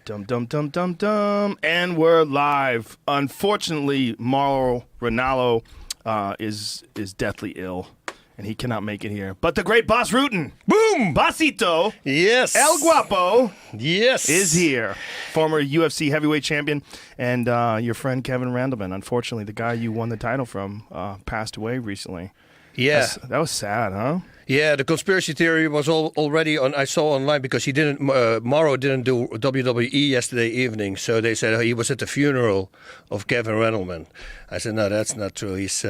Dum dum dum dum dum, and we're live. Unfortunately, Mauro Ranallo is deathly ill, and he cannot make it here. But the great Boss Rutan, boom, Bossito, yes, El Guapo, yes, is here. Former UFC heavyweight champion, and your friend Kevin Randleman. Unfortunately, the guy you won the title from passed away recently. Yeah, that was sad, huh? Yeah, the conspiracy theory was already on. I saw online because he didn't. Mauro didn't do WWE yesterday evening, so they said he was at the funeral of Kevin Randleman. I said no, that's not true. He's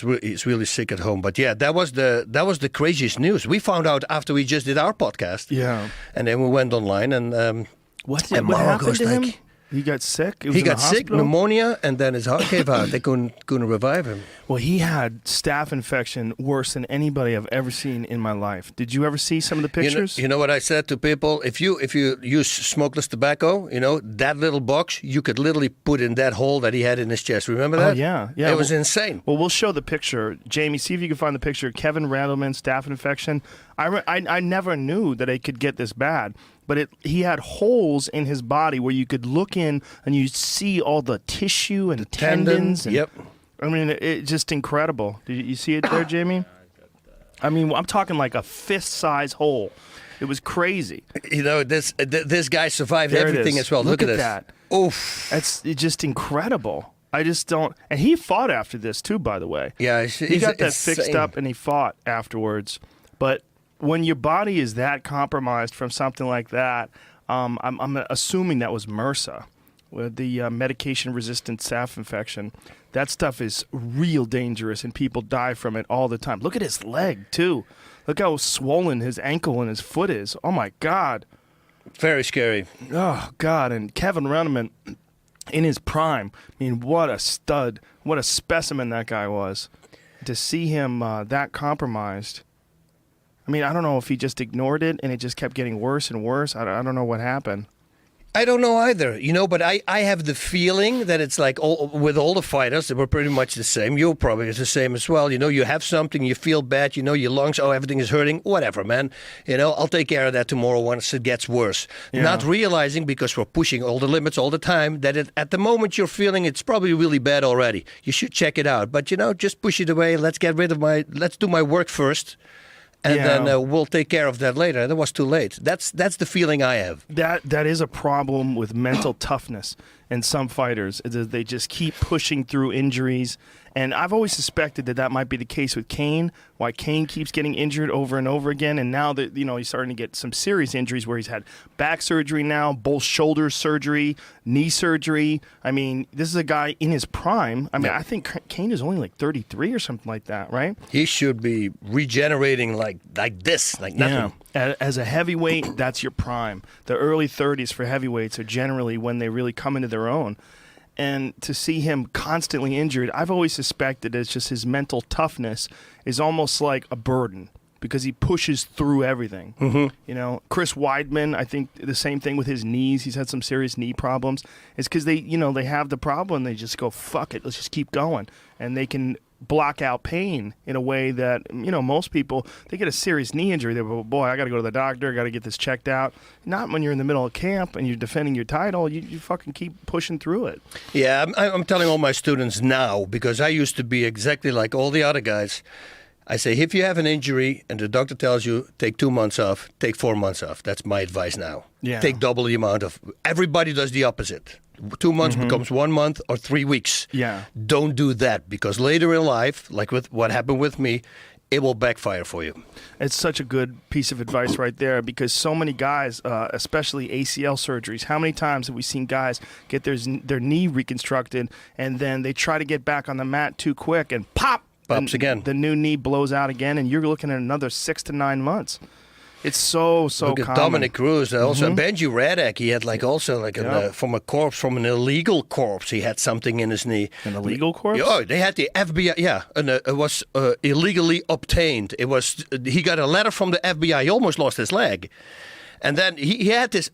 really sick at home. But yeah, that was the craziest news. We found out after we just did our podcast. Yeah, and then we went online and what happened to him? He got sick? He got sick, pneumonia, and then his heart gave out. They couldn't revive him. Well, he had staph infection worse than anybody I've ever seen in my life. Did you ever see some of the pictures? You know what I said to people? If you use smokeless tobacco, that little box, you could literally put in that hole that he had in his chest. Remember that? Oh, yeah. It was insane. Well, we'll show the picture. Jamie, see if you can find the picture. Kevin Randleman, staph infection. I never knew that it could get this bad. But he had holes in his body where you could look in and you see all the tissue and tendons. Yep. I mean, it's just incredible. Did you see it there, Jamie? I mean, I'm talking like a fist-size hole. It was crazy. This guy survived there everything as well. Look at this. That. Oof. That's just incredible. I just don't. And he fought after this too, by the way. Yeah, he got that fixed up and he fought afterwards. But when your body is that compromised from something like that, I'm assuming that was MRSA, with the medication-resistant staph infection. That stuff is real dangerous, and people die from it all the time. Look at his leg, too. Look how swollen his ankle and his foot is. Oh, my God. Very scary. Oh, God. And Kevin Randleman, in his prime, I mean, what a stud, what a specimen that guy was. To see him that compromised. I mean, I don't know if he just ignored it and it just kept getting worse and worse. I don't know what happened. I don't know either, but I have the feeling that it's like with all the fighters, they were pretty much the same. You probably is the same as well. You have something, you feel bad, your lungs, everything is hurting, whatever, man. I'll take care of that tomorrow once it gets worse. Yeah. Not realizing, because we're pushing all the limits all the time, that at the moment you're feeling it's probably really bad already. You should check it out. But, just push it away. Let's do my work first. And then we'll take care of that later. That was too late. That's the feeling I have. That is a problem with mental toughness in some fighters. They just keep pushing through injuries. And I've always suspected that might be the case with Kane, why Kane keeps getting injured over and over again. And now that he's starting to get some serious injuries where he's had back surgery now, both shoulder surgery, knee surgery. I mean, this is a guy in his prime. I mean, I think Kane is only like 33 or something like that, right? He should be regenerating like this, like nothing. Yeah. As a heavyweight, that's your prime. The early 30s for heavyweights are generally when they really come into their own. And to see him constantly injured, I've always suspected it's just his mental toughness is almost like a burden because he pushes through everything. Mm-hmm. Chris Weidman, I think the same thing with his knees. He's had some serious knee problems. It's because they have the problem. They just go, fuck it, let's just keep going. And they can block out pain in a way that, most people, they get a serious knee injury. They go, boy, I got to go to the doctor. I got to get this checked out. Not when you're in the middle of camp and you're defending your title. You fucking keep pushing through it. Yeah, I'm telling all my students now, because I used to be exactly like all the other guys. I say, if you have an injury and the doctor tells you take 2 months off, take 4 months off. That's my advice now. Yeah. Take double the amount of. Everybody does the opposite. 2 months becomes 1 month or 3 weeks. Yeah. Don't do that, because later in life, like with what happened with me, it will backfire for you. It's such a good piece of advice right there, because so many guys, especially ACL surgeries, how many times have we seen guys get their knee reconstructed and then they try to get back on the mat too quick and pop! Pops again. The new knee blows out again, and you're looking at another 6 to 9 months. It's so Look common. at Dominic Cruz. Also, Benji Radek, he had from an illegal corpse, he had something in his knee. An illegal corpse? Oh, they had the FBI, and it was illegally obtained. He got a letter from the FBI. He almost lost his leg. And then he had this,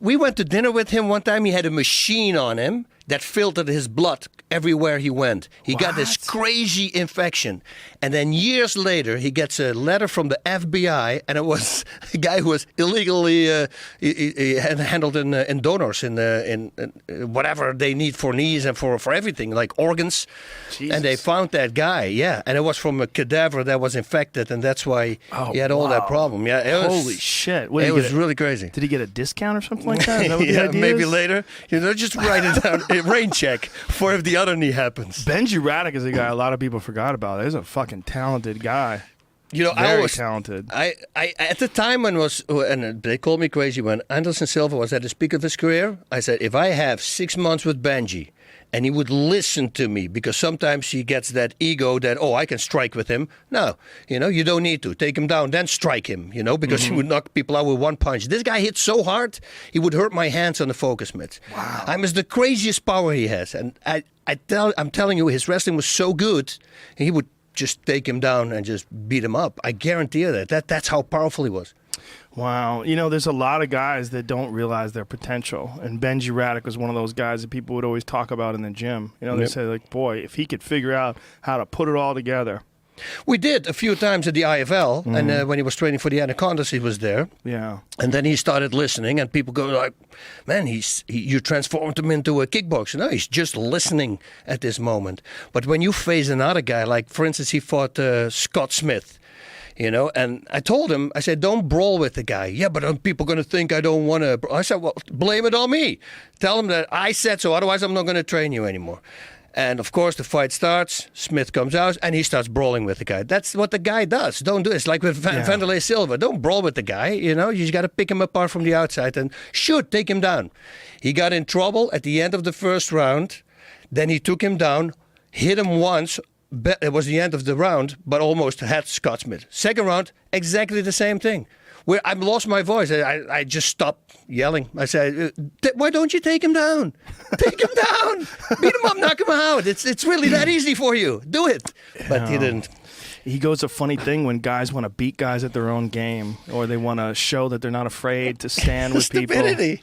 we went to dinner with him one time. He had a machine on him that filtered his blood everywhere he went. He got this crazy infection. And then years later, he gets a letter from the FBI, and it was a guy who was illegally he handled in donors, in whatever they need for knees and for everything, like organs. Jesus. And they found that guy, and it was from a cadaver that was infected, and that's why he had all that problem. Yeah, Holy shit. It was really crazy. Did he get a discount or something like that? Is that what the Yeah, idea maybe is? later. Just write it down. A rain check for if the other knee happens. Benji Radek is a guy a lot of people forgot about. He's a fucking talented guy. Very talented. I at the time and they called me crazy when Anderson Silva was at the peak of his career. I said, if I have 6 months with Benji, and he would listen to me, because sometimes he gets that ego that, I can strike with him. No, you don't need to. Take him down, then strike him, because he would knock people out with one punch. This guy hit so hard, he would hurt my hands on the focus mitts. Wow. I'm the craziest power he has. And I'm telling you, his wrestling was so good, he would just take him down and just beat him up. I guarantee you that's how powerful he was. Wow. There's a lot of guys that don't realize their potential. And Benji Radek was one of those guys that people would always talk about in the gym. They say, like, boy, if he could figure out how to put it all together. We did a few times at the IFL, and when he was training for the Anacondas, he was there. Yeah. And then he started listening, and people go like, man, you transformed him into a kickboxer. No, he's just listening at this moment. But when you face another guy, like, for instance, he fought Scott Smith, and I told him, I said, don't brawl with the guy. Yeah, but are people going to think I don't want to? I said, well, blame it on me. Tell him that I said so, otherwise I'm not going to train you anymore. And, of course, the fight starts, Smith comes out, and he starts brawling with the guy. That's what the guy does. Don't do it. It's like with Vanderlei Silva. Don't brawl with the guy, You just got to pick him apart from the outside and take him down. He got in trouble at the end of the first round. Then he took him down, hit him once. It was the end of the round, but almost had Scott Smith. Second round, exactly the same thing. Where I lost my voice. I just stopped yelling. I said, why don't you take him down? Take him down. Beat him up, knock him out. It's really that easy for you. Do it. But he didn't. He goes a funny thing when guys want to beat guys at their own game, or they want to show that they're not afraid to stand with people. Stupidity.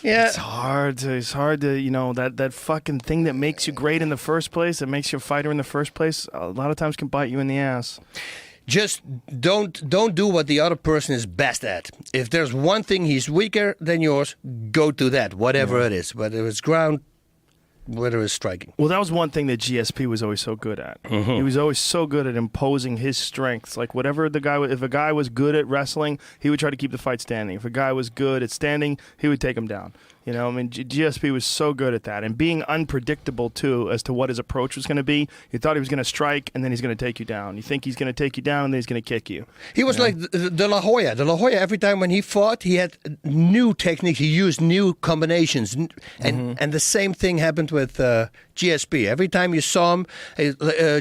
Yeah. It's hard to, that fucking thing that makes you great in the first place, that makes you a fighter in the first place, a lot of times can bite you in the ass. Just don't do what the other person is best at. If there's one thing he's weaker than yours, go to that, whatever it is. Whether it's ground, whether it's striking. Well, that was one thing that GSP was always so good at. He was always so good at imposing his strengths. Like whatever if a guy was good at wrestling, he would try to keep the fight standing. If a guy was good at standing, he would take him down. GSP was so good at that. And being unpredictable, too, as to what his approach was going to be. You thought he was going to strike, and then he's going to take you down. You think he's going to take you down, and then he's going to kick you. He was like De La Hoya. De La Hoya, every time when he fought, he had new techniques. He used new combinations. And the same thing happened with GSP. Every time you saw him,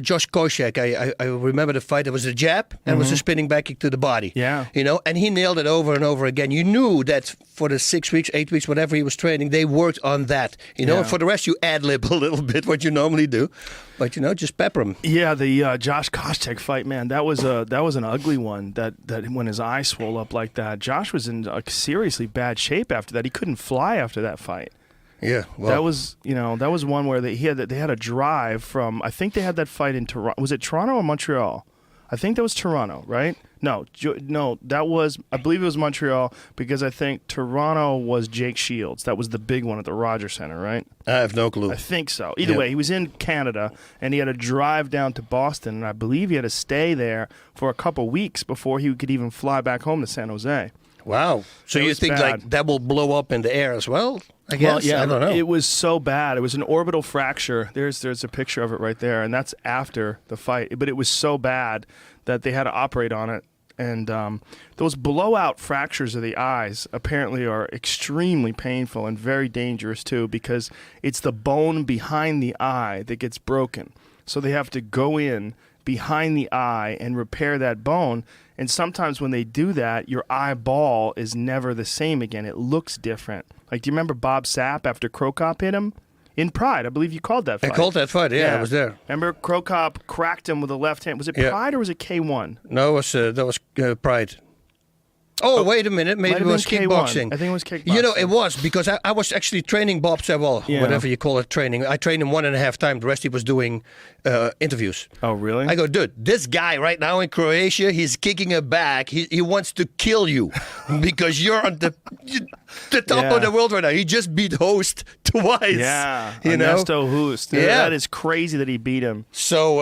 Josh Koscheck, I remember the fight. It was a jab, and it was a spinning back kick to the body. Yeah. And he nailed it over and over again. You knew that for the 6 weeks, 8 weeks, whatever he was training, they worked on that. And for the rest, you ad-lib a little bit, what you normally do. But, just pepper him. Yeah, the Josh Koscheck fight, man, that was an ugly one. That when his eye swole up like that, Josh was in seriously bad shape after that. He couldn't fly after that fight. Yeah, well, that was one where they had a drive from. I think they had that fight in Toronto. Was it Toronto or Montreal? I think that was Toronto, right? No, that was. I believe it was Montreal because I think Toronto was Jake Shields. That was the big one at the Rogers Center, right? I have no clue. I think so. Either way, he was in Canada and he had to drive down to Boston, and I believe he had to stay there for a couple weeks before he could even fly back home to San Jose. Wow. So you think like that will blow up in the air as well? I guess. Well, yeah, I don't know. It was so bad. It was an orbital fracture. There's a picture of it right there, and that's after the fight. But it was so bad that they had to operate on it. And those blowout fractures of the eyes apparently are extremely painful and very dangerous too, because it's the bone behind the eye that gets broken. So they have to go in behind the eye and repair that bone. And sometimes when they do that, your eyeball is never the same again. It looks different. Like, do you remember Bob Sapp after Krokop hit him? In Pride, I believe you called that fight. I called that fight, yeah. I was there. Remember Krokop cracked him with a left hand. Was it Pride or was it K1? No, that was Pride. Oh, wait a minute. Maybe Might it have was been K1. kickboxing. I think it was kickboxing. You know, it was because I was actually training Bob said, well, Yeah. whatever you call it, training. I trained him 1.5 times. The rest he was doing interviews. Oh, really? I go, dude, this guy right now in Croatia, he's kicking a bag. He wants to kill you because you're on the top Yeah. of the world right now. He just beat Host twice. Yeah, you know. Ernesto Hoost. Yeah. That is crazy that he beat him. So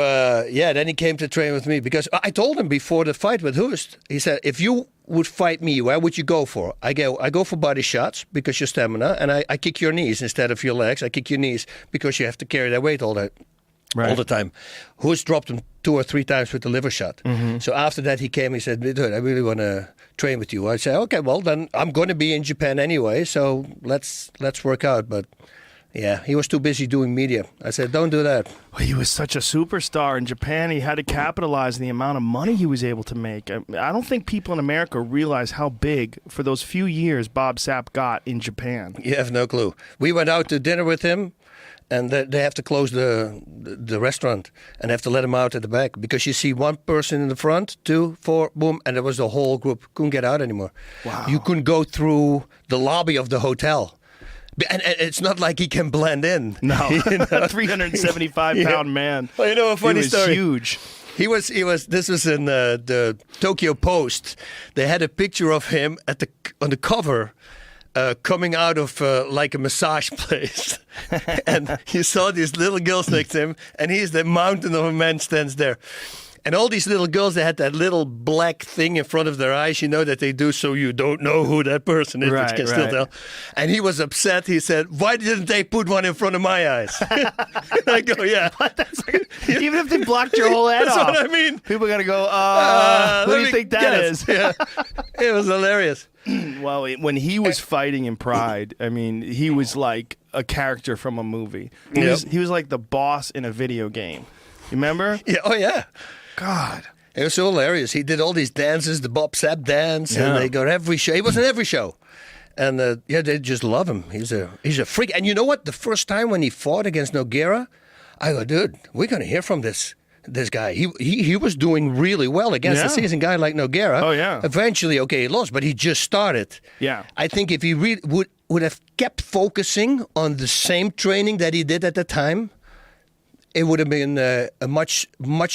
then he came to train with me because I told him before the fight with Hoost. He said, if you would fight me, where would you go for? I go for body shots because your stamina, and I kick your knees instead of your legs. I kick your knees because you have to carry that weight all the time. Who's dropped him 2 or 3 times with the liver shot. Mm-hmm. So after that, he came. He said, dude, I really want to train with you. I said, okay, well then I'm going to be in Japan anyway, so let's work out. But yeah, he was too busy doing media. I said, don't do that. Well, he was such a superstar in Japan. He had to capitalize on the amount of money he was able to make. I don't think people in America realize how big, for those few years, Bob Sapp got in Japan. You have no clue. We went out to dinner with him, and they have to close the restaurant and have to let him out at the back because you see one person in the front, 2, 4, boom, and there was the whole group. Couldn't get out anymore. Wow. You couldn't go through the lobby of the hotel. And it's not like he can blend in. No, You know? 375-pound man. Well, you know a funny he was story. Huge. He was. This was in the Tokyo Post. They had a picture of him on the cover, coming out of like a massage place, and you saw these little girls next to him, and he's the mountain of a man stands there. And all these little girls, they had that little black thing in front of their eyes, you know, that they do so you don't know who that person is, but you can still tell. And he was upset. He said, why didn't they put one in front of my eyes? I go, yeah. Even if they blocked your whole head That's off. what I mean. People got to go, who do you think that is? Yeah. It was hilarious. Well, when he was fighting in Pride, I mean, he was like a character from a movie. He was like the boss in a video game. You remember? Yeah. Oh, yeah. God. It was so hilarious. He did all these dances, the Bob Sapp dance, and they got every show. He was in every show. And they just love him. He's a freak. And you know what? The first time when he fought against Nogueira, I go, dude, we're going to hear from this guy. He was doing really well against a seasoned guy like Nogueira. Oh, yeah. Eventually, okay, he lost, but he just started. Yeah. I think if he would have kept focusing on the same training that he did at the time, it would have been a much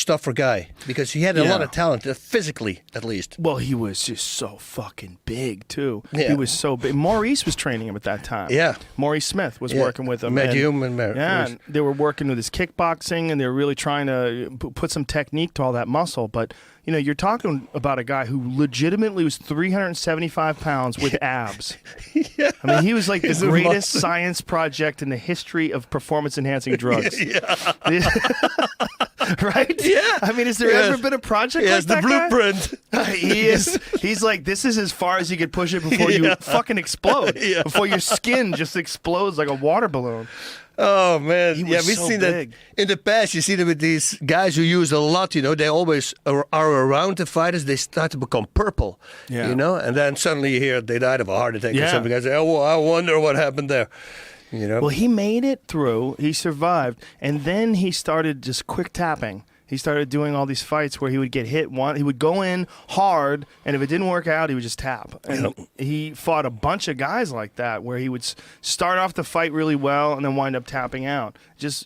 tougher guy because he had a lot of talent, physically at least. Well, he was just so fucking big, too. Yeah. He was so big. Maurice was training him at that time. Yeah. Maurice Smith was working with him. Hume and Maurice. Yeah, and they were working with his kickboxing, and they were really trying to put some technique to all that muscle. But, you know, you're talking about a guy who legitimately was 375 pounds with abs. Yeah. I mean, he was like the He's a greatest monster. science project in the history of performance-enhancing drugs. Right? Yeah. I mean, has there ever been a project like the that guy? blueprint. He's like, this is as far as you could push it before you fucking explode. Yeah. Before your skin just explodes like a water balloon. Oh, man. He was We've so seen big. that in the past. You see that with these guys who use a lot, you know, they always are around the fighters. They start to become purple, Yeah. you know, and then suddenly you hear they died of a heart attack or Yeah. something. I say, oh, well, I wonder what happened there, you know. Well, he made it through. He survived. And then he started just quick tapping. He started doing all these fights where he would get hit one. He would go in hard, and if it didn't work out, he would just tap. And he fought a bunch of guys like that, where he would start off the fight really well and then wind up tapping out.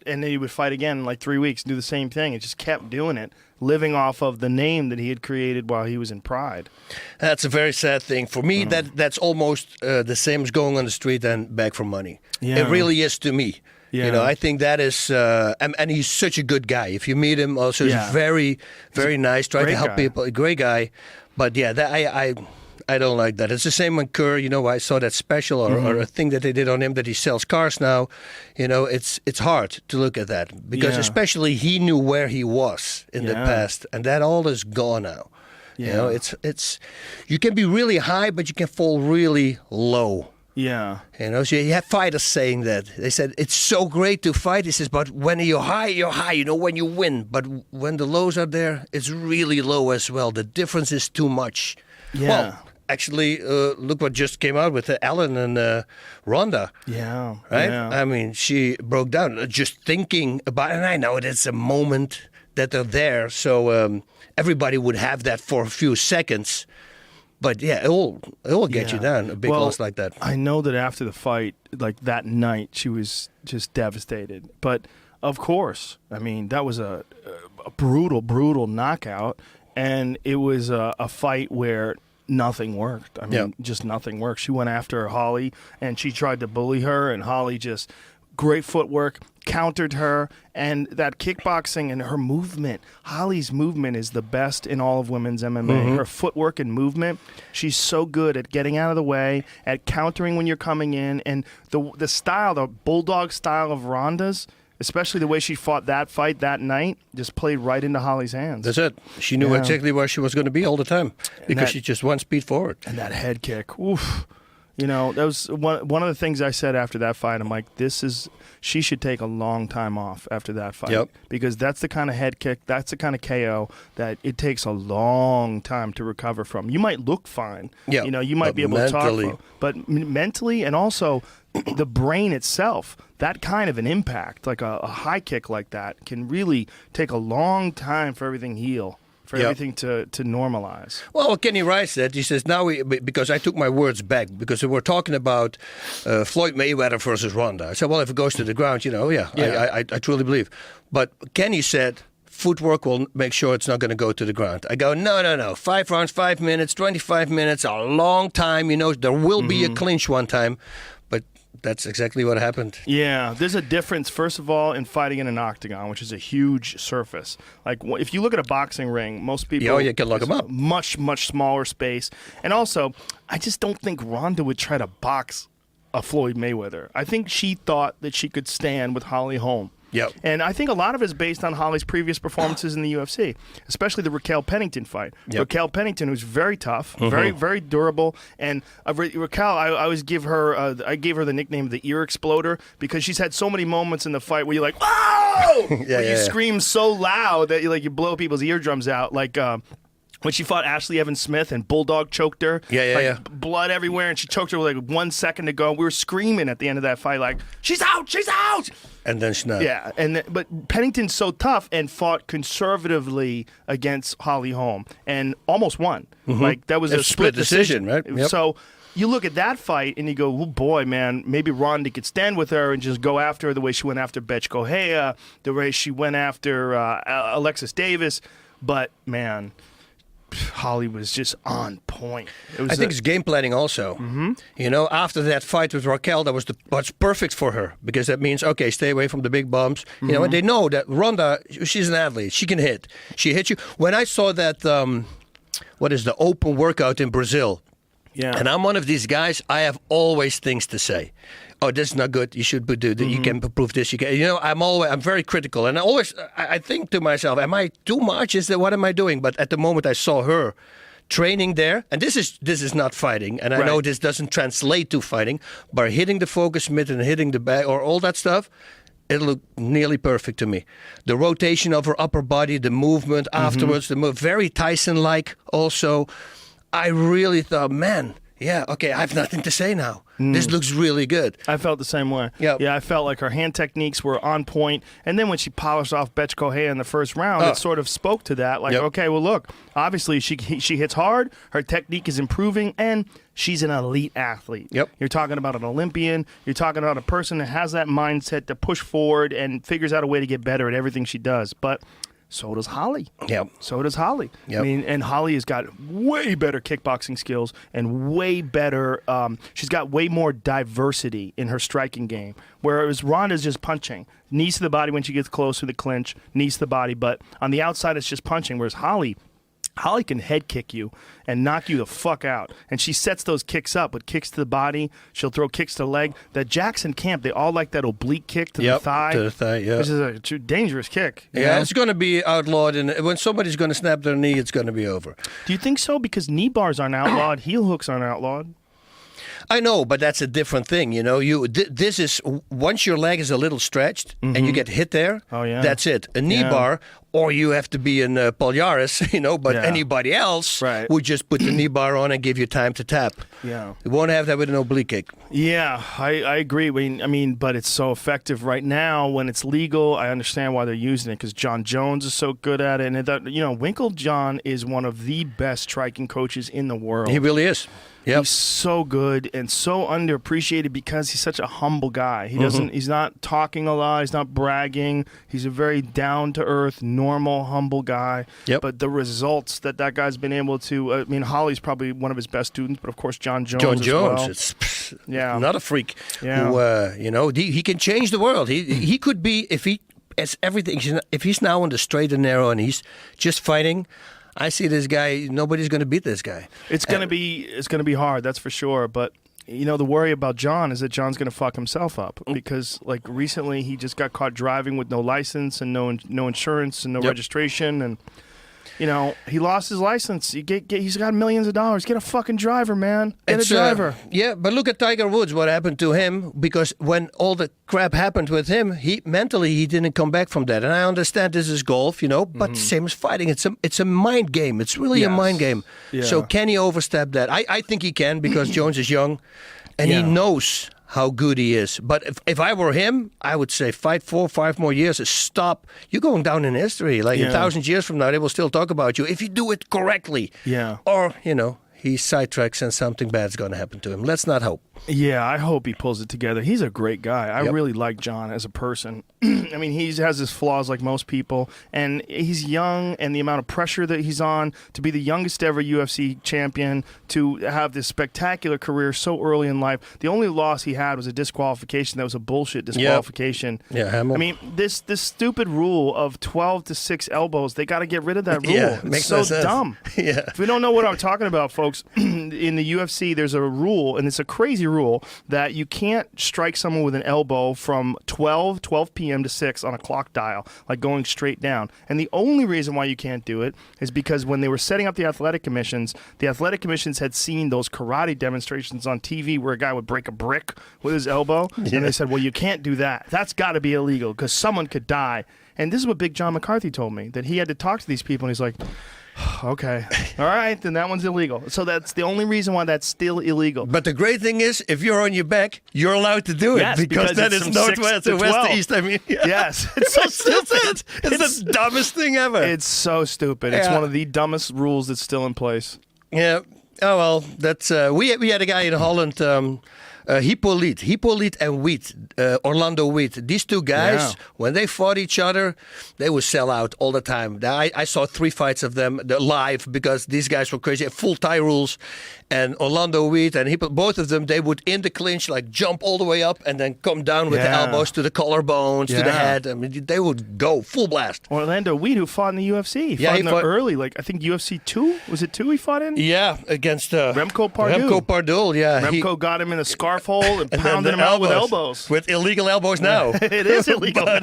And then he would fight again in like 3 weeks, do the same thing, and just kept doing it, living off of the name that he had created while he was in Pride. That's a very sad thing. For me, that's almost the same as going on the street and beg for money. Yeah. It really is to me. Yeah. You know, I think that is, and he's such a good guy. If you meet him, also he's very, very nice. Try to help people. A great guy, but yeah, I don't like that. It's the same on Kerr. You know, I saw that special or a thing that they did on him that he sells cars now. You know, it's hard to look at that because especially he knew where he was in the past, and that all is gone now. Yeah. You know, it's you can be really high, but you can fall really low. Yeah. You know, so you have fighters saying that. They said, it's so great to fight. He says, but when you're high, you know, when you win. But when the lows are there, it's really low as well. The difference is too much. Yeah. Well, actually, look what just came out with Ellen and Ronda. Yeah. Right? Yeah. I mean, she broke down just thinking about it. And I know it's a moment that they're there. So everybody would have that for a few seconds. But yeah, it will get you down, a big loss like that. I know that after the fight, like that night, she was just devastated. But of course, I mean, that was a brutal knockout, and it was a fight where nothing worked. I mean, just nothing worked. She went after Holly, and she tried to bully her, and Holly just great footwork, countered her, and that kickboxing and her movement. Holly's movement is the best in all of women's MMA. Her footwork and movement, she's so good at getting out of the way, at countering when you're coming in, and the style, the bulldog style of Ronda's, especially the way she fought that fight that night, just played right into Holly's hands. That's it. She knew exactly where she was going to be all the time because she just went speed forward. And that head kick, oof. You know, that was one of the things I said after that fight. I'm like, she should take a long time off after that fight. Because that's the kind of head kick, that's the kind of KO that it takes a long time to recover from. You might look fine. You know, you might be able to talk. But mentally and also the brain itself, that kind of an impact, like a high kick like that, can really take a long time for everything heal. For everything to normalize. Well, what Kenny Rice said, he says, because I took my words back, because we're talking about Floyd Mayweather versus Ronda. I said, well, if it goes to the ground, you know, I truly believe. But Kenny said, footwork will make sure it's not going to go to the ground. I go, no. 5 rounds, 5 minutes, 25 minutes, a long time. You know, there will be a clinch one time. But that's exactly what happened. Yeah, there's a difference, first of all, in fighting in an octagon, which is a huge surface. Like, if you look at a boxing ring, most people... you can look them up. Much smaller space. And also, I just don't think Ronda would try to box a Floyd Mayweather. I think she thought that she could stand with Holly Holm. And I think a lot of it is based on Holly's previous performances in the UFC, especially the Raquel Pennington fight. Raquel Pennington, who's very tough, very durable, and Raquel, I always give her, I gave her the nickname the ear exploder because she's had so many moments in the fight where you're like, whoa! Where you scream so loud that you blow people's eardrums out, like. When she fought Ashley Evans Smith and Bulldog choked her, blood everywhere, and she choked her with like 1 second to go. We were screaming at the end of that fight, like, she's out! And then she's not. Yeah, but Pennington's so tough and fought conservatively against Holly Holm and almost won. Like, that was a split decision, right? So you look at that fight and you go, oh boy, man, maybe Ronda could stand with her and just go after her the way she went after Betch Correia, the way she went after Alexis Davis. But, man... Holly was just on point. I think it's game planning also. You know, after that fight with Raquel, that was what's perfect for her because that means, okay, stay away from the big bumps. You know, and they know that Ronda, she's an athlete. She can hit. She hits you. When I saw that, the open workout in Brazil, and I'm one of these guys, I have always things to say. Oh, this is not good. You should do that. You can improve this. You can. You know, I'm very critical, and I think to myself, am I too much? What am I doing? But at the moment I saw her training there, and this is not fighting, and I know this doesn't translate to fighting, but hitting the focus mitt and hitting the back or all that stuff, it looked nearly perfect to me. The rotation of her upper body, the movement afterwards, very Tyson-like. Also, I really thought, man. Yeah, okay, I have nothing to say now. This looks really good. I felt the same way. Yeah, I felt like her hand techniques were on point. And then when she polished off Betch Correia in the first round, it sort of spoke to that. Like, okay, well, look, obviously she hits hard, her technique is improving, and she's an elite athlete. You're talking about an Olympian. You're talking about a person that has that mindset to push forward and figures out a way to get better at everything she does. But... so does Holly. So does Holly. I mean, and Holly has got way better kickboxing skills and way better. She's got way more diversity in her striking game. Whereas Ronda's just punching, knees to the body when she gets close to the clinch, knees to the body. But on the outside, it's just punching. Whereas Holly can head kick you and knock you the fuck out. And she sets those kicks up with kicks to the body. She'll throw kicks to the leg. That Jackson Camp, they all like that oblique kick to the thigh. To the thigh, which is a dangerous kick. Yeah, it's going to be outlawed. And when somebody's going to snap their knee, it's going to be over. Do you think so? Because knee bars aren't outlawed, heel hooks aren't outlawed. I know, but that's a different thing. You know, this is once your leg is a little stretched and you get hit there. Oh, yeah. That's it. A knee bar, or you have to be in powerfuljre, you know. But anybody else would just put the knee bar on and give you time to tap. Yeah, you won't have that with an oblique kick. Yeah, I agree. I mean, but it's so effective right now when it's legal. I understand why they're using it because John Jones is so good at it, and Winkle John is one of the best striking coaches in the world. He really is. Yep. He's so good and so underappreciated because he's such a humble guy. He doesn't. He's not talking a lot. He's not bragging. He's a very down to earth, normal, humble guy. Yep. But the results that guy's been able to. I mean, Holly's probably one of his best students, but of course, John Jones. As well. It's not a freak. Yeah. Who he can change the world. He could be if he's now on the straight and narrow and he's just fighting. I see this guy. Nobody's going to beat this guy. It's going to be hard. That's for sure. But the worry about John is that John's going to fuck himself up because, like, recently he just got caught driving with no license and no insurance and no registration, and he lost his license. He's got millions of dollars. Get a fucking driver, man. Get a driver. But look at Tiger Woods. What happened to him? Because when all the crap happened with him, he didn't come back from that. And I understand this is golf, but same as fighting. It's a mind game. It's really a mind game. Yeah. So can he overstep that? I think he can because Jones is young, and he knows how good he is. But if I were him, I would say fight 4 or 5 more years. Stop. You're going down in history. Like 1,000 years from now, they will still talk about you if you do it correctly. Yeah. Or, he sidetracks and something bad's going to happen to him. Let's not hope. Yeah, I hope he pulls it together. He's a great guy. I really like John as a person. I mean, he has his flaws like most people, and he's young, and the amount of pressure that he's on to be the youngest ever UFC champion, to have this spectacular career so early in life. The only loss he had was a disqualification. That was a bullshit disqualification. Yeah, I mean, this stupid rule of 12 to 6 elbows, they got to get rid of that rule. Yeah, it's so dumb. If we don't know what I'm talking about, folks, in the UFC, there's a rule, and it's a crazy rule, that you can't strike someone with an elbow from 12 p.m. to 6 on a clock dial, like going straight down. And the only reason why you can't do it is because when they were setting up the athletic commissions had seen those karate demonstrations on TV where a guy would break a brick with his elbow, and they said, well, you can't do that. That's got to be illegal because someone could die. And this is what Big John McCarthy told me, that he had to talk to these people, and he's like, okay, all right, then that one's illegal. So that's the only reason why that's still illegal. But the great thing is, if you're on your back, you're allowed to do it because that is northwest to west to east. I mean, yes, it's so stupid. It's the dumbest thing ever. It's so stupid. It's one of the dumbest rules that's still in place. Yeah. Oh well, that's we had a guy in Holland. Hippolyte and Wheat, Orlando Wheat. These two guys, when they fought each other, they would sell out all the time. I saw 3 fights of them live because these guys were crazy. Full Thai rules. And Orlando Wheat and both of them, they would in the clinch like jump all the way up and then come down with the elbows to the collarbones, to the head. I mean, they would go full blast. Orlando Wheat, who fought in the UFC. He fought early, like I think UFC 2? Was it 2 he fought in? Yeah, against Remco Pardue. Remco Pardue, yeah. Remco got him in a scarf hole and pounded him out with elbows. With illegal elbows now. It is illegal now,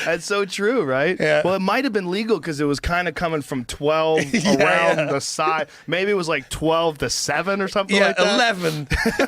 That's so true, right? Yeah. Well, it might have been legal because it was kind of coming from 12 around the side. Maybe it was like 12 to 7 or something like that.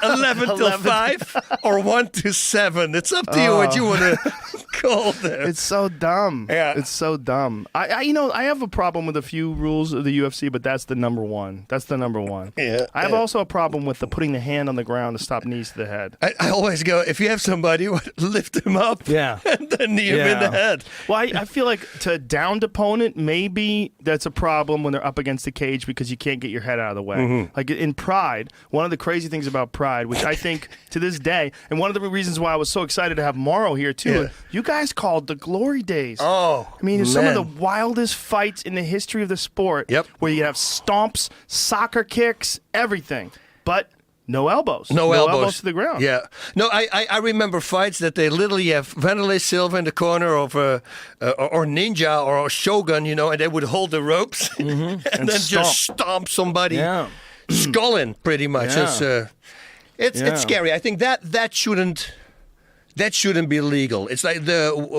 11 till 5 or 1 to 7. It's up to you what you want to call them. It's so dumb. Yeah. It's so dumb. I have a problem with a few rules of the UFC, but that's the number one. That's the number one. Yeah. I have also a problem with putting the hand on the ground to stop knees to the head. I always go, if you have somebody, lift him up and then knee him in the head. Well, I feel like to a downed opponent, maybe that's a problem when they're up against the cage because you can't get your head out of the way. Like in Pride, one of the crazy things about Pride, which I think to this day, and one of the reasons why I was so excited to have Morrow here too, you guys called the glory days. Oh, I mean, it's some of the wildest fights in the history of the sport where you have stomps, soccer kicks, everything. But no elbows. No elbows to the ground. Yeah. No, I remember fights that they literally have Vanderlei Silva in the corner of or Ninja or Shogun, and they would hold the ropes and then just stomp somebody. Yeah. Skulling, pretty much. Yeah. It's scary. I think that shouldn't be legal. It's like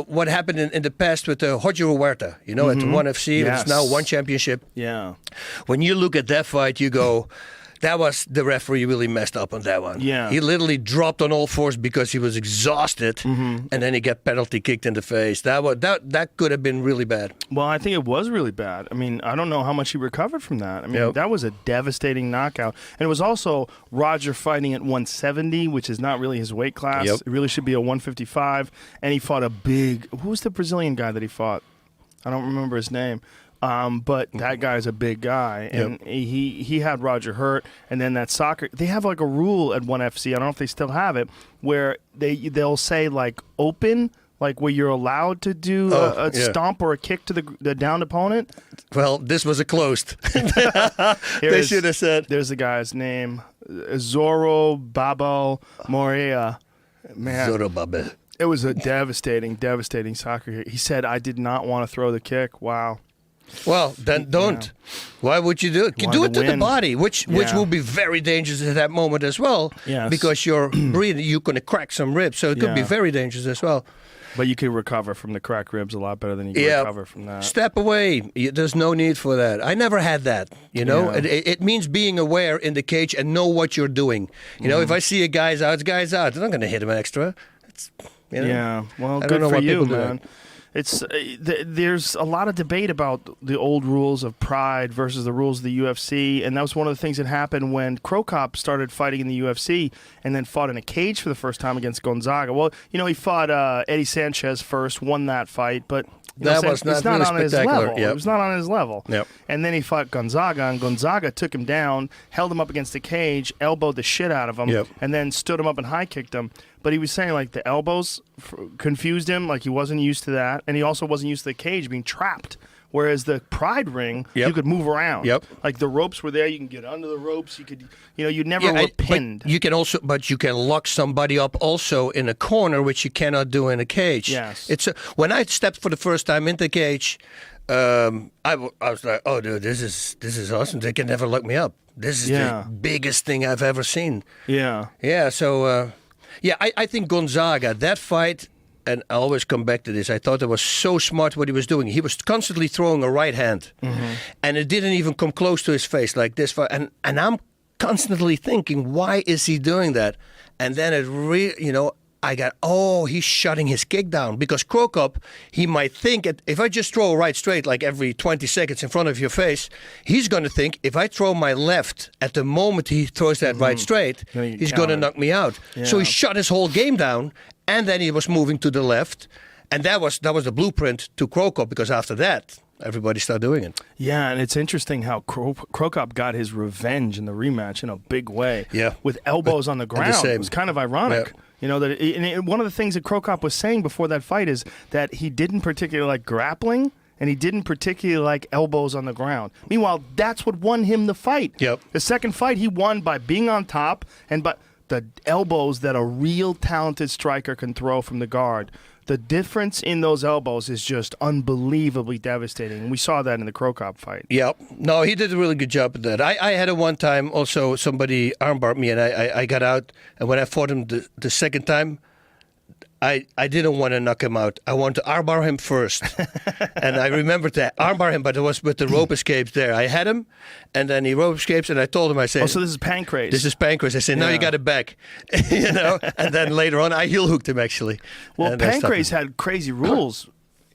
what happened in the past with Roger Huerta, at ONE FC. It's now one championship. Yeah. When you look at that fight, you go, that was the referee really messed up on that one. Yeah. He literally dropped on all fours because he was exhausted, and then he got penalty kicked in the face. That could have been really bad. Well, I think it was really bad. I mean, I don't know how much he recovered from that. I mean, that was a devastating knockout. And it was also Roger fighting at 170, which is not really his weight class. Yep. It really should be a 155. And he fought a big... Who was the Brazilian guy that he fought? I don't remember his name. But that guy's a big guy, and he had Roger hurt. And then that soccer, they have like a rule at 1FC, I don't know if they still have it, where they'll say like open, like where you're allowed to do a stomp or a kick to the downed opponent. Well, this was a closed. They should have said. There's the guy's name, Zorro Babo Morea. Man, Zorro Babel. it was a devastating soccer kick. He said, "I did not want to throw the kick." Wow. Well, then don't. Why would you do it? You do it to the body, which will be very dangerous at that moment as well. Yes. Because you're breathing, you're going to crack some ribs, so it could be very dangerous as well. But you can recover from the cracked ribs a lot better than you can recover from that. Step away. There's no need for that. I never had that. You know, it means being aware in the cage and know what you're doing. You know, if I see a guy's out, I'm not going to hit him extra. You know? Yeah. Well, I good don't know for why you, people do man. It's there's a lot of debate about the old rules of Pride versus the rules of the UFC, and that was one of the things that happened when Cro Cop started fighting in the UFC and then fought in a cage for the first time against Gonzaga. Well, you know, he fought Eddie Sanchez first, won that fight, but that was not really on his spectacular. level. It was not on his level. Yep. And then he fought Gonzaga, and Gonzaga took him down, held him up against the cage, elbowed the shit out of him, and then stood him up and high kicked him. But he was saying, like, the elbows confused him, like he wasn't used to that. And he also wasn't used to the cage being trapped. Whereas the Pride ring, you could move around. Like, the ropes were there. You can get under the ropes. You could, you never were pinned. But you can lock somebody up also in a corner, which you cannot do in a cage. Yes. When I stepped for the first time into the cage, I was like, oh, dude, this is awesome. They can never lock me up. This is the biggest thing I've ever seen. Yeah. Yeah, so... I think Gonzaga, that fight, and I always come back to this, I thought it was so smart what he was doing. He was constantly throwing a right hand, and it didn't even come close to his face like this. And I'm constantly thinking, why is he doing that? And then it really, he's shutting his kick down. Because Cro Cop, he might think, if I just throw a right straight like every 20 seconds in front of your face, he's going to think, if I throw my left at the moment he throws that right straight, he's going to knock me out. Yeah. So he shut his whole game down, and then he was moving to the left. And that was the blueprint to Cro Cop, because after that, everybody started doing it. Yeah, and it's interesting how Cro Cop got his revenge in the rematch in a big way. Yeah. With elbows on the ground. It was kind of ironic. Yeah. You know, one of the things that Cro Cop was saying before that fight is that he didn't particularly like grappling, and he didn't particularly like elbows on the ground. Meanwhile, that's what won him the fight. Yep. The second fight, he won by being on top and by the elbows that a real talented striker can throw from the guard. The difference in those elbows is just unbelievably devastating. And we saw that in the Cro Cop fight. Yeah. No, he did a really good job at that. I had it one time also, somebody armbarred me, and I got out. And when I fought him the second time, I didn't want to knock him out. I wanted to armbar him first. And I remembered that. Armbar him, but it was with the rope escapes there. I had him, and then he rope escapes, and I told him, I said... Oh, so this is pancrase. This is pancrase. I said, no, you got it back. And then later on, I heel hooked him, actually. Well, pancrase had crazy rules.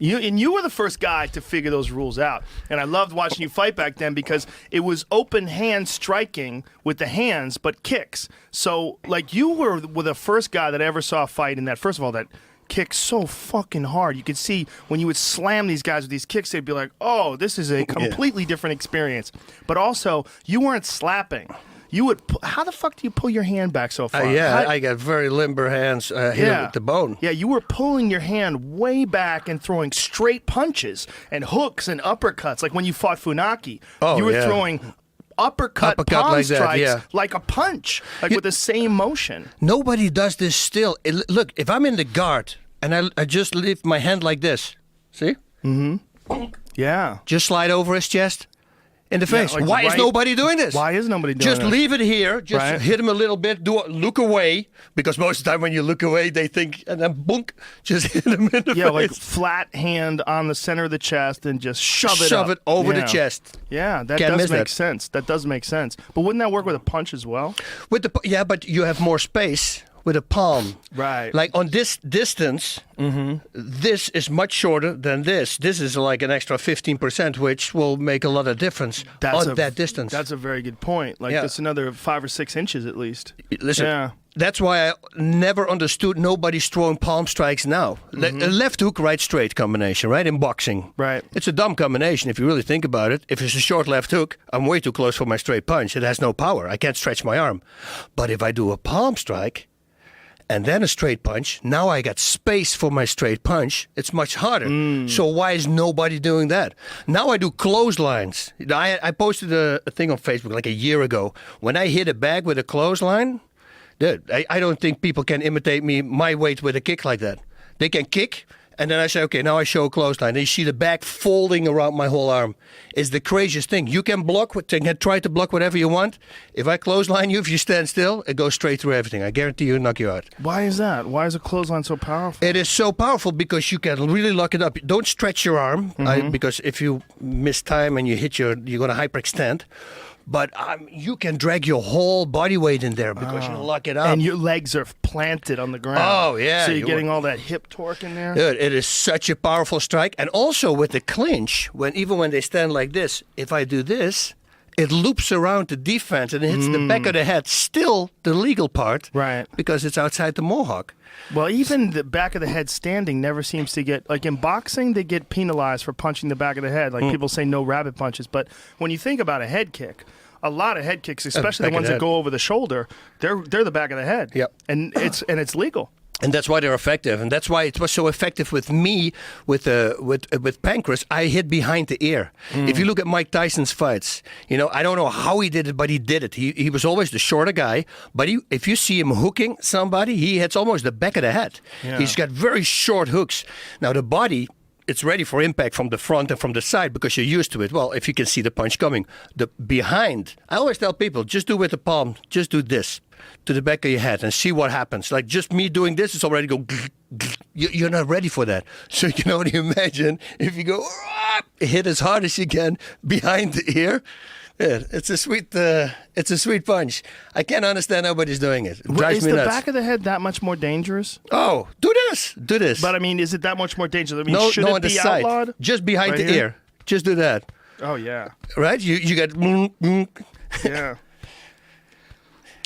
You were the first guy to figure those rules out. And I loved watching you fight back then because it was open hand striking with the hands, but kicks. So, like, you were the first guy that I ever saw a fight in that, first of all, that kicked so fucking hard. You could see when you would slam these guys with these kicks, they'd be like, oh, this is a completely different experience. But also, you weren't slapping. You would. How the fuck do you pull your hand back so far? I got very limber hands. Hit it with the bone. Yeah, you were pulling your hand way back and throwing straight punches and hooks and uppercuts, like when you fought Funaki. You were throwing uppercut palm like strikes like a punch, like with the same motion. Nobody does this still. Look, if I'm in the guard and I just lift my hand like this, see? Mm-hmm. Yeah. Just slide over his chest. in the face. like Why is nobody doing this? Why is nobody doing Just this? leave it here. Just Right. hit him a little bit. Look away, because most of the time when you look away, they think, and then boonk, just hit him in the Yeah, face. like flat hand on the center of the chest and just shove it up. over the Yeah. chest. Yeah, that Can't does miss make that. sense. That does make sense. But wouldn't that work with a punch as well? Yeah, but you have more space with a palm. Right. Like on this distance, this is much shorter than this. This is like an extra 15%, which will make a lot of difference on that distance. That's a very good point. Like, Yeah. that's another 5 or 6 inches at least. Listen, Yeah. that's why I never understood nobody's throwing palm strikes now. A left hook, right straight combination, right? In boxing. Right. It's a dumb combination if you really think about it. If it's a short left hook, I'm way too close for my straight punch. It has no power. I can't stretch my arm. But if I do a palm strike and then a straight punch, now I got space for my straight punch. It's much harder. So why is nobody doing that? Now I do clotheslines. I posted a thing on Facebook like a year ago. When I hit a bag with a clothesline, dude, I don't think people can imitate my weight with a kick like that. They can kick, and then I say, okay, now I show a clothesline. And you see the bag folding around my whole arm. It's the craziest thing. You can try to block whatever you want. If I clothesline you, if you stand still, it goes straight through everything. I guarantee you, knock you out. Why is that? Why is a clothesline so powerful? It is so powerful because you can really lock it up. Don't stretch your arm, because if you miss time and you hit you're going to hyperextend. But you can drag your whole body weight in there because you lock it up. And your legs are planted on the ground. Oh, yeah. So you're getting all that hip torque in there? Dude, it is such a powerful strike. And also with the clinch, even when they stand like this, if I do this, it loops around the defense and it hits the back of the head, still the legal part. Right. Because it's outside the mohawk. Well, even the back of the head standing never seems to get, like in boxing, they get penalized for punching the back of the head. Like people say no rabbit punches. But when you think about a head kick, a lot of head kicks, especially back the of ones the that head. go over the shoulder, they're the back of the head. Yep. And it's legal. And that's why they're effective. And that's why it was so effective with me, with Pancras. I hit behind the ear. If you look at Mike Tyson's fights, I don't know how he did it, but he did it. He was always the shorter guy. But if you see him hooking somebody, he hits almost the back of the head. Yeah. He's got very short hooks. Now, the body, it's ready for impact from the front and from the side because you're used to it. Well, if you can see the punch coming. The behind, I always tell people, just do with the palm, just do this to the back of your head and see what happens. Like just me doing this, it's already go. You're not ready for that. So you can only imagine if you go hit as hard as you can behind the ear. Yeah, it's a sweet punch. I can't understand nobody's doing it. It drives Is me the nuts. back of the head that much more dangerous? Oh, do this. But I mean, is it that much more dangerous? I mean, no, should no, it on the be side, outlawed? just behind Right the here? ear. Just do that. Oh yeah, Right? You got. yeah.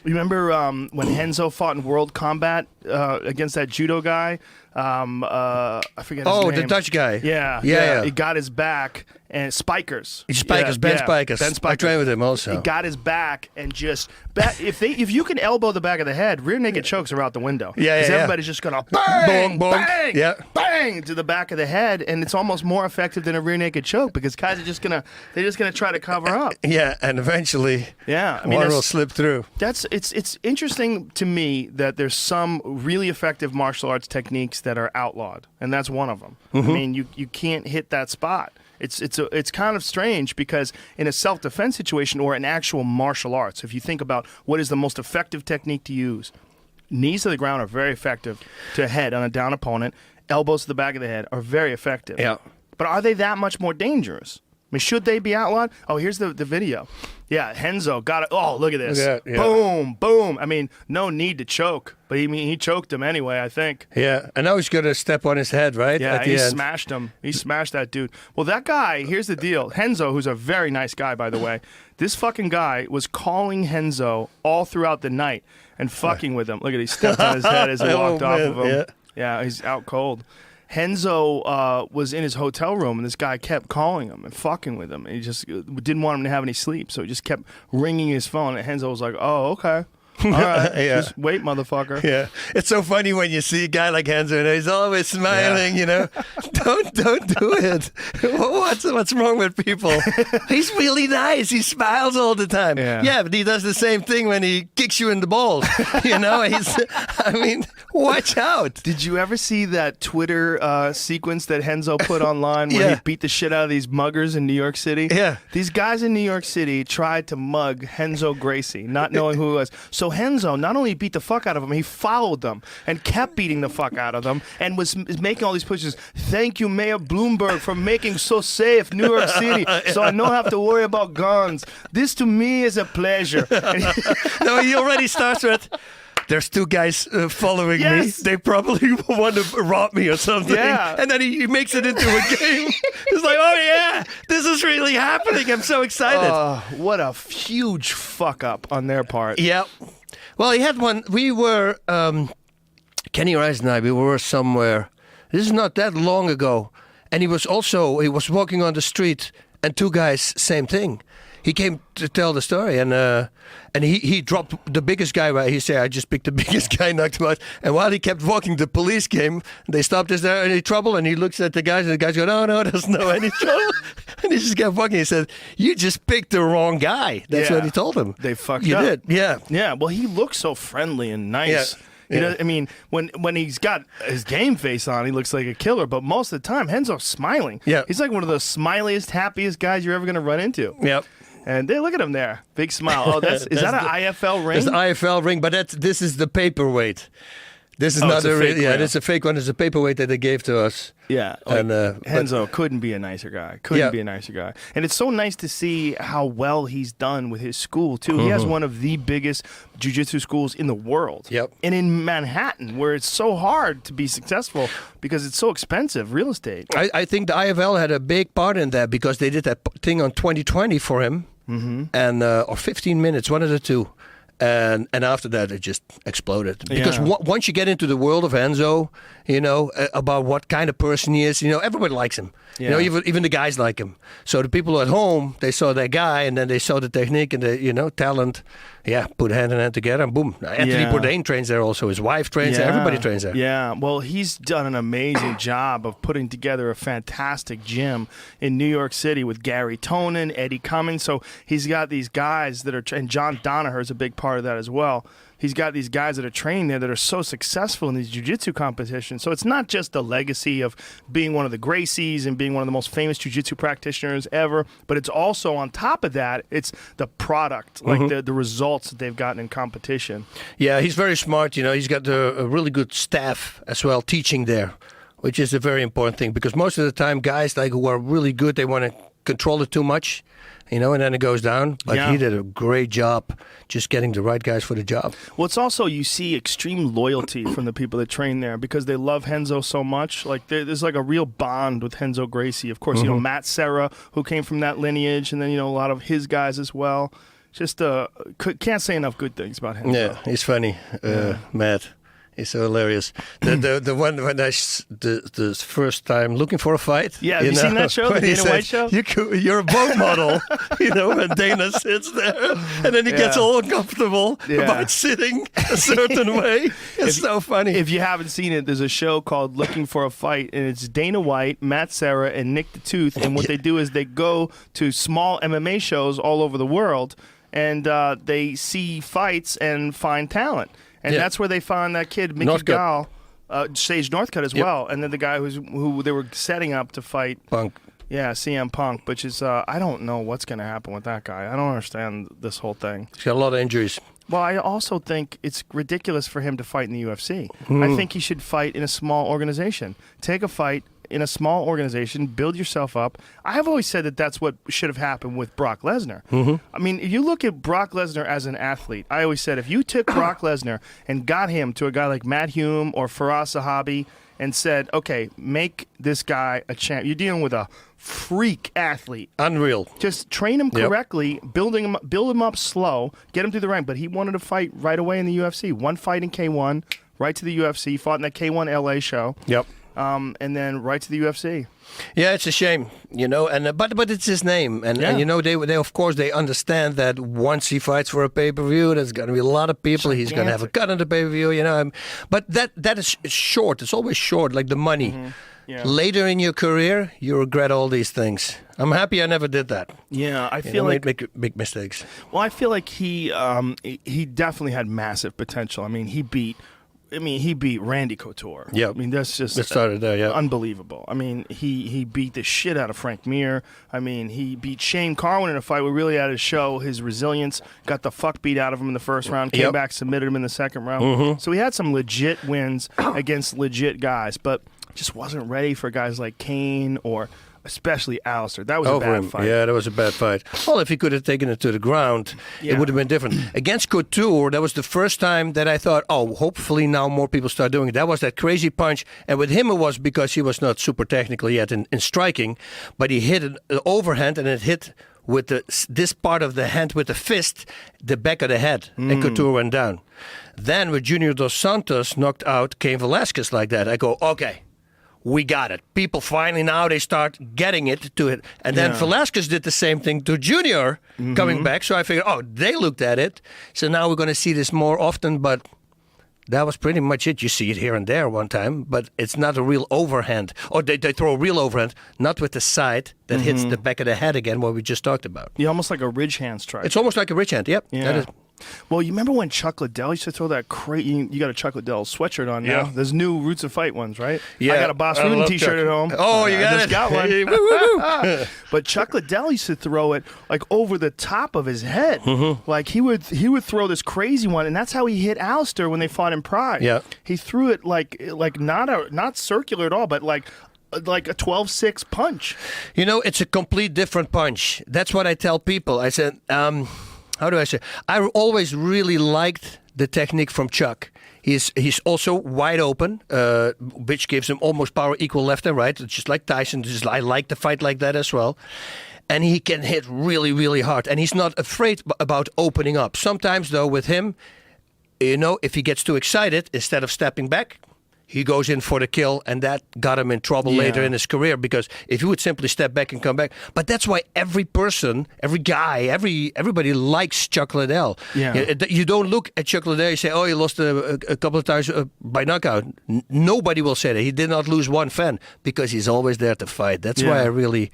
Remember when Henzo fought in World Combat against that judo guy? I forget his name. Oh, the Dutch guy. Yeah. He got his back and Spikers. Spikers, Ben Spikers. Ben Spikers. I trained with him also. He got his back and just if you can elbow the back of the head, rear naked chokes are out the window. Yeah. Because everybody's just gonna bang, Boom, boom. bang, Yeah. bang to the back of the head, and it's almost more effective than a rear naked choke because guys are just gonna try to cover up. Yeah, and eventually, Yeah, I mean one that's- will slip through. It's interesting to me that there's some really effective martial arts techniques that are outlawed, and that's one of them. I mean, you can't hit that spot. It's kind of strange because in a self-defense situation or an actual martial arts, if you think about what is the most effective technique to use, knees to the ground are very effective to head on a down opponent. Elbows to the back of the head are very effective. Yeah. But are they that much more dangerous? I mean, should they be outlawed? Oh, here's the video. Yeah, Henzo got it. Oh, look at this. Look at that, yeah. Boom, boom. I mean, no need to choke, but he choked him anyway, I think. Yeah, and now he's going to step on his head, right? Yeah, at the he end. smashed him. He smashed that dude. Well, that guy, here's the deal. Henzo, who's a very nice guy, by the way, this fucking guy was calling Henzo all throughout the night and fucking with him. Look at he stepped on his head as he walked off man, of him. yeah. Yeah, he's out cold. Henzo was in his hotel room, and this guy kept calling him and fucking with him. He just didn't want him to have any sleep, so he just kept ringing his phone. And Henzo was like, "Oh, okay." All right, Yeah. just wait, motherfucker. Yeah, it's so funny when you see a guy like Henzo, and he's always smiling. You know, don't do it. What's wrong with people? He's really nice. He smiles all the time. Yeah. But he does the same thing when he kicks you in the balls. You know, I mean, watch out. Did you ever see that Twitter sequence that Henzo put online where Yeah. he beat the shit out of these muggers in New York City? Yeah. These guys in New York City tried to mug Henzo Gracie, not knowing who he was. So Henzo not only beat the fuck out of them, he followed them and kept beating the fuck out of them and was making all these pushes. Thank you, Mayor Bloomberg, for making so safe New York City, so I don't have to worry about guns. This to me is a pleasure. No, he already starts with. There's two guys following Yes. me. They probably want to rob me or something. Yeah. And then he makes it into a game. He's like, oh, yeah, this is really happening. I'm so excited. What a huge fuck up on their part. Yeah. Well, he had one. We were, Kenny Rice and I, we were somewhere. This is not that long ago. And he was walking on the street, and two guys, same thing. He came to tell the story, and he dropped the biggest guy. Right, he said, "I just picked the biggest guy, knocked him out." And while he kept walking, the police came. They stopped. Is there any trouble? And he looks at the guys, and the guys go, "No, there's no any trouble." And he just kept walking. He said, "You just picked the wrong guy." That's Yeah. what he told him. They fucked you up. did, yeah. Yeah, well, he looks so friendly and nice. Yeah. You know, Yeah. I mean, when he's got his game face on, he looks like a killer. But most of the time, Henzo's smiling. Yeah. He's like one of the smiliest, happiest guys you're ever going to run into. Yep. And they look at him there, big smile. Oh, is that an IFL ring? It's an IFL ring, but this is the paperweight. This is Oh, not it's a a fake real. Yeah, ring. it's a fake one. It's a paperweight that they gave to us. Yeah, And, Henzo couldn't be a nicer guy. Couldn't Yeah. be a nicer guy. And it's so nice to see how well he's done with his school too. He has one of the biggest jiu-jitsu schools in the world. Yep. And in Manhattan, where it's so hard to be successful because it's so expensive, real estate. I think the IFL had a big part in that because they did that thing on 2020 for him, and or 15 minutes, one of the two. And after that, it just exploded. Because Yeah. once you get into the world of Enzo, you know, about what kind of person he is, you know, everybody likes him. You know, Yeah. even the guys like him. So the people at home, they saw that guy, and then they saw the technique and the, you know, talent. Yeah, put hand in hand together, and boom. Anthony Yeah. Bourdain trains there also. His wife trains there. Everybody trains there. Yeah, well, he's done an amazing job of putting together a fantastic gym in New York City with Gary Tonin, Eddie Cummings. So he's got these guys that are, and John Donaher is a big part of that as well. He's got these guys that are trained there that are so successful in these jiu-jitsu competitions. So it's not just the legacy of being one of the Gracies and being one of the most famous jiu-jitsu practitioners ever, but it's also on top of that, it's the product, like the results that they've gotten in competition. Yeah, he's very smart. You know, he's got a really good staff as well teaching there, which is a very important thing because most of the time, guys like who are really good, they want to control it too much, you know, and then it goes down. But Yeah. he did a great job just getting the right guys for the job. Well, it's also, you see extreme loyalty from the people that train there because they love Henzo so much. Like there's like a real bond with Henzo Gracie. Of course, you know, Matt Serra, who came from that lineage, and then, you know, a lot of his guys as well. Just can't say enough good things about Henzo. Yeah, he's funny, Matt. He's so hilarious. The one when the first time looking for a fight. Yeah, have you seen that show, the when he Dana said, White show? You're a boat model. You know, when Dana sits there and then he gets Yeah. all uncomfortable Yeah. about sitting a certain way. It's so funny. If you haven't seen it, there's a show called Looking for a Fight, and it's Dana White, Matt Serra, and Nick the Tooth. And what they do is they go to small MMA shows all over the world, and they see fights and find talent. And Yeah. that's where they found that kid, Mickey Northcutt. Gall, Sage Northcutt as Yep. well. And then the guy who they were setting up to fight, Punk. yeah, CM Punk, which is, I don't know what's going to happen with that guy. I don't understand this whole thing. He's got a lot of injuries. Well, I also think it's ridiculous for him to fight in the UFC. I think he should fight in a small organization. Take a fight in a small organization, build yourself up. I have always said that that's what should have happened with Brock Lesnar. I mean, if you look at Brock Lesnar as an athlete, I always said if you took Brock Lesnar and got him to a guy like Matt Hume or Faraz Sahabi and said, okay, make this guy a champ. You're dealing with a freak athlete. Unreal. Just train him Yep. correctly, build him up slow, get him through the rank. But he wanted to fight right away in the UFC. One fight in K1, right to the UFC. Fought in that K1 LA show. Yep. and then right to the UFC. Yeah, it's a shame, and but it's his name, and they of course they understand that once he fights for a pay-per-view, there's going to be a lot of people. He's going to have a cut on the pay-per-view, But that is short. It's always short, like the money. Mm-hmm. Yeah. Later in your career, you regret all these things. I'm happy I never did that. Yeah, I feel like make big mistakes. Well, I feel like he definitely had massive potential. I mean, he beat Randy Couture. Yeah. I mean, that's just It started there, yeah. unbelievable. I mean, he beat the shit out of Frank Mir. I mean, he beat Shane Carwin in a fight where really had to show his resilience. Got the fuck beat out of him in the first round. Came back, submitted him in the second round. Mm-hmm. So he had some legit wins against legit guys, but just wasn't ready for guys like Kane or especially Alistair. That was a bad fight. Yeah, that was a bad fight. Well, if he could have taken it to the ground, it would have been different. Against Couture, that was the first time that I thought, hopefully now more people start doing it. That was that crazy punch. And with him, it was because he was not super technical yet in striking, but he hit an overhand and it hit with this part of the hand with the fist, the back of the head, and Couture went down. Then with Junior Dos Santos knocked out Cain Velasquez like that, I go, okay. We got it. People finally now they start getting it to it. And then Velasquez did the same thing to Junior coming back. So I figured, they looked at it. So now we're going to see this more often. But that was pretty much it. You see it here and there one time. But it's not a real overhand. Or they throw a real overhand, not with the side that hits the back of the head again, what we just talked about. Yeah, almost like a ridge hand strike. It's almost like a ridge hand. Yep. Yeah. That is. Well, you remember when Chuck Liddell used to throw that crazy... You got a Chuck Liddell sweatshirt on now. Yeah. There's new Roots of Fight ones, right? Yeah. I got a Boss Rudin t-shirt at home. Oh, you got I just it? got one. Hey, woo-woo-woo. But Chuck Liddell used to throw it like over the top of his head. Like he would throw this crazy one, and that's how he hit Alistair when they fought in Pride. Yeah. He threw it like not circular at all, but like a 12-6 punch. It's a complete different punch. That's what I tell people. I said... how do I say? I always really liked the technique from Chuck. He's also wide open, which gives him almost power equal left and right. It's just like Tyson. I like the fight like that as well. And he can hit really, really hard. And he's not afraid about opening up. Sometimes, though, with him, if he gets too excited, instead of stepping back, he goes in for the kill, and that got him in trouble later in his career, because if he would simply step back and come back. But that's why every person, every guy, everybody likes Chuck Liddell. Yeah. You don't look at Chuck Liddell and say, he lost a couple of times by knockout. Nobody will say that. He did not lose one fan, because he's always there to fight. That's why I really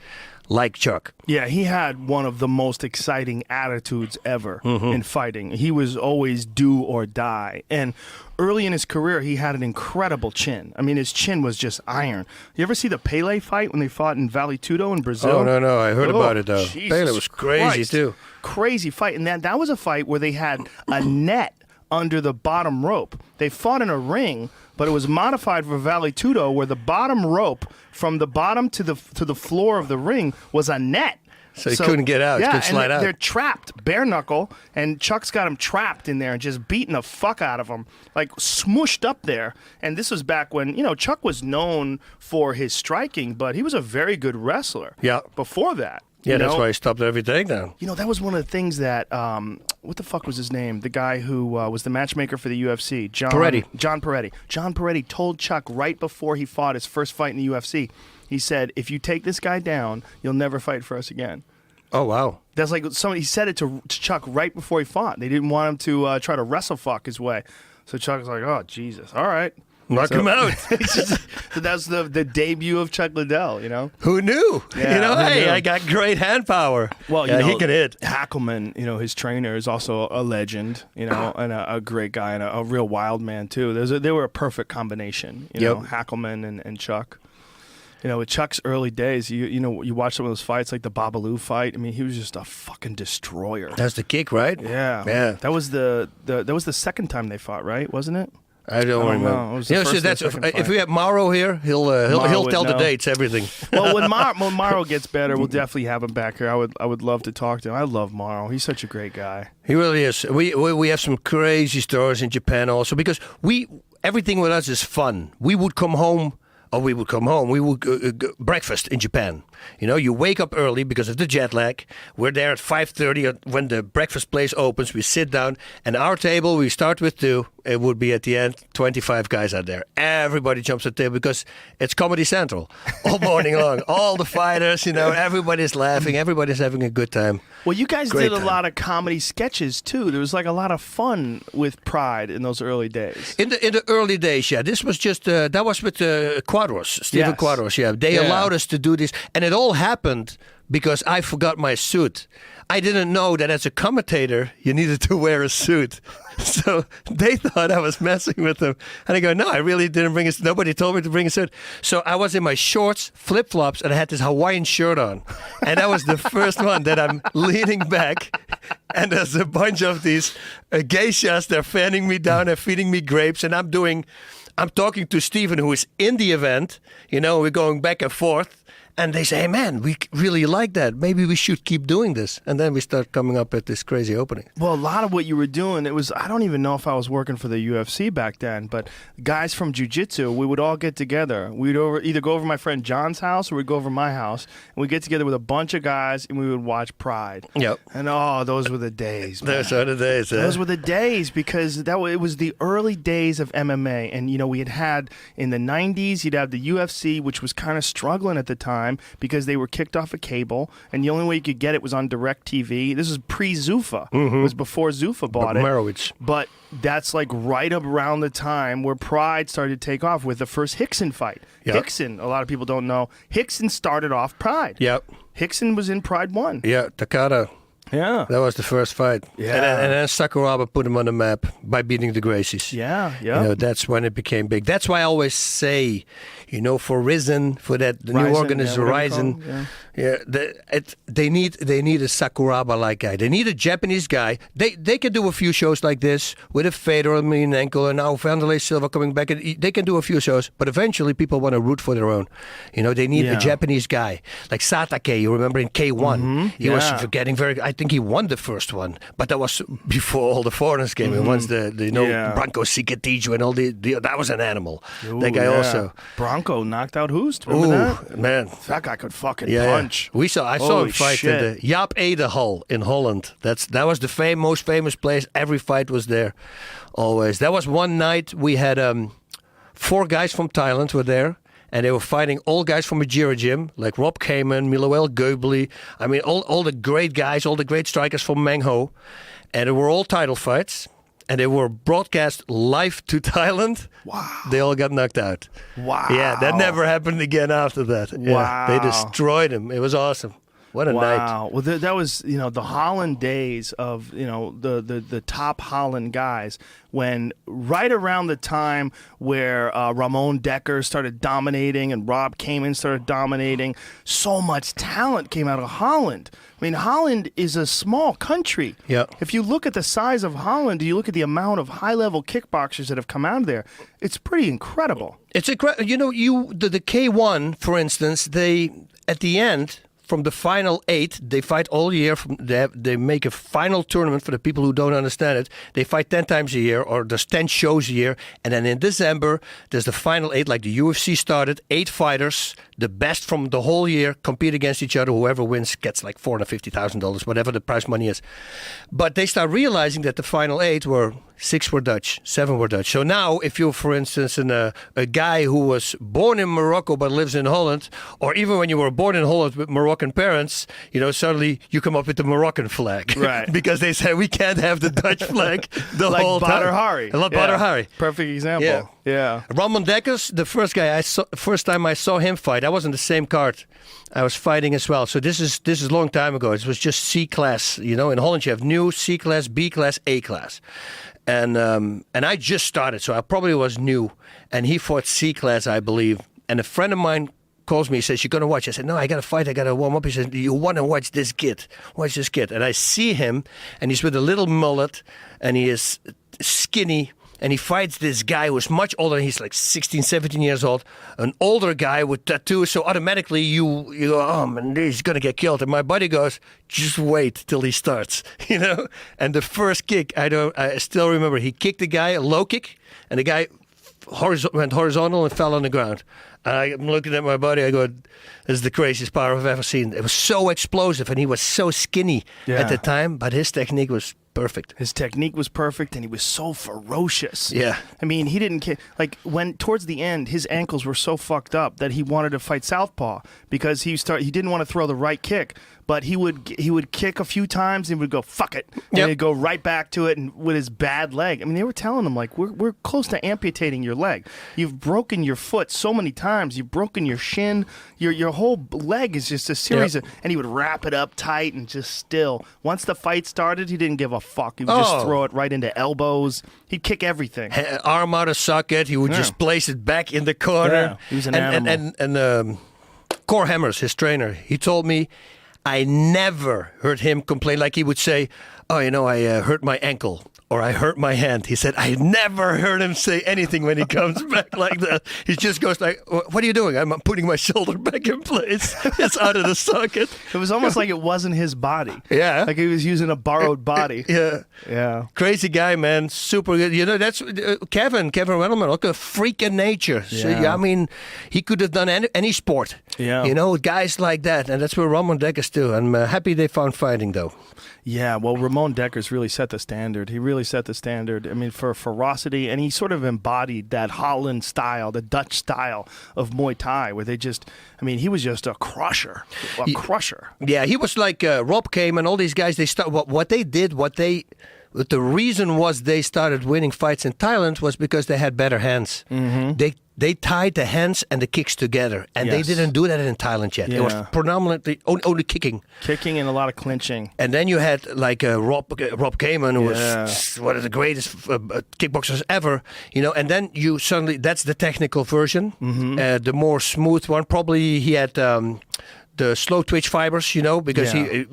like Chuck. Yeah, he had one of the most exciting attitudes ever in fighting. He was always do or die. And early in his career, he had an incredible chin. I mean, his chin was just iron. You ever see the Pele fight when they fought in Vale Tudo in Brazil? Oh, no. I heard about it, though. Jesus Pele was crazy, Christ. too. Crazy fight. And that was a fight where they had a net under the bottom rope. They fought in a ring, but it was modified for Vale Tudo, where the bottom rope from the bottom to the floor of the ring was a net. So he couldn't get out. Yeah, he couldn't slide out. They're trapped, bare knuckle, and Chuck's got him trapped in there and just beating the fuck out of him, like smooshed up there. And this was back when, Chuck was known for his striking, but he was a very good wrestler. Yeah. Before that. Yeah, that's why he stopped every takedown. That was one of the things that, what the fuck was his name? The guy who was the matchmaker for the UFC. John Peretti. John Peretti told Chuck right before he fought his first fight in the UFC, he said, if you take this guy down, you'll never fight for us again. Oh, wow. That's like he said it to Chuck right before he fought. They didn't want him to try to wrestle fuck his way. So Chuck was like, oh, Jesus, all right. Knock him out. So that's the debut of Chuck Liddell, Who knew? Yeah, who knew? I got great hand power. Well, he can hit. Hackelman, his trainer, is also a legend, and a great guy and a real wild man, too. They were a perfect combination, Hackelman and Chuck. With Chuck's early days, you watch some of those fights, like the Babalu fight. I mean, he was just a fucking destroyer. That's the kick, right? Yeah. That was the second time they fought, right? Wasn't it? I don't remember. If we have Mauro here, he'll tell the dates, everything. Well, when Mauro gets better, we'll definitely have him back here. I would love to talk to him. I love Mauro. He's such a great guy. He really is. We have some crazy stories in Japan also, because everything with us is fun. We would come home or we would come home. We would go breakfast in Japan. You know, you wake up early because of the jet lag. We're there at 5:30 when the breakfast place opens. We sit down, and our table, we start with 2. It would be at the end, 25 guys are there. Everybody jumps at the table because it's Comedy Central all morning long. All the fighters, you know, everybody's laughing. Everybody's having a good time. Well, you guys Great did a time. lot of comedy sketches too. There was like a lot of fun with Pride in those early days. In the early days, yeah. This was just that was with Quadros, Stephen Yes. Quadros. Yeah, they allowed us to do this, and it all happened because I forgot my suit. I didn't know that as a commentator you needed to wear a suit, so they thought I was messing with them. And I go, no, I really didn't bring a suit. Nobody told me to bring a suit. So I was in my shorts, flip flops, and I had this Hawaiian shirt on, and that was the first one that I'm leaning back. And there's a bunch of these geishas. They're fanning me down. They're feeding me grapes. And I'm talking to Steven, who is in the event. You know, we're going back and forth. And they say, hey, man, we really like that. Maybe we should keep doing this. And then we start coming up with this crazy opening. Well, a lot of what you were doing, it was, I don't even know if I was working for the UFC back then, but guys from jiu-jitsu, we would all get together. We'd either go over my friend John's house or we'd go over my house, and we'd get together with a bunch of guys, and we would watch Pride. Yep. And, oh, those were the days, man. Those are the days, Those were the days because it was the early days of MMA. And, you know, we had in the 90s, you'd have the UFC, which was kind of struggling at the time because they were kicked off of cable. And the only way you could get it was on DirecTV. This was pre-Zuffa. It was before Zuffa bought it. Marowitz. But that's like right around the time where Pride started to take off with the first Hickson fight. Yep. Hickson, a lot of people don't know, Hickson started off Pride. Yep. Hickson was in Pride 1. Yeah, Takada. Yeah. That was the first fight. Yeah. And then Sakuraba put him on the map by beating the Gracies. Yeah, You yeah. know, that's when it became big. That's why I always say, you know, for Risen, for that the new Ryzen, organism, yeah, whatever you Ryzen, call 'em, they need a Sakuraba-like guy. They need a Japanese guy. They can do a few shows like this with a Fedor and Emelianenko and now Vanderlei Silva coming back. They can do a few shows, but eventually people want to root for their own. You know, they need a Japanese guy like Satake. You remember in K1, he was getting I think he won the first one, but that was before all the foreigners came in. Once the Branko Sikatijo and all that was an animal. Ooh, that guy also. Bronco knocked out Hoost. Remember that? Man. That guy could fucking Yeah, punch. I saw Holy him fight shit. in the Jaap Edehal in Holland. That was the most famous place. Every fight was there, always. That was one night we had 4 guys from Thailand were there. And they were fighting all guys from a Jira gym, like Rob Kamen, Miloel Goebeli. I mean, all the great guys, all the great strikers from Mengho. And they were all title fights. And they were broadcast live to Thailand. Wow. They all got knocked out. Wow. Yeah, that never happened again after that. Yeah, Wow. they destroyed him. It was awesome. What a night. Wow. Well, that was, you know, the Holland days of, you know, the top Holland guys when right around the time where Ramon Decker started dominating and Rob Kamen started dominating, so much talent came out of Holland. I mean, Holland is a small country. Yeah. If you look at the size of Holland, you look at the amount of high-level kickboxers that have come out of there, it's pretty incredible. It's incredible. You know, the K1, for instance, they, at the end, from the final 8, they fight all year. They make a final tournament for the people who don't understand it. They fight 10 times a year, or there's 10 shows a year. And then in December, there's the final 8, like the UFC started. 8 fighters, the best from the whole year, compete against each other. Whoever wins gets like $450,000, whatever the prize money is. But they start realizing that the final 8 were 6 were Dutch, 7 were Dutch. So now, if you're, for instance, a guy who was born in Morocco but lives in Holland, or even when you were born in Holland with Moroccan parents, you know, suddenly you come up with the Moroccan flag. Right. Because they say we can't have the Dutch flag the Like whole time. Badr Hari. Like Badr Hari. Perfect example. Yeah. Ramon Dekkers, the first guy first time I saw him fight, I was in the same card. I was fighting as well. So this is a long time ago. It was just C class. You know, in Holland you have new C class, B class, A class. And I just started, so I probably was new. And he fought C class, I believe. And a friend of mine calls me, he says, "You're going to watch?" I said, "No, I got to fight. I got to warm up." He said, "You want to watch this kid? Watch this kid." And I see him, and he's with a little mullet, and he is skinny. And he fights this guy who's much older. He's like 16, 17 years old. An older guy with tattoos. So automatically you go, "Oh, man, he's going to get killed." And my buddy goes, "Just wait till he starts." You know? And the first kick, I still remember. He kicked the guy, a low kick. And the guy went horizontal and fell on the ground. And I'm looking at my buddy. I go, "This is the craziest power I've ever seen." It was so explosive, and he was so skinny at the time, but his technique was perfect. His technique was perfect, and he was so ferocious. Yeah. I mean, he didn't care. Like, when towards the end, his ankles were so fucked up that he wanted to fight southpaw because he didn't want to throw the right kick, but he would kick a few times and would go, fuck it. And he'd go right back to it and with his bad leg. I mean, they were telling him, like, we're close to amputating your leg. You've broken your foot so many times. You've broken your shin. Your whole leg is just a series of... And he would wrap it up tight and just still. Once the fight started, he didn't give a fuck. He would just throw it right into elbows. He'd kick everything. Arm out of socket. He would just place it back in the corner. Yeah, he was an animal. And Cor Hammers, his trainer, he told me, I never heard him complain. Like he would say, "Oh, I hurt my ankle or I hurt my hand." He said, I never heard him say anything when he comes back like that. He just goes like, "What are you doing?" "I'm putting my shoulder back in place. It's out of the socket." It was almost like it wasn't his body. Yeah. Like he was using a borrowed body. Yeah. Yeah. Crazy guy, man. Super good. That's Kevin Randleman, like a freak of nature. Yeah. So, I mean, he could have done any sport. Yeah. Guys like that. And that's what Ramon Dekkers do. I'm happy they found fighting, though. Yeah, well, Ramon Dekkers really set the standard. He really set the standard, I mean, for ferocity, and he sort of embodied that Holland style, the Dutch style of Muay Thai, where he was just a crusher. Yeah, he was like Rob Came and all these guys. They the reason was they started winning fights in Thailand was because they had better hands. Mm-hmm. They tied the hands and the kicks together, and they didn't do that in Thailand yet. It was predominantly only kicking. Kicking and a lot of clinching. And then you had like Rob Kamen, who was one of the greatest kickboxers ever, and then you suddenly, that's the technical version, the more smooth one. Probably he had the slow twitch fibers, because he,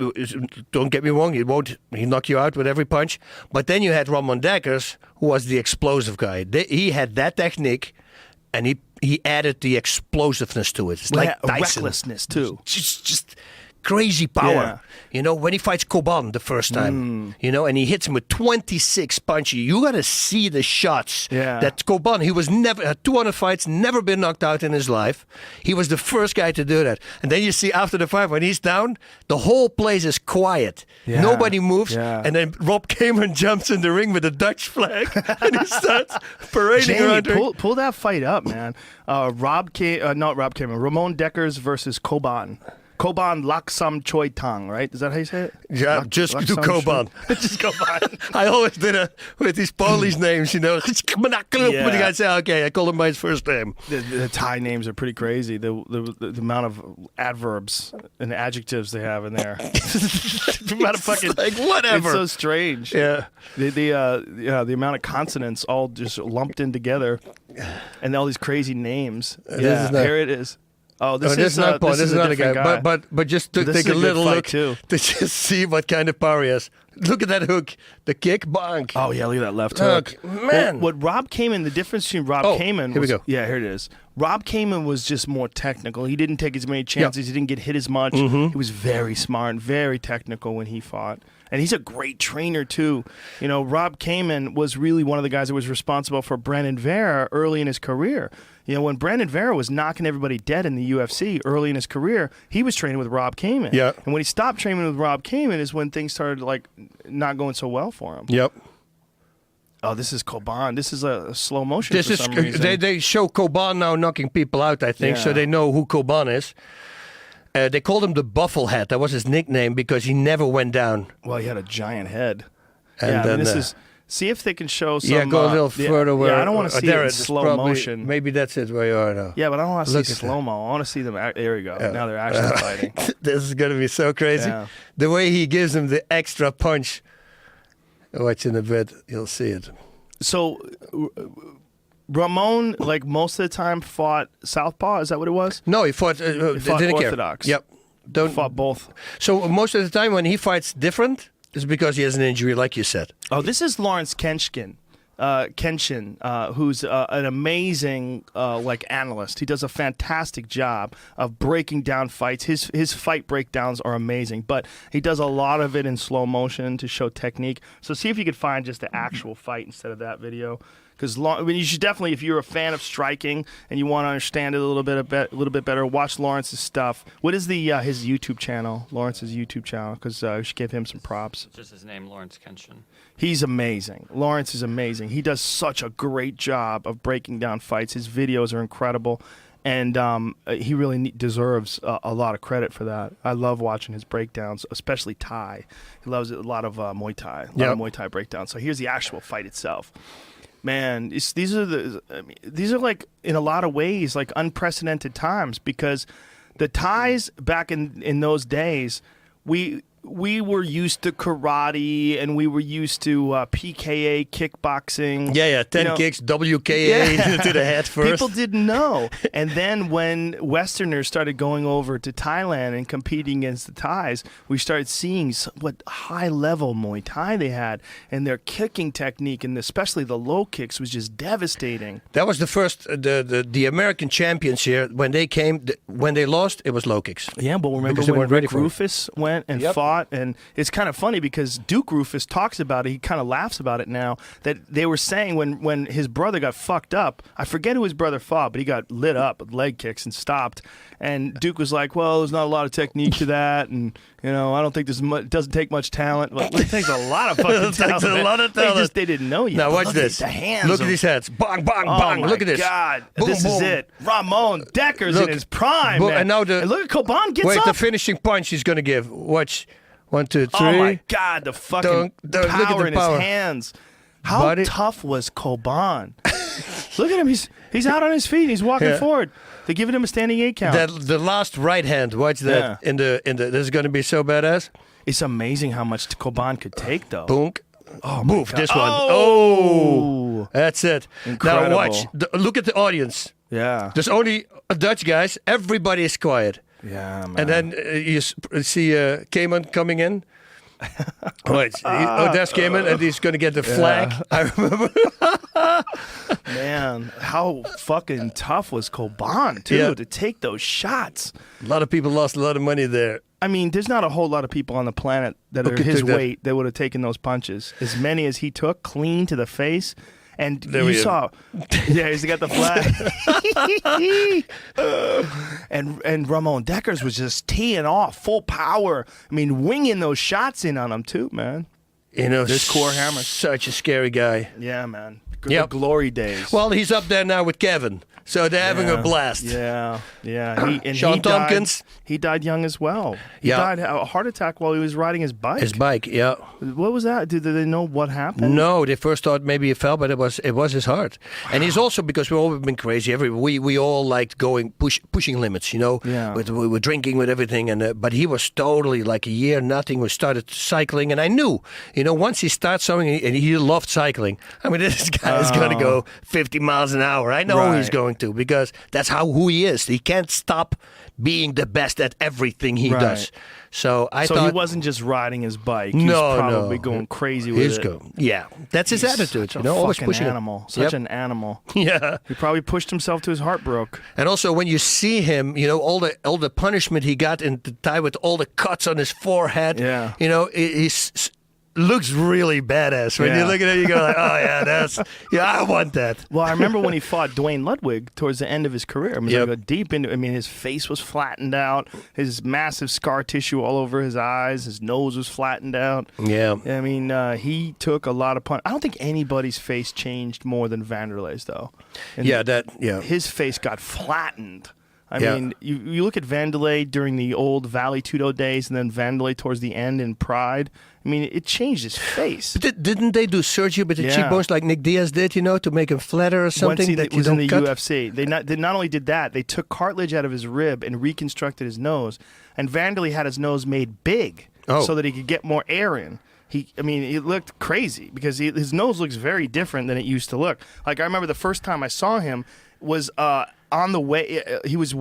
don't get me wrong, he knock you out with every punch. But then you had Ramon Dekkers, who was the explosive guy. He had that technique, and he added the explosiveness to it. It's like Tyson. Recklessness too. Just crazy power. When he fights Koban the first time, and he hits him with 26 punches, you got to see the shots. Yeah. That Koban, he was never, had 200 fights, never been knocked out in his life. He was the first guy to do that. And then you see after the fight, when he's down, the whole place is quiet. Yeah. Nobody moves. Yeah. And then Rob Kamen jumps in the ring with a Dutch flag and he starts parading around. Pull that fight up, man. Ramon Dekkers versus Koban. Koban Laksam Choi Tang, right? Is that how you say it? Yeah, just do Koban. Just Koban. I always did it with these Polish names, But the guy say, okay, I call him by his first name. The Thai names are pretty crazy. The amount of adverbs and adjectives they have in there. The amount of fucking, like whatever. It's so strange. Yeah. The amount of consonants all just lumped in together, and all these crazy names. Here it is. Oh, this is not Paul. This is another guy. But just to take a little look to just see what kind of power he has. Look at that hook, the kick, bonk. Oh yeah, look at that left hook, man. What Rob Kamen, the difference between Rob Kamen. Here we go. Yeah, here it is. Rob Kamen was just more technical. He didn't take as many chances. He didn't get hit as much. He was very smart and very technical when he fought. And he's a great trainer, too. Rob Kamen was really one of the guys that was responsible for Brandon Vera early in his career. When Brandon Vera was knocking everybody dead in the UFC early in his career, he was training with Rob Kamen. Yeah. And when he stopped training with Rob Kamen is when things started, not going so well for him. Yep. Oh, this is Koban. This is a slow motion for some reason. They show Koban now knocking people out, I think, so they know who Koban is. They called him the Bufflehead. That was his nickname because he never went down. Well, he had a giant head. And then, this is... See if they can show some... Yeah, go a little further. I don't want to see it in slow motion. Maybe that's it where you are now. Yeah, but I don't want to see slow-mo. I want to see them... There we go. Now they're actually fighting. This is going to be so crazy. Yeah. The way he gives him the extra punch. Watch in a bit. You'll see it. So... Ramon, most of the time, fought southpaw. Is that what it was? No, he fought didn't orthodox. Care. Yep. Fought both. So most of the time when he fights different, it's because he has an injury, like you said. Oh, this is Lawrence Kenshin, who's an amazing analyst. He does a fantastic job of breaking down fights. His fight breakdowns are amazing, but he does a lot of it in slow motion to show technique. So see if you could find just the actual fight instead of that video. Because you should definitely, if you're a fan of striking and you want to understand it a little bit better, watch Lawrence's stuff. What is his YouTube channel? Lawrence's YouTube channel, because we should give him some props. Just his name, Lawrence Kenshin. He's amazing. Lawrence is amazing. He does such a great job of breaking down fights. His videos are incredible. And he really deserves a lot of credit for that. I love watching his breakdowns, especially Thai. He loves a lot of Muay Thai, a lot of Muay Thai breakdowns. So here's the actual fight itself. Man, these are like, in a lot of ways, like unprecedented times, because the Thais back in those days, we were used to karate and we were used to PKA kickboxing. Yeah, 10 kicks, WKA to the head first. People didn't know. And then when Westerners started going over to Thailand and competing against the Thais, we started seeing what high-level Muay Thai they had. And their kicking technique, and especially the low kicks, was just devastating. That was the first, the American champions here, when they came, when they lost, it was low kicks. Yeah, but remember when Rick Rufus went and fought? And it's kind of funny because Duke Rufus talks about it. He kind of laughs about it now, that they were saying when his brother got fucked up, I forget who his brother fought, but he got lit up with leg kicks and stopped. And Duke was like, well, there's not a lot of technique to that. And, I don't think it doesn't take much talent. Well, it takes a lot of fucking talent. It takes a lot of talent. They didn't know yet. Now watch this. The hands. Look at these hands. Bang, bang, bang. Look at this. Oh, my God. Boom, This boom. is it. Ramon Decker's in his prime, man. And now look at Coban gets wait, up. the finishing punch he's going to give. Watch. 1, 2, 3. Oh my God, the fucking Look at power the in power. his hands. How tough was Coban? Look at him. He's out on his feet. He's walking forward. They're giving him a standing 8 count. The last right hand. Watch that. In the. This is going to be so badass. It's amazing how much Coban could take, though. Boom. Oh, move this one. Oh, that's it. Incredible. Now watch. Look at the audience. Yeah. There's only Dutch guys. Everybody is quiet. Yeah, man. And then you see Cayman coming in. Wait, there's Cayman, and he's going to get the flag. I remember. Man, how fucking tough was Coban, too, to take those shots. A lot of people lost a lot of money there. I mean, there's not a whole lot of people on the planet that are his weight that would have taken those punches. As many as he took, clean to the face. And you saw, he's got the flag. and Ramon Deckers was just teeing off, full power. I mean, winging those shots in on him too, man. This core hammer. Such a scary guy. Yeah, man. The glory days. Well, he's up there now with Kevin, so they're having a blast. Yeah. Sean Tompkins. He died young as well. He died a heart attack while he was riding his bike. What was that? Did they know what happened? No, they first thought maybe he fell, but it was his heart. And he's also, because we've all been crazy. We all liked pushing limits, with drinking, with everything. And but he was totally like a year nothing. We started cycling, and I knew, once he starts something, and he loved cycling. I mean, this guy is going to go 50 miles an hour. I know he's going to, because that's who he is. He can't stop being the best at everything he does. So I thought he wasn't just riding his bike. He was probably going crazy with it. That's his attitude. Always pushing animal. Such an animal. Yeah. He probably pushed himself to his heart broke. And also when you see him, all the punishment he got in the tie with all the cuts on his forehead. Yeah. He's looks really badass. When you look at it, you go like, oh yeah, I want that. Well, I remember when he fought Dwayne Ludwig towards the end of his career. I mean, like deep into. I mean, his face was flattened out, his massive scar tissue all over his eyes, his nose was flattened out. Yeah. I mean, he took a lot of punch. I don't think anybody's face changed more than Vanderlei's, though. And his face got flattened. I mean, you look at Vanderlei during the old Valley Tudo days, and then Vanderlei towards the end in Pride. I mean, it changed his face. But didn't they do surgery with the cheekbones like Nick Diaz did, to make him flatter or something? Once he was in the UFC. They not only did that, they took cartilage out of his rib and reconstructed his nose. And Vanderlei had his nose made big so that he could get more air in. It looked crazy because his nose looks very different than it used to look. Like, I remember the first time I saw him was on the way. He was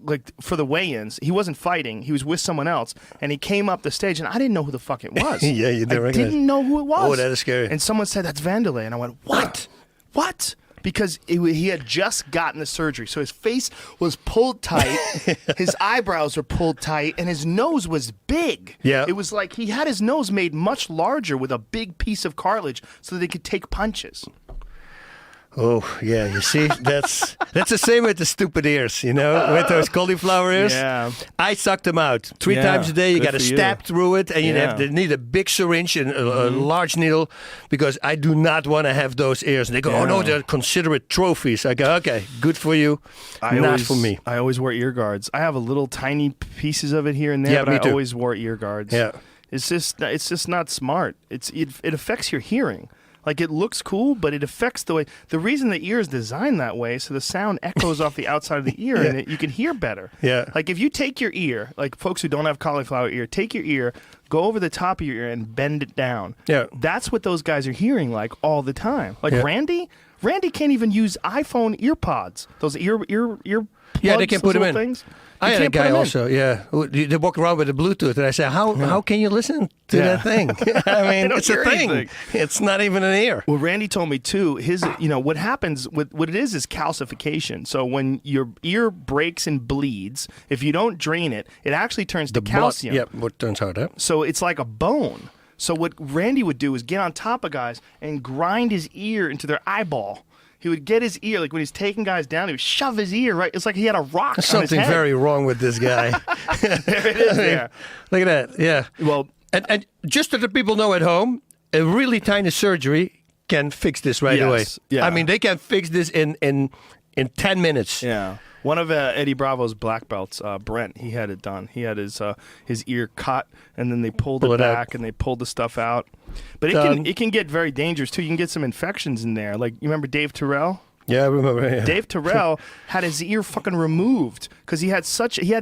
like for the weigh-ins. He wasn't fighting. He was with someone else, and he came up the stage, and I didn't know who the fuck it was. Yeah, you didn't recognize. I didn't know who it was. Oh, that is scary. And someone said that's Vanderlei, and I went, what? What? Because he had just gotten the surgery, so his face was pulled tight, his eyebrows were pulled tight, and his nose was big. Yeah. It was like he had his nose made much larger with a big piece of cartilage so that he could take punches. Oh, yeah, you see, that's the same with the stupid ears, with those cauliflower ears. Yeah. I sucked them out 3 times a day. You good got to for you. stab through it, and you Yeah. have to need a big syringe and a large needle, because I do not want to have those ears. And they go, oh no, Yeah. they're considerate trophies. I go, okay, good for you, not for me. I always wear ear guards. I have a little tiny pieces of it here and there, Yeah, but me I too. always wore ear guards. Yeah. It's just not smart. It affects your hearing. Like, it looks cool, but it affects the way. The reason the ear is designed that way, so the sound echoes off the outside of the ear, and you can hear better. Yeah. Like, if you take your ear, like folks who don't have cauliflower ear, take your ear, go over the top of your ear, and bend it down. Yeah. That's what those guys are hearing like all the time. Like Yeah. Randy can't even use iPhone ear pods. Those ear Yeah, they plugs, can those put 'em little in. things. I You had a can't put guy 'em in. also, they walk around with a Bluetooth, and I say, how can you listen to that thing? I mean, don't it's a hear thing. anything. It's not even an ear. Well, Randy told me too. What happens with what it is calcification. So when your ear breaks and bleeds, if you don't drain it, it actually turns to calcium. Blood, yeah, what turns out, So it's like a bone. So what Randy would do is get on top of guys and grind his ear into their eyeball. He would get his ear, like when he's taking guys down, he would shove his ear right. It's like he had a rock There's on his something head. very wrong with this guy. There it is there. Look at that. Yeah. Well, And just so the people know at home, a really tiny surgery can fix this right Yes, away. yeah. I mean, they can fix this in 10 minutes. yeah. One of Eddie Bravo's black belts, Brent, he had it done. He had his ear cut, and then they pulled Pull it it out. back, and they pulled the stuff out. But Done. it can get very dangerous too. You can get some infections in there. Like, you remember Dave Terrell? Yeah, I remember. Yeah. Dave Terrell had his ear fucking removed because he had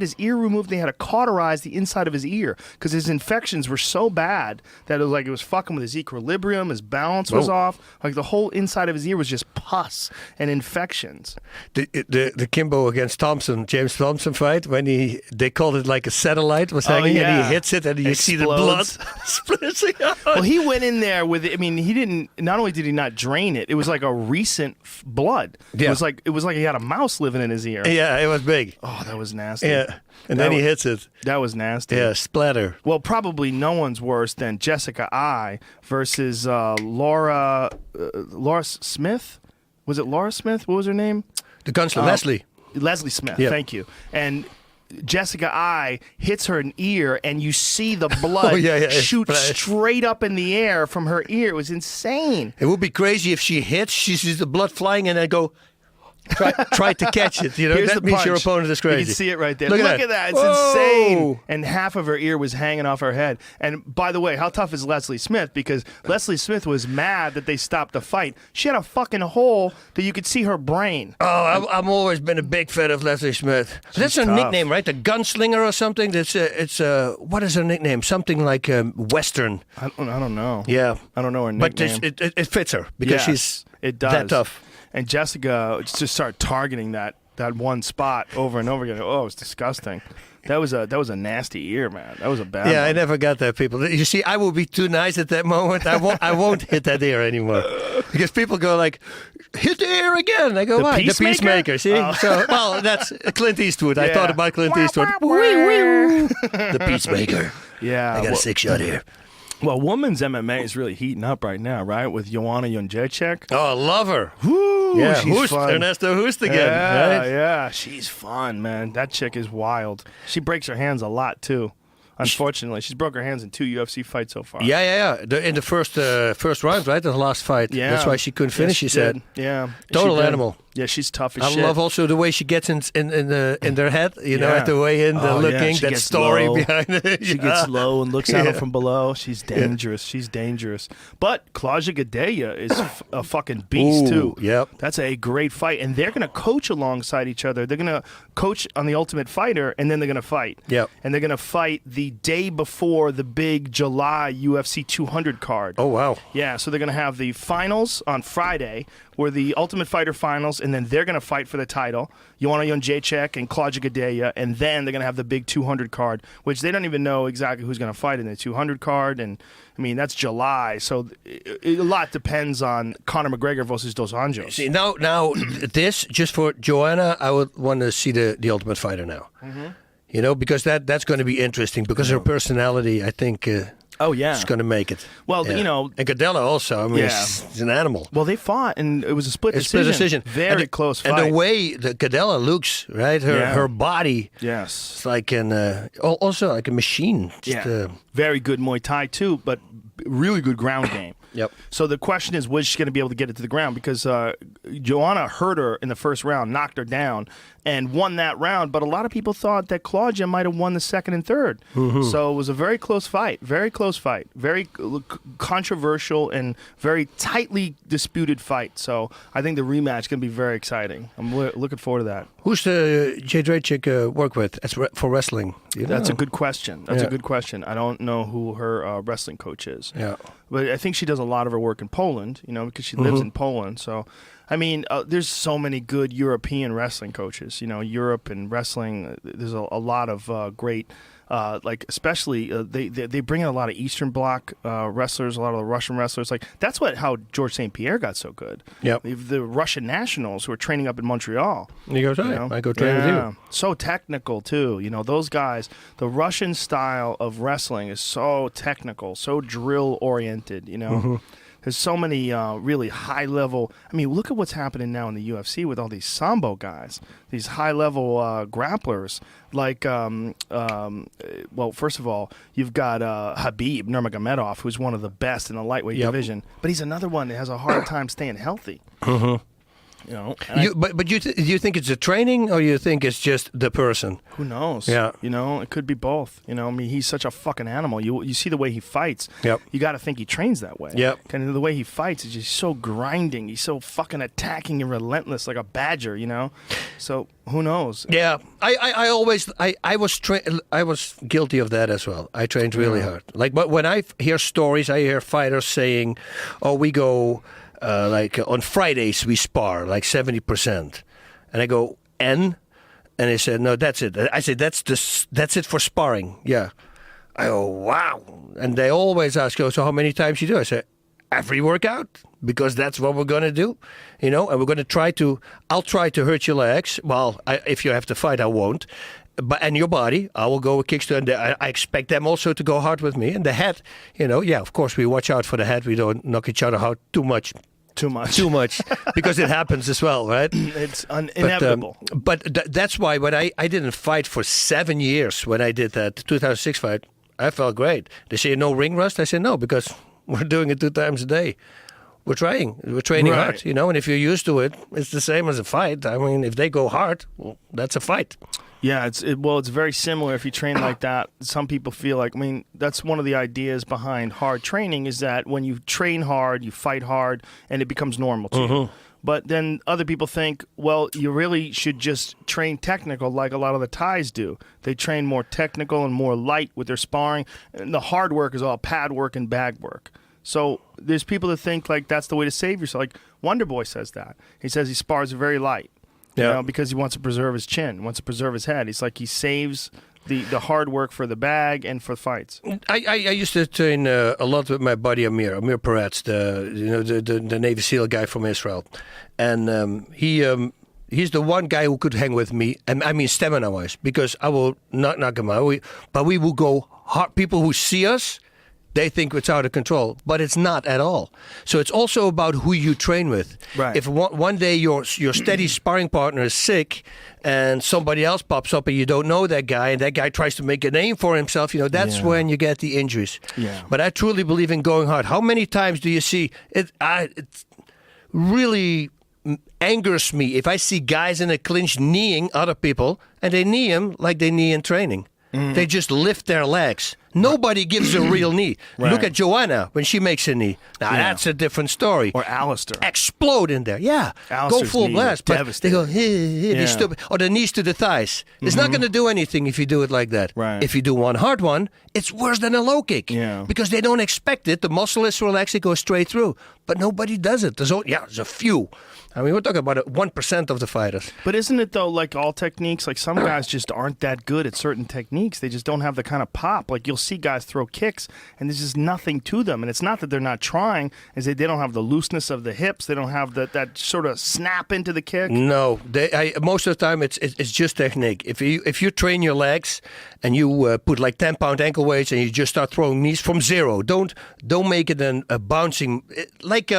his ear removed. They had to cauterize the inside of his ear because his infections were so bad that it was fucking with his equilibrium. His balance was Whoa. off. Like, the whole inside of his ear was just pus and infections. The Kimbo against Thompson, James Thompson fight, when they called it like a satellite was hanging, and he hits it, and you see the blood Explodes. splitting out. Well, he went in there with it. I mean, he didn't. Not only did he not drain it, it was like a recent blood. Yeah. It was like he had a mouse living in his ear. Yeah, it was big. Oh, that was nasty. Yeah, and then he hits it. That was nasty. Yeah, splatter. Well, probably no one's worse than Jessica I versus Laura Smith. Was it Laura Smith? What was her name? The gunslinger, Leslie Smith. Yeah. Thank you. And Jessica I hits her in ear, and you see the blood shoot splash. straight up in the air from her ear. It was insane. It would be crazy if she hits, she sees the blood flying, and then go try to catch it. Here's That the means your punch. opponent is crazy. You can see it right there. Look Look at that. It's Whoa. insane. And half of her ear was hanging off her head. And by the way, how tough is Leslie Smith? Because Leslie Smith was mad that they stopped the fight. She had a fucking hole that you could see her brain. Oh, I've always been a big fan of Leslie Smith. That's her tough. nickname, right? The gunslinger or something. It's what is her nickname? Something like Western. I don't know. Yeah, I don't know her but nickname. it fits her because Yes, it does. that tough. And Jessica just started targeting that one spot over and over again. Oh, it was disgusting. That was a nasty ear, man. That was a bad Yeah, I one. never got that. People, you see, I will be too nice at that moment. I won't hit that ear anymore because people go like, "Hit the ear again." I go, "Why?" The Peacemaker? peacemaker. See, Oh. so well, that's Clint Eastwood. I Yeah. thought about Clint Eastwood. Wah, wah, wah. The peacemaker. Yeah. I got a well- 6-shot here. Well, women's MMA is really heating up right now, right? With Joanna Jędrzejczyk. Oh, I love her. Woo, Yeah, she's Hoost, fun. Ernesto Hoost again. Yeah, right? yeah, she's fun, man. That chick is wild. She breaks her hands a lot too. Unfortunately, she's broke her hands in 2 UFC fights so far. Yeah. In the first round, right? The last fight. Yeah. That's why she couldn't finish. Yes, she said. did. Yeah. Total She did. animal. Yeah, she's tough as I shit. love also the way she gets in their head. You know, Yeah. at the way in, Oh, yeah, looking, she that gets story low. behind it. She Yeah. gets low and looks at him Yeah. from below. She's dangerous. She's dangerous. But Claudia Gadelha is a fucking beast, Ooh, too. yep. That's a great fight. And they're going to coach alongside each other. They're going to coach on The Ultimate Fighter, and then they're going to fight. Yep. And they're going to fight the day before the big July UFC 200 card. Oh wow. Yeah, so they're going to have the finals on Friday, where the Ultimate Fighter finals, and then they're going to fight for the title. Joanna Jędrzejczyk and Claudia Gadelha, and then they're going to have the big 200 card, which they don't even know exactly who's going to fight in the 200 card. And, I mean, that's July, so a lot depends on Conor McGregor versus Dos Anjos. See now this just for Joanna, I would want to see the Ultimate Fighter now. Mm-hmm. You know, because that's going to be interesting because her personality, I think. Oh, yeah. is going to make it. Well, Yeah. you know, And Cadella also. I mean, Yeah. he's an animal. well, they fought, and it was a split It's decision. a decision. Very And close fight. And the way that Cadella looks, right? Her body, Yes. it's like also like a machine. Just, Yeah. Very good Muay Thai, too, but really good ground game. Yep. So the question is, was she going to be able to get it to the ground? Because Joanna hurt her in the first round, knocked her down, and won that round. But a lot of people thought that Claudia might have won the second and third. So it was a very close fight. Very close fight. Very controversial and very tightly disputed fight. So I think the rematch is going to be very exciting. I'm looking forward to that. Who's the Jay Drachik work with for wrestling? Do you That's a know? good question. That's Yeah. a good question. I don't know who her wrestling coach is. Yeah. But I think she does a lot of her work in Poland, you know, because she lives in Poland. So, I mean, there's so many good European wrestling coaches. You know, Europe and wrestling, there's a lot of great, like especially they bring in a lot of Eastern Bloc wrestlers, a lot of the Russian wrestlers. Like that's how George St. Pierre got so good. Yep. The Russian nationals who are training up in Montreal. He goes, You know? I go train with you. So technical too. You know, those guys, the Russian style of wrestling is so technical, so drill oriented, you know. There's so many really high level. I mean, look at what's happening now in the UFC with all these Sambo guys, these high level grapplers. Like, well, first of all, you've got Habib Nurmagomedov, who's one of the best in the lightweight division, but he's another one that has a hard time staying healthy. You know, and But do you think it's the training, or you think it's just the person? who knows? Yeah. You know, it could be both. You know, I mean, he's such a fucking animal. You see the way he fights. Yep. You got to think he trains that way. Yep. And the way he fights is just so grinding. He's so fucking attacking and relentless, like a badger. You know. So who knows? Yeah, I was guilty of that as well. I trained really hard. Like, but when I hear stories, I hear fighters saying, "Oh, we go like on Fridays we spar like 70%," and I go, "And they said, "No, that's it." I said, "That's it for sparring." Yeah. I go, "Wow," and they always ask, "Oh, so how many times you do?" I say, "Every workout." Because that's what we're going to do, you know, and we're going to I'll try to hurt your legs. Well, if you have to fight, I won't. And your body, I will go with kicks to, and I expect them also to go hard with me. And the head, you know, yeah, of course, we watch out for the head. We don't knock each other out too much. Too much. Too much, because it happens as well, right? It's inevitable. But that's why when I didn't fight for 7 years when I did that 2006 fight, I felt great. They say no ring rust. I say no, because we're doing it 2 times a day. We're training Right. hard, you know, and if you're used to it, it's the same as a fight. I mean, if they go hard, well, that's a fight. Yeah, it's very similar if you train like that. Some people feel like, I mean, that's one of the ideas behind hard training is that when you train hard, you fight hard, and it becomes normal to you. But then other people think, well, you really should just train technical like a lot of the Thais do. They train more technical and more light with their sparring, and the hard work is all pad work and bag work. So there's people that think like that's the way to save yourself. Like Wonder Boy says that. He says he spars very light, you know, because he wants to preserve his chin, wants to preserve his head. He's like he saves the hard work for the bag and for fights. I used to train a lot with my buddy Amir Peretz, the Navy SEAL guy from Israel, and he's the one guy who could hang with me, and I mean stamina-wise, because I will not knock him out, but we will go hard. People who see us, they think it's out of control, but it's not at all. So it's also about who you train with. Right. If one day your steady sparring partner is sick and somebody else pops up and you don't know that guy, and that guy tries to make a name for himself, you know, that's when you get the injuries. Yeah. But I truly believe in going hard. How many times do you see it? It really angers me if I see guys in a clinch kneeing other people, and they knee them like they knee in training. They just lift their legs. Nobody gives a real knee. Right. Look at Joanna when she makes a knee. Now that's a different story. Or Alistair. Explode in there. Yeah. Alistair's go full knee blast. was But they go, they're stupid. Or the knees to the thighs. It's not going to do anything if you do it like that. Right. If you do one hard one, it's worse than a low kick. Yeah. Because they don't expect it. The muscle is relaxed. It goes straight through. But nobody does it. There's a few. I mean, we're talking about 1% of the fighters. But isn't it, though, like all techniques, like some guys just aren't that good at certain techniques. They just don't have the kind of pop. Like you'll see guys throw kicks, and there's just nothing to them. And it's not that they're not trying, is that they don't have the looseness of the hips. They don't have that sort of snap into the kick. No, most of the time it's just technique. If you train your legs and you put like 10-pound ankle weights and you just start throwing knees from zero, don't make it a bouncing like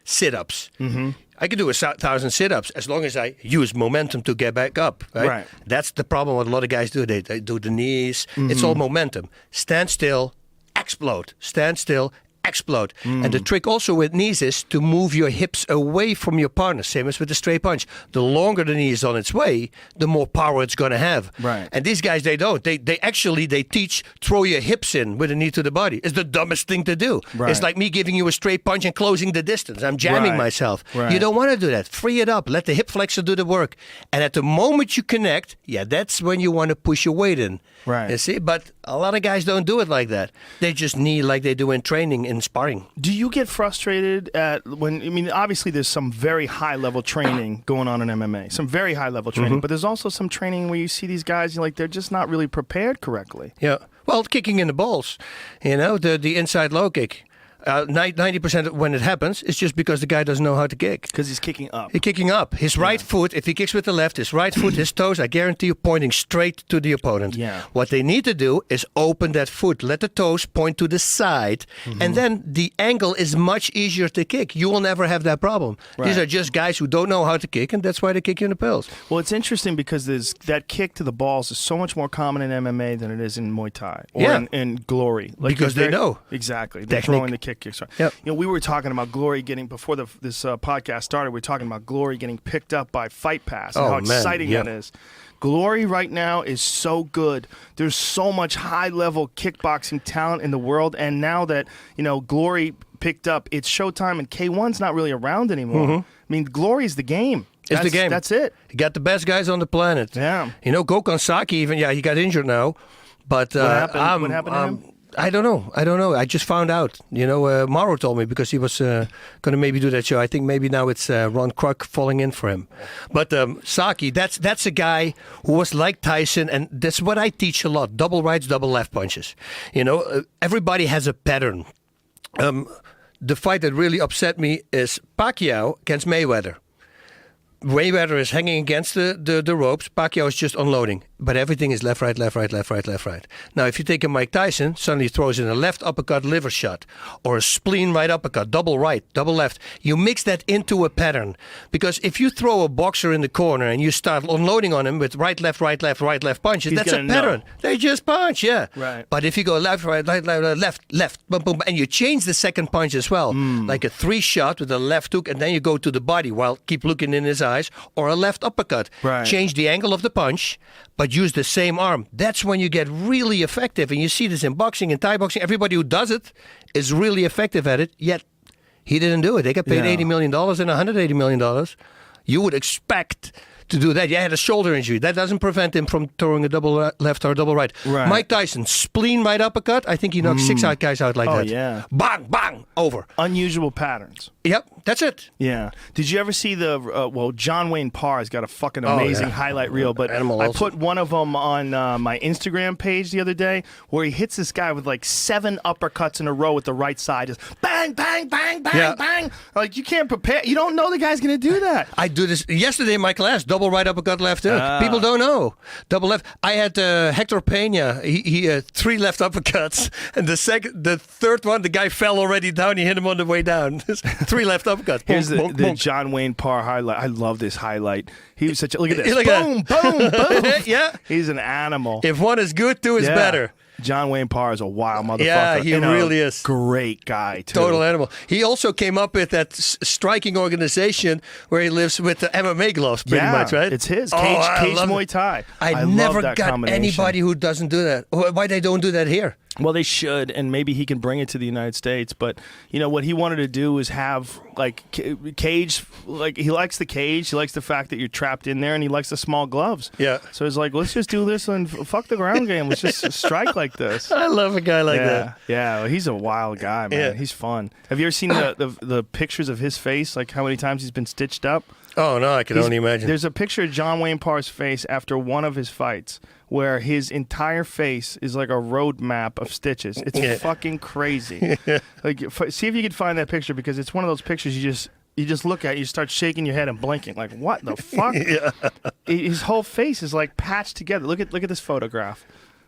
sit-ups. Mm-hmm. I can do 1,000 sit-ups as long as I use momentum to get back up. Right? That's the problem. What a lot of guys do, they do the knees. Mm-hmm. It's all momentum. Stand still, explode. Stand still, explode. And the trick also with knees is to move your hips away from your partner, same as with the straight punch. The longer the knee is on its way, the more power it's going to have. Right. And these guys, they don't. They teach throw your hips in with a knee to the body. It's the dumbest thing to do. Right. It's like me giving you a straight punch and closing the distance. I'm jamming myself. Right. You don't want to do that. Free it up. Let the hip flexor do the work. And at the moment you connect, that's when you want to push your weight in. Right. You see? But a lot of guys don't do it like that. They just knee like they do in training, in sparring. Do you get frustrated obviously there's some very high-level training going on in MMA, some very high-level training, but there's also some training where you see these guys, you're like, they're just not really prepared correctly. Yeah. Well, kicking in the balls, the inside low kick. 90% when it happens, it's just because the guy doesn't know how to kick. Because he's kicking up. He's kicking up. His right foot, if he kicks with the left, his right foot, his toes, I guarantee you, pointing straight to the opponent. Yeah. What they need to do is open that foot. Let the toes point to the side. And then the angle is much easier to kick. You will never have that problem. Right. These are just guys who don't know how to kick, and that's why they kick you in the pills. Well, it's interesting because that kick to the balls is so much more common in MMA than it is in Muay Thai or in Glory. Because they know. Exactly. They're Technique. throwing the kick. Yep. We were talking about Glory getting, before this podcast started, we were talking about Glory getting picked up by Fight Pass and how exciting that is. Glory right now is so good. There's so much high-level kickboxing talent in the world, and now that, Glory picked up, it's Showtime, and K1's not really around anymore. I mean, Glory's the game. It's the game. That's it. You got the best guys on the planet. Yeah. Gokhan Saki even, he got injured now. But what happened to him? I don't know. I just found out. Mauro told me because he was going to maybe do that show. I think maybe now it's Ron Kruk falling in for him. But Saki, that's a guy who was like Tyson, and that's what I teach a lot: double rights, double left punches. Everybody has a pattern. The fight that really upset me is Pacquiao against Mayweather. Mayweather is hanging against the ropes. Pacquiao is just unloading. But everything is left, right, left, right, left, right, left, right. Now, if you take a Mike Tyson, suddenly throws in a left uppercut liver shot or a spleen right uppercut, double right, double left. You mix that into a pattern. Because if you throw a boxer in the corner and you start unloading on him with right, left, right, left, right, left punches, that's a pattern. They just punch, Right. But if you go left, right, left, boom, boom, and you change the second punch as well, like a 3-shot with a left hook, and then you go to the body while keep looking in his eyes, or a left uppercut. Right. Change the angle of the punch, but use the same arm. That's when you get really effective. And you see this in boxing and Thai boxing. Everybody who does it is really effective at it, yet he didn't do it. They got paid $80 million and $180 million. You would expect to do that. You had a shoulder injury. That doesn't prevent him from throwing a double left or double right. Mike Tyson, spleen right uppercut. I think he knocked 6 guys out like that. Oh, yeah. Bang, bang, over. Unusual patterns. Yep, that's it. Yeah. Did you ever see John Wayne Parr's got a fucking amazing highlight reel, but I put one of them on my Instagram page the other day where he hits this guy with like 7 uppercuts in a row with the right side. Just bang, bang, bang, bang, bang. Like, you can't prepare. You don't know the guy's going to do that. I do this yesterday in my class. Double right uppercut, left hook. People don't know. Double left. I had Hector Pena. He had 3 left uppercuts. And the third one, the guy fell already down. He hit him on the way down. 3 left uppercuts. Here's the John Wayne Parr highlight. I love this highlight. He was such a... Look at this. Look boom, boom, boom. Yeah. He's an animal. If one is good, 2 is better. John Wayne Parr is a wild motherfucker. Yeah, he really is. Great guy, too. Total animal. He also came up with that striking organization where he lives with the MMA gloves, pretty much, right? It's his. Cage Muay Thai. I never got anybody who doesn't do that. Why they don't do that here? Well, they should, and maybe he can bring it to the United States. But, what he wanted to do is have, cage, he likes the cage. He likes the fact that you're trapped in there, and he likes the small gloves. Yeah. So he's like, let's just do this and fuck the ground game. Let's just strike like this. I love a guy like that. Yeah, well, he's a wild guy, man. Yeah. He's fun. Have you ever seen the pictures of his face, like how many times he's been stitched up? Oh, no, I can only imagine. There's a picture of John Wayne Parr's face after one of his fights where his entire face is like a road map of stitches. It's fucking crazy. Like, see if you can find that picture, because it's one of those pictures you just look at, you start shaking your head and blinking, like, what the fuck? His whole face is like patched together. Look at this photograph.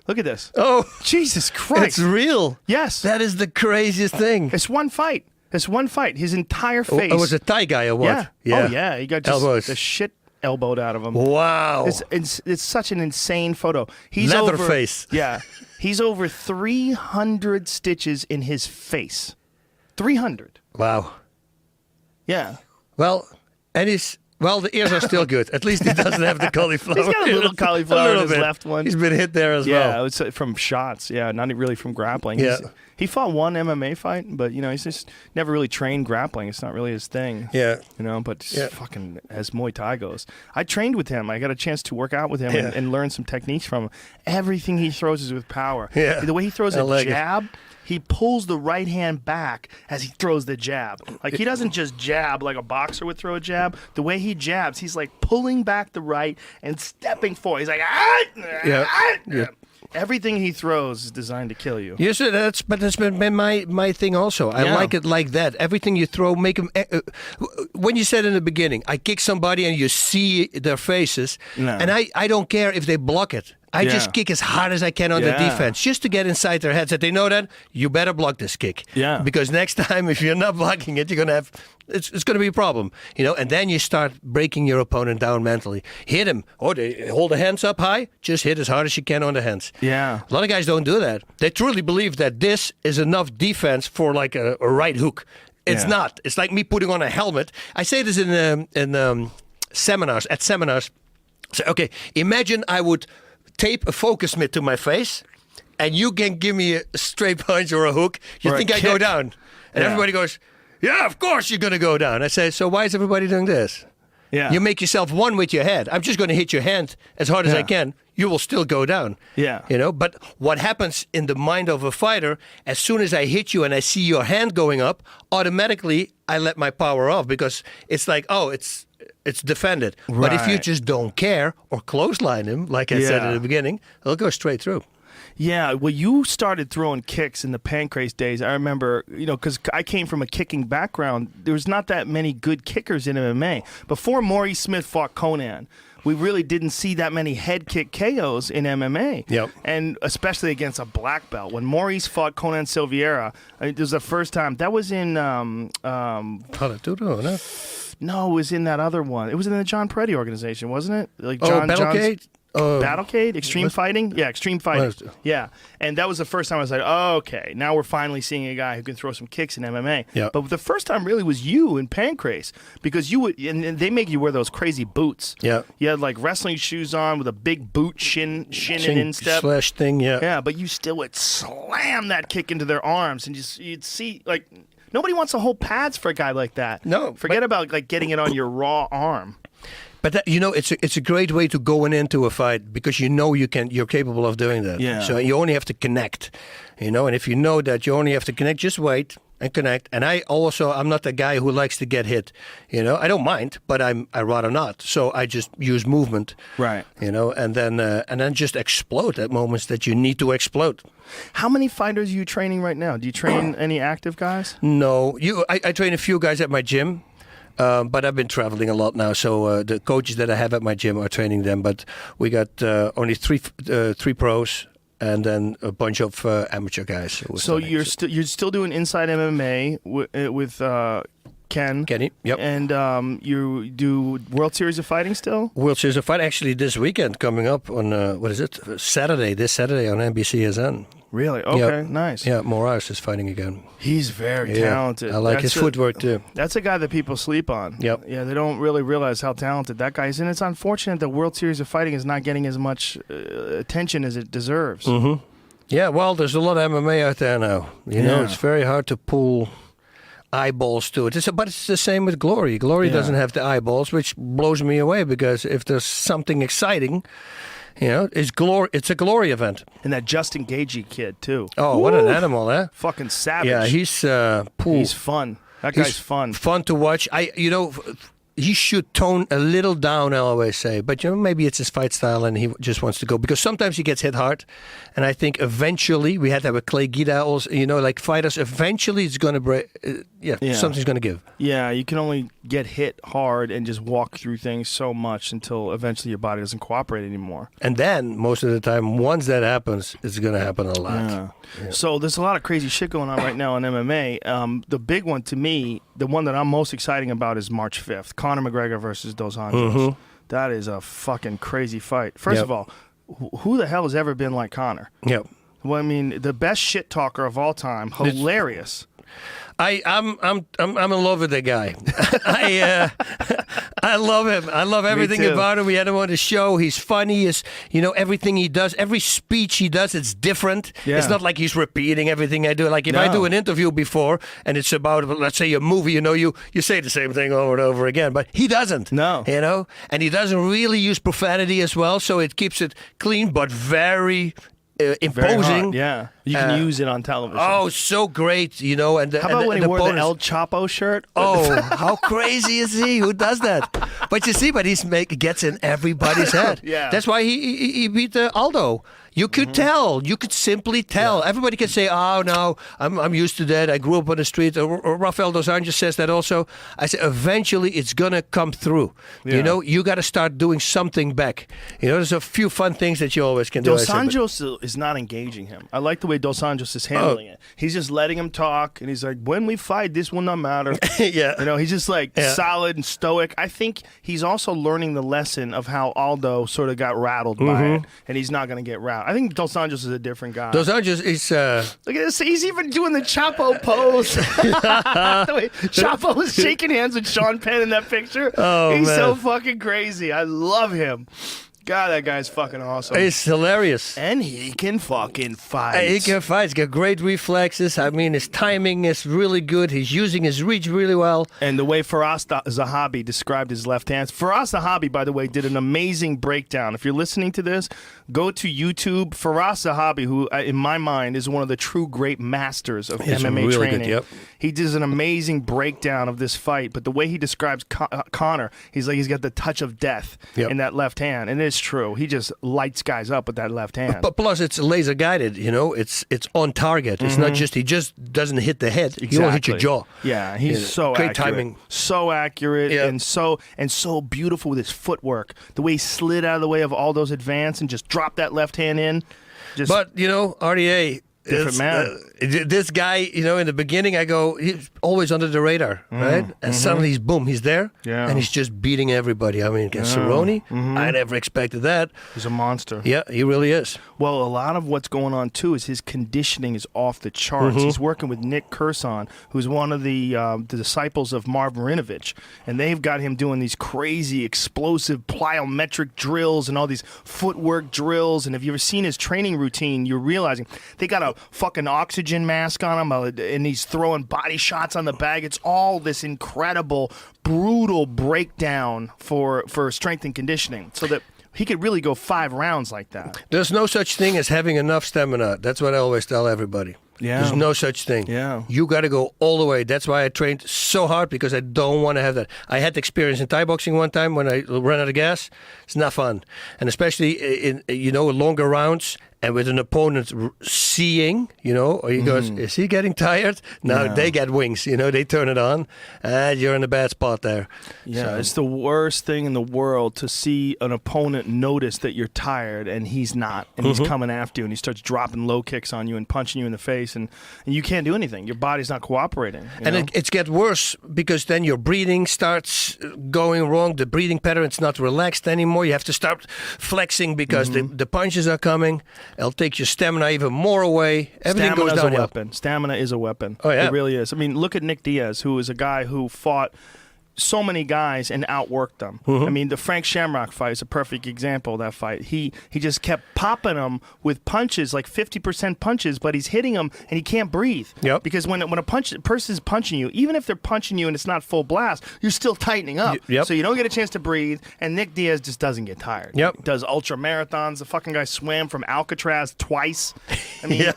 Look at this. Oh, Jesus Christ! it's real. Yes, That is the craziest thing. it's one fight. It's one fight. His entire face. Oh, it was a Thai guy or what? Yeah. Oh yeah. He got just Elbows. the shit elbowed out of him. Wow. It's such an insane photo. He's Leatherface. Yeah. He's over 300 stitches in his face. 300. Wow. Yeah. Well, and the ears are still good. At least he doesn't have the cauliflower. He's got a little cauliflower in his bit. left one. He's been hit there as well. Yeah, it's from shots. Yeah, not really from grappling. Yeah. He fought one MMA fight, but he's just never really trained grappling. It's not really his thing. Yeah. But fucking as Muay Thai goes. I trained with him. I got a chance to work out with him and learn some techniques from him. Everything he throws is with power. Yeah. The way he throws a jab, he pulls the right hand back as he throws the jab. Like, he doesn't just jab like a boxer would throw a jab. The way he jabs, he's like pulling back the right and stepping forward. He's like, Yeah. Everything he throws is designed to kill you. Yes, that's been my thing also. I like it like that. Everything you throw, make them. When you said in the beginning, I kick somebody and you see their faces, and I don't care if they block it. I just kick as hard as I can on the defense, just to get inside their heads. That they know that you better block this kick. Yeah. Because next time, if you're not blocking it, you're gonna have it's going to be a problem. And then you start breaking your opponent down mentally. Hit him. Or they hold the hands up high. Just hit as hard as you can on the hands. Yeah. A lot of guys don't do that. They truly believe that this is enough defense for like a right hook. It's not. It's like me putting on a helmet. I say this in seminars. At seminars, so, okay, imagine I would tape a focus mitt to my face, and you can give me a straight punch or a hook. You think I go down? And everybody goes, yeah, of course you're going to go down. I say, so why is everybody doing this? Yeah. You make yourself one with your head. I'm just going to hit your hand as hard as I can. You will still go down. Yeah. But what happens in the mind of a fighter, as soon as I hit you and I see your hand going up, automatically I let my power off, because it's like, oh, it's defended. Right. But if you just don't care or clothesline him, like I said in the beginning, it'll go straight through. Yeah, well, you started throwing kicks in the Pancrase days. I remember, because I came from a kicking background, there was not that many good kickers in MMA. Before Maurice Smith fought Conan, we really didn't see that many head kick KOs in MMA. Yep. And especially against a black belt. When Maurice fought Conan Silveira, it was the first time. That was in... No, it was in that other one. It was in the John Peretti organization, wasn't it? Like Battlecade? Battlecade? Extreme Fighting? Yeah, Extreme Fighting. Yeah. And that was the first time I was like, oh, okay, now we're finally seeing a guy who can throw some kicks in MMA. Yep. But the first time really was you in Pancrase, because you would, and they make you wear those crazy boots. Yeah. You had like wrestling shoes on with a big boot, shin and instep. Slash thing, yeah. Yeah, but you still would slam that kick into their arms, and you'd see, like, nobody wants to hold pads for a guy like that. No. Forget about like getting it on your raw arm. But that, it's a great way to go into a fight, because you're capable of doing that. Yeah. So you only have to connect, and if you know that you only have to connect, just wait and connect. And I'm not the guy who likes to get hit. I don't mind, but I rather not. So I just use movement. Right. And then just explode at moments that you need to explode. How many fighters are you training right now? Do you train any active guys? No, I train a few guys at my gym. But I've been traveling a lot now, so the coaches that I have at my gym are training them. But we got only three pros, and then a bunch of amateur guys. So you're still doing Inside MMA with Kenny, yep. And you do World Series of Fighting still? World Series of Fighting, actually, this weekend coming up on, Saturday, this Saturday on NBCSN. Really? Okay, nice. Yeah, Moraes is fighting again. He's very talented. I like his footwork, too. That's a guy that people sleep on. Yep. Yeah, they don't really realize how talented that guy is. And it's unfortunate that World Series of Fighting is not getting as much attention as it deserves. Mm-hmm. Yeah, well, there's a lot of MMA out there now. It's very hard to pull eyeballs to it. But it's the same with Glory. Glory doesn't have the eyeballs, which blows me away, because if there's something exciting... it's a Glory event. And that Justin Gagey kid, too. Oh, what an animal, eh? Fucking savage. Yeah, he's He's fun. That guy's fun. Fun to watch. he should tone a little down, I always say. But, maybe it's his fight style and he just wants to go. Because sometimes he gets hit hard. And I think eventually, we had that with Clay Guida also, like fighters, eventually it's going to break. Something's going to give. Yeah, you can only get hit hard and just walk through things so much until eventually your body doesn't cooperate anymore. And then, most of the time, once that happens, it's going to happen a lot. Yeah. So there's a lot of crazy shit going on right now in MMA. The big one to me, the one that I'm most exciting about is March 5th. Conor McGregor versus Dos Anjos. Mm-hmm. That is a fucking crazy fight. First of all, who the hell has ever been like Conor? Yep. Well, I mean, the best shit talker of all time. Hilarious. I'm in love with that guy. I love him. I love everything about him. We had him on the show. He's funny. He's, everything he does, every speech he does, it's different. Yeah. It's not like he's repeating everything I do. Like if I do an interview before and it's about, let's say, a movie, you say the same thing over and over again, but he doesn't. No. And he doesn't really use profanity as well, so it keeps it clean but very imposing. Yeah, you can use it on television. Oh, so great, And how about when he wore the El Chapo shirt? Oh, how crazy is he? Who does that? But you see, gets in everybody's head. Yeah, that's why he beat Aldo. You could tell. You could simply tell. Yeah. Everybody can say, "Oh no, I'm used to that. I grew up on the street." Or Rafael dos Anjos says that also. I say, eventually it's gonna come through. Yeah. You got to start doing something back. There's a few fun things that you always can do. Dos Anjos is not engaging him. I like the way Dos Anjos is handling it. He's just letting him talk, and he's like, "When we fight, this will not matter." Yeah. He's just like solid and stoic. I think he's also learning the lesson of how Aldo sort of got rattled by it, and he's not gonna get rattled. I think Dos Anjos is a different guy. Dos Anjos is... Look at this. He's even doing the Chapo pose. The way Chapo was shaking hands with Sean Penn in that picture. Oh, he's man. so fucking crazy. I love him. God, that guy's fucking awesome. It's hilarious. And he can fucking fight. He can fight. He's got great reflexes. I mean, his timing is really good. He's using his reach really well. And the way Faraz Zahabi described his left hands. Faraz Zahabi, by the way, did an amazing breakdown. If you're listening to this, go to YouTube. Faraz Zahabi, who, in my mind, is one of the true great masters of MMA really training. Good, yep. He does an amazing breakdown of this fight. But the way he describes Conor, he's like he's got the touch of death in that left hand. And it's true. He just lights guys up with that left hand. But plus, it's laser guided. It's on target. It's not just he just doesn't hit the head. Exactly. You won't hit your jaw. Yeah, he's so great accurate. timing. So accurate and so beautiful with his footwork. The way he slid out of the way of Aldo's advance and just dropped that left hand in. But RDA. Different man. This guy, in the beginning, I go, he's always under the radar, right? And suddenly, he's there, and he's just beating everybody. I mean, against Cerrone, I never expected that. He's a monster. Yeah, he really is. Well, a lot of what's going on, too, is his conditioning is off the charts. He's working with Nick Curson, who's one of the disciples of Marv Marinovich, and they've got him doing these crazy, explosive, plyometric drills and all these footwork drills. And if you've ever seen his training routine, you're realizing they got a fucking oxygen mask on him, and he's throwing body shots on the bag. It's all this incredible, brutal breakdown for strength and conditioning, so that he could really go 5 rounds like that. There's no such thing as having enough stamina. That's what I always tell everybody. Yeah. There's no such thing. Yeah. You got to go all the way. That's why I trained so hard, because I don't want to have that. I had the experience in Thai boxing one time when I ran out of gas. It's not fun. And especially in longer rounds and with an opponent seeing, or he goes, is he getting tired? No, they get wings, they turn it on, and you're in a bad spot there. Yeah, so. It's the worst thing in the world to see an opponent notice that you're tired and he's not, and he's coming after you, and he starts dropping low kicks on you and punching you in the face, and you can't do anything. Your body's not cooperating. And it gets worse, because then your breathing starts going wrong. The breathing pattern's not relaxed anymore. You have to start flexing because the punches are coming. It'll take your stamina even more away. Everything goes downhill. Stamina is a weapon. Oh, yeah. It really is. I mean, look at Nick Diaz, who is a guy who fought so many guys and outworked them. I mean, the Frank Shamrock fight is a perfect example of that fight. He just kept popping them with punches, like 50% punches, but he's hitting them and he can't breathe. Yep. Because when a person is punching you, even if they're punching you and it's not full blast, you're still tightening up. Yep. So you don't get a chance to breathe, and Nick Diaz just doesn't get tired. Yep. He does ultra marathons. The fucking guy swam from Alcatraz twice. I mean,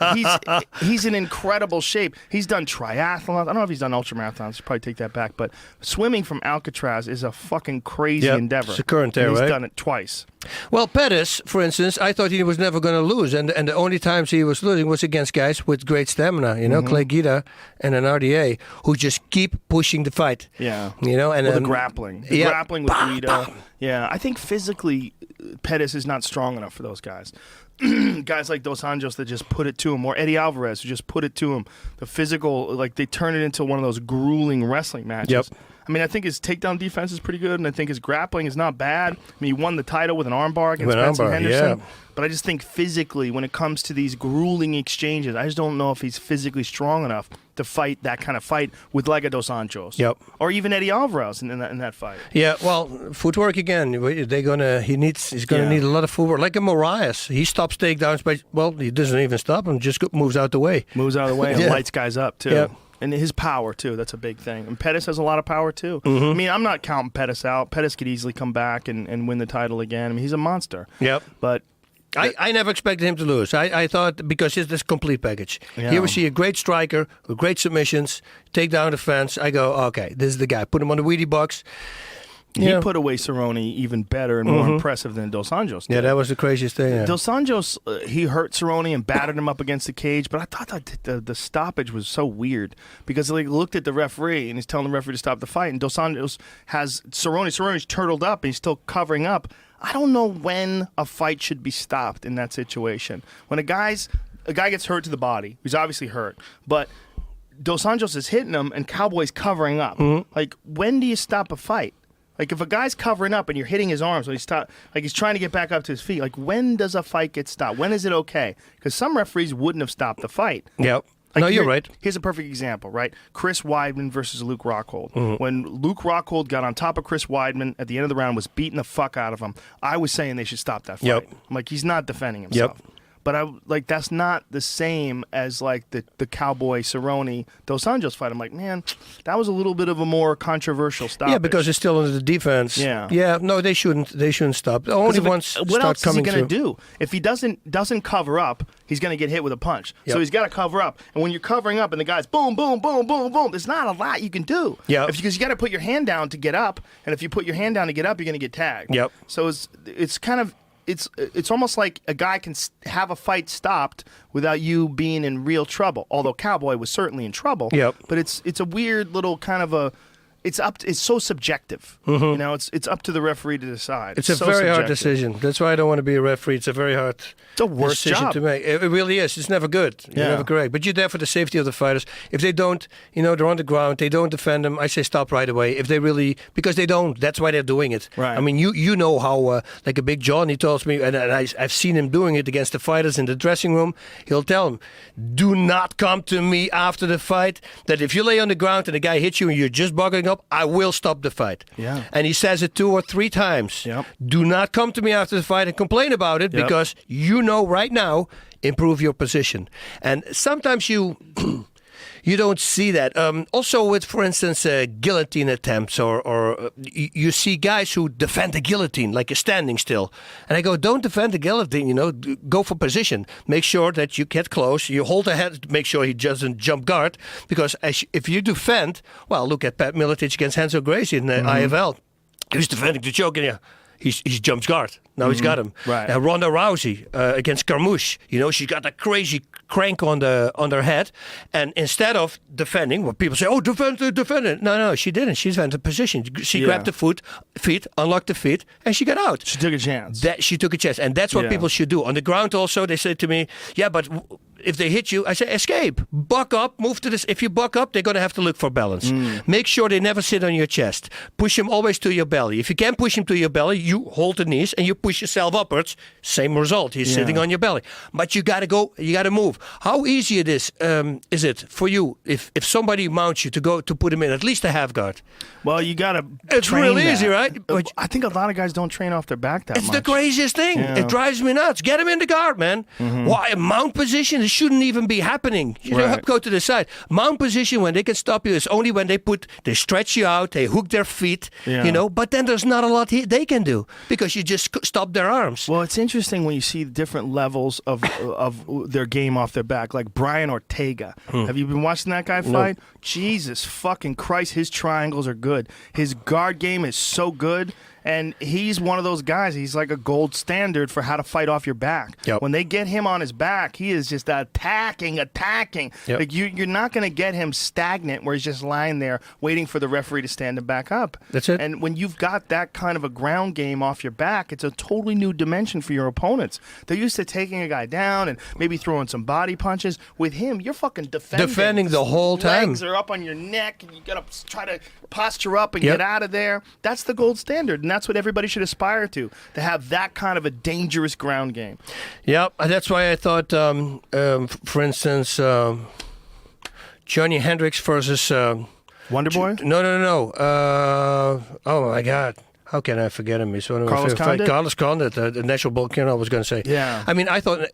he's in incredible shape. He's done triathlons. I don't know if he's done ultra marathons. Should probably take that back. But swimming from from Alcatraz is a fucking crazy Yep. endeavor. It's the current And era, he's right? done it twice. Well, Pettis, for instance, I thought he was never going to lose, and the only times he was losing was against guys with great stamina, Clay Guida and an RDA, who just keep pushing the fight. Yeah. And Well, the grappling. The yeah. grappling with Guida. Yeah, I think physically Pettis is not strong enough for those guys. Guys like Dos Anjos that just put it to him, or Eddie Alvarez who just put it to him. The physical, like they turn it into one of those grueling wrestling matches. Yep. I mean, I think his takedown defense is pretty good, and I think his grappling is not bad. I mean, he won the title with an armbar against Benson Henderson. Yeah. But I just think physically, when it comes to these grueling exchanges, I just don't know if he's physically strong enough to fight that kind of fight with like a Dos Anjos. Yep. Or even Eddie Alvarez in that fight. Yeah, well, footwork again. He's gonna need a lot of footwork. Like a Marias, he stops takedowns, but he doesn't even stop him. Just moves out the way. Moves out of the way and Yeah. lights guys up too. Yeah. And his power too. That's a big thing. And Pettis has a lot of power too. Mm-hmm. I mean, I'm not counting Pettis out. Pettis could easily come back and win the title again. I mean, he's a monster. Yep. But I never expected him to lose. I thought because it's this complete package. Yeah. Here we see a great striker with great submissions, take down the fence. I go, okay, this is the guy. Put him on the Wheatie box. he put away Cerrone even better and more impressive than Dos Anjos did. Yeah, that was the craziest thing. Yeah. Dos Anjos, he hurt Cerrone and battered him up against the cage, but I thought that the stoppage was so weird because he looked at the referee and he's telling the referee to stop the fight, and Dos Anjos has Cerrone's turtled up and he's still covering up. I don't know when a fight should be stopped in that situation. When a guy gets hurt to the body, he's obviously hurt, but Dos Anjos is hitting him and Cowboy's covering up. Like, when do you stop a fight? Like, if a guy's covering up and you're hitting his arms when he's trying to get back up to his feet, like, when does a fight get stopped? When is it okay? Because some referees wouldn't have stopped the fight. Yep. Like, No, you're right. Here's a perfect example, right? Chris Weidman versus Luke Rockhold. When Luke Rockhold got on top of Chris Weidman at the end of the round, was beating the fuck out of him, I was saying they should stop that fight. Yep. I'm like, he's not defending himself. But that's not the same as like the Cowboy Cerrone Dos Anjos fight. I'm like, man, that was a little bit of a more controversial stoppage. Yeah, because it's still under the defense. Yeah. Yeah. No, they shouldn't. They shouldn't stop. Only once what start else is he coming going to through. do? If he doesn't cover up, he's going to get hit with a punch. Yep. So he's got to cover up. And when you're covering up and the guy's boom, boom, boom, boom, boom, there's not a lot you can do. Yep. Because you got to put your hand down to get up, and if you put your hand down to get up, you're going to get tagged. Yep. So it's kind of. It's almost like a guy can have a fight stopped without you being in real trouble. Although Cowboy was certainly in trouble. Yep. But it's a weird little kind of a. It's so subjective. It's up to the referee to decide. It's a so very hard subjective. decision. That's why I don't want to be a referee. It's a very hard It's a worse decision job. to make. It really is. It's never good. You're Yeah. never correct. But you're there for the safety of the fighters. If they don't, they're on the ground, they don't defend them, I say stop right away. If they really, because they don't, that's why they're doing it. Right. I mean, you know how, like a Big John, he tells me, and I've seen him doing it against the fighters in the dressing room. He'll tell them, do not come to me after the fight, that if you lay on the ground and the guy hits you and you're just buckling up, I will stop the fight. Yeah. And he says it 2 or 3 times. Yep. Do not come to me after the fight and complain about it, Yep. because you know right now, improve your position. And sometimes you don't see that. Also with, for instance, guillotine attempts, or you see guys who defend the guillotine like a standing still. And I go, don't defend the guillotine, go for position. Make sure that you get close, you hold the head, make sure he doesn't jump guard. Because if you defend, well, look at Pat Miletich against Renzo Gracie in the IFL. He was defending the choke, and he jumps guard. Now he's got him. Right. Ronda Rousey against Carmouche. She's got that crazy crank on her head, and instead of defending, what people say, oh, defend it. No, she didn't. She defended the position. She grabbed the feet, unlocked the feet, and she got out. She took a chance. She took a chance, and that's what people should do. On the ground also, they say to me, yeah, but if they hit you, I say, escape. Buck up, move to this. If you buck up, they're going to have to look for balance. Make sure they never sit on your chest. Push them always to your belly. If you can't push him to your belly, you hold the knees and you push yourself upwards. Same result. He's sitting on your belly. But you got to go, you got to move. How easy it is it for you if somebody mounts you to put him in at least a half guard? Well, you got to. It's really easy, right? I think a lot of guys don't train off their back that It's much. the craziest thing. Yeah. It drives me nuts. Get him in the guard, man. Why? Mount position is shouldn't even be happening. You don't have to go to the side. Mount position, when they can stop you, is only when they stretch you out, they hook their feet, but then there's not a lot they can do because you just stop their arms. Well, it's interesting when you see different levels of their game off their back, like Brian Ortega. Have you been watching that guy fight? No. Jesus fucking Christ, his triangles are good. His guard game is so good. And he's one of those guys. He's like a gold standard for how to fight off your back. Yep. When they get him on his back, he is just attacking. Yep. Like you're not going to get him stagnant where he's just lying there waiting for the referee to stand him back up. That's it. And when you've got that kind of a ground game off your back, it's a totally new dimension for your opponents. They're used to taking a guy down and maybe throwing some body punches. With him, you're fucking defending the whole time. Legs are up on your neck, and you got to try to posture up and get out of there. That's the gold standard, and that's what everybody should aspire to have that kind of a dangerous ground game. Yeah, that's why I thought, for instance, Johnny Hendricks versus... Wonderboy? No. Oh, my God. How can I forget him? He's one of Carlos Condit? Carlos Condit, the natural volcano, I was going to say. Yeah. I mean, I thought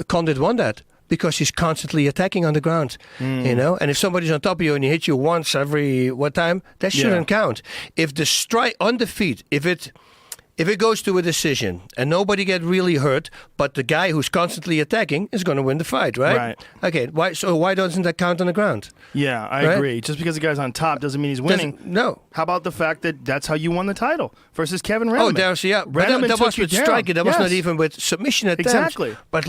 Condit won that because he's constantly attacking on the ground, And if somebody's on top of you and he hits you once every time, that shouldn't count. If the strike on the feet, if it goes to a decision and nobody get really hurt, but the guy who's constantly attacking is going to win the fight, right? Right. Okay. Why doesn't that count on the ground? Yeah, I agree. Just because the guy's on top doesn't mean he's winning. No. How about the fact that that's how you won the title versus Kevin Randleman? Oh, that was with striking. That was not even with submission attempts. Exactly. But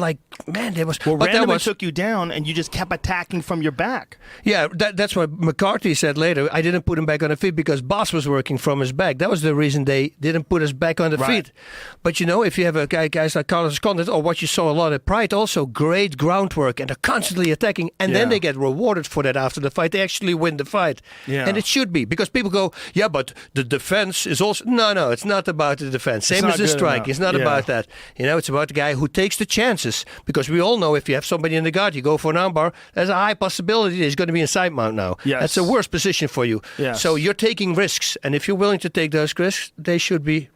man, there was. Well, but Randleman took you down, and you just kept attacking from your back. Yeah, that's what McCarthy said later. I didn't put him back on the feet because Boss was working from his back. That was the reason they didn't put us back on the feet. But if you have guys like Carlos Condit, or what you saw a lot at Pride, also great groundwork, and they're constantly attacking, and then they get rewarded for that after the fight. They actually win the fight. Yeah. And it should be, because people go, yeah, but the defense is also... No, it's not about the defense. Same as the strike. Enough. It's not about that. It's about the guy who takes the chances. Because we all know if you have somebody in the guard, you go for an armbar, there's a high possibility that he's going to be in side mount now. Yes. That's the worst position for you. Yes. So you're taking risks. And if you're willing to take those risks, they should be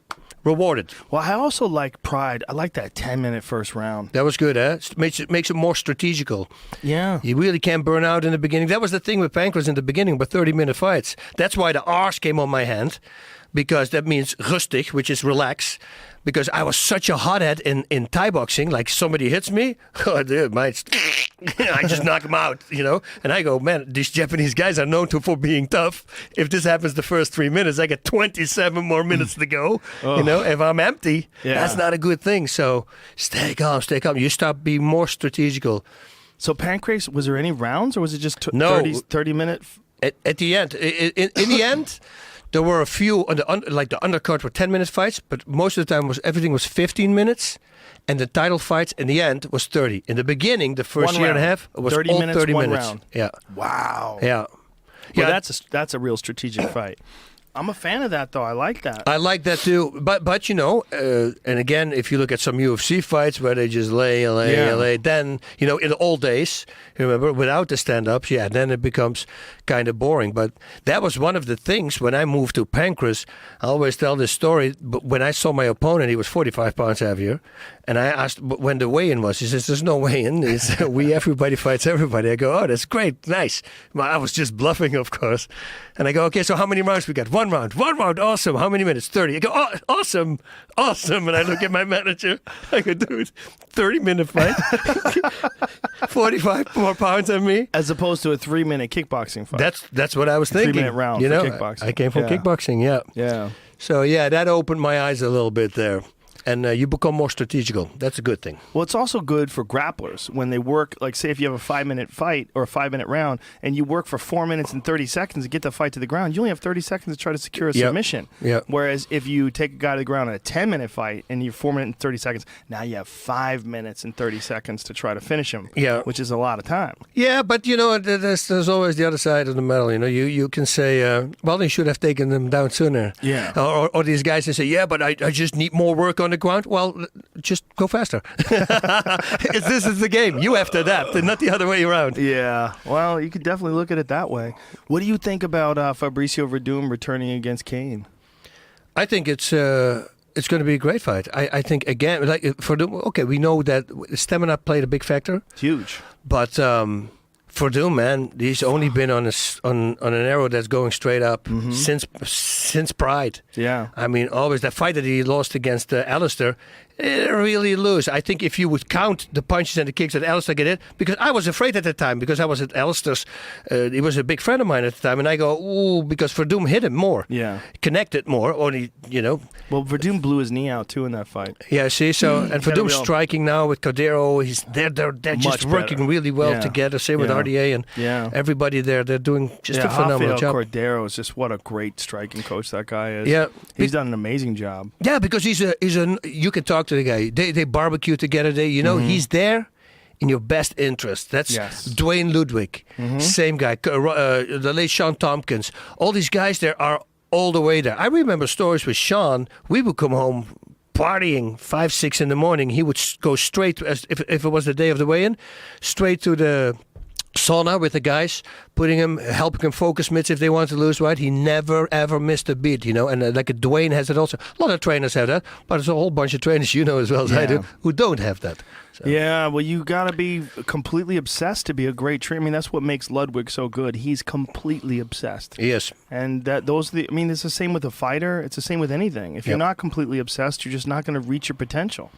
rewarded. Well, I also like Pride. I like that 10-minute first round. That was good, eh? Makes it more strategical. Yeah. You really can't burn out in the beginning. That was the thing with Pancras in the beginning, but 30-minute fights. That's why the R's came on my hand, because that means rustig, which is relax. Because I was such a hothead in Thai boxing, like somebody hits me, oh, dude, I just knock him out, And I go, man, these Japanese guys are known for being tough. If this happens the first 3 minutes, I get 27 more minutes to go. If I'm empty, that's not a good thing. So stay calm. You start being more strategical. So Pancras, was there any rounds, or was it just 30-minute? At the end, in the end. There were a few on the undercard were 10-minute fights, but most of the time everything was 15 minutes, and the title fights in the end was 30. In the beginning, the first year and a half, it was 30 all minutes, 30 one minutes. round. Yeah. Wow. Yeah. Well, that's a real strategic fight. I'm a fan of that, though. I like that. I like that too. But and again, if you look at some UFC fights where they just lay, then, in the old days, remember, without the stand-ups, then it becomes kind of boring. But that was one of the things when I moved to Pancras. I always tell this story. But when I saw my opponent, he was 45 pounds heavier. And I asked when the weigh-in was. He says, there's no weigh-in. Everybody fights everybody. I go, oh, that's great. Nice. Well, I was just bluffing, of course. And I go, okay, so how many rounds we got? One round, awesome. How many minutes? 30. I go, oh, awesome. And I look at my manager. I go, dude, 30-minute fight. 45 more pounds than me. As opposed to a 3-minute kickboxing fight. That's what I was thinking. 3-minute round for kickboxing. I came from kickboxing, Yeah. So, that opened my eyes a little bit there. And you become more strategical. That's a good thing. Well, it's also good for grapplers when they work, like say if you have a 5-minute fight or a 5-minute round and you work for 4 minutes and 30 seconds to get the fight to the ground, you only have 30 seconds to try to secure a submission. Yep. Whereas if you take a guy to the ground in a 10-minute fight and you're 4 minutes and 30 seconds, now you have 5 minutes and 30 seconds to try to finish him, which is a lot of time. Yeah, but, there's always the other side of the medal. You can say, well, they should have taken them down sooner. Yeah. Or these guys that say, yeah, but I just need more work on the ground. Well, just go faster. This is the game. You have to adapt, and not the other way around. Yeah. Well, you could definitely look at it that way. What do you think about Fabricio Verdum returning against Kane? I think it's It's going to be a great fight. I think, again, like Verdum, okay, we know that stamina played a big factor. Huge. But Verdum, man, he's only been on an arrow that's going straight up since Pride. Yeah. I mean, always that fight that he lost against Alistair, really lose. I think if you would count the punches and the kicks that Alistair get in, because I was afraid at the time, because I was at Alistair's, he was a big friend of mine at the time, and I go, ooh, because Verdum hit him more. Yeah. Connected more, only, Well, Verdum blew his knee out too in that fight. Yeah, see, so, and Verdum's real- striking now with Cordero, they're just Much working better. really well Yeah. together, same with Yeah. RDA and Yeah. everybody there, they're doing just Yeah, a phenomenal Rafael job. Cordero is just what a great striking coach that guy is. Yeah. He's done an amazing job. Yeah, because he's a you can talk to the guy. They barbecue together. He's there in your best interest. That's Yes. Dwayne Ludwig, same guy. The late Sean Tompkins. All these guys there are all the way there. I remember stories with Sean. We would come home partying 5, 6 in the morning. He would go straight, as if it was the day of the weigh-in, straight to the sauna with the guys, helping him focus mitts if they want to lose weight. He never ever missed a beat, and like Dwayne has it also. A lot of trainers have that, but there's a whole bunch of trainers, as well as I do, who don't have that. So. Yeah, well, you got to be completely obsessed to be a great trainer. I mean, that's what makes Ludwig so good. He's completely obsessed. Yes. And it's the same with a fighter. It's the same with anything. If you're not completely obsessed, you're just not going to reach your potential.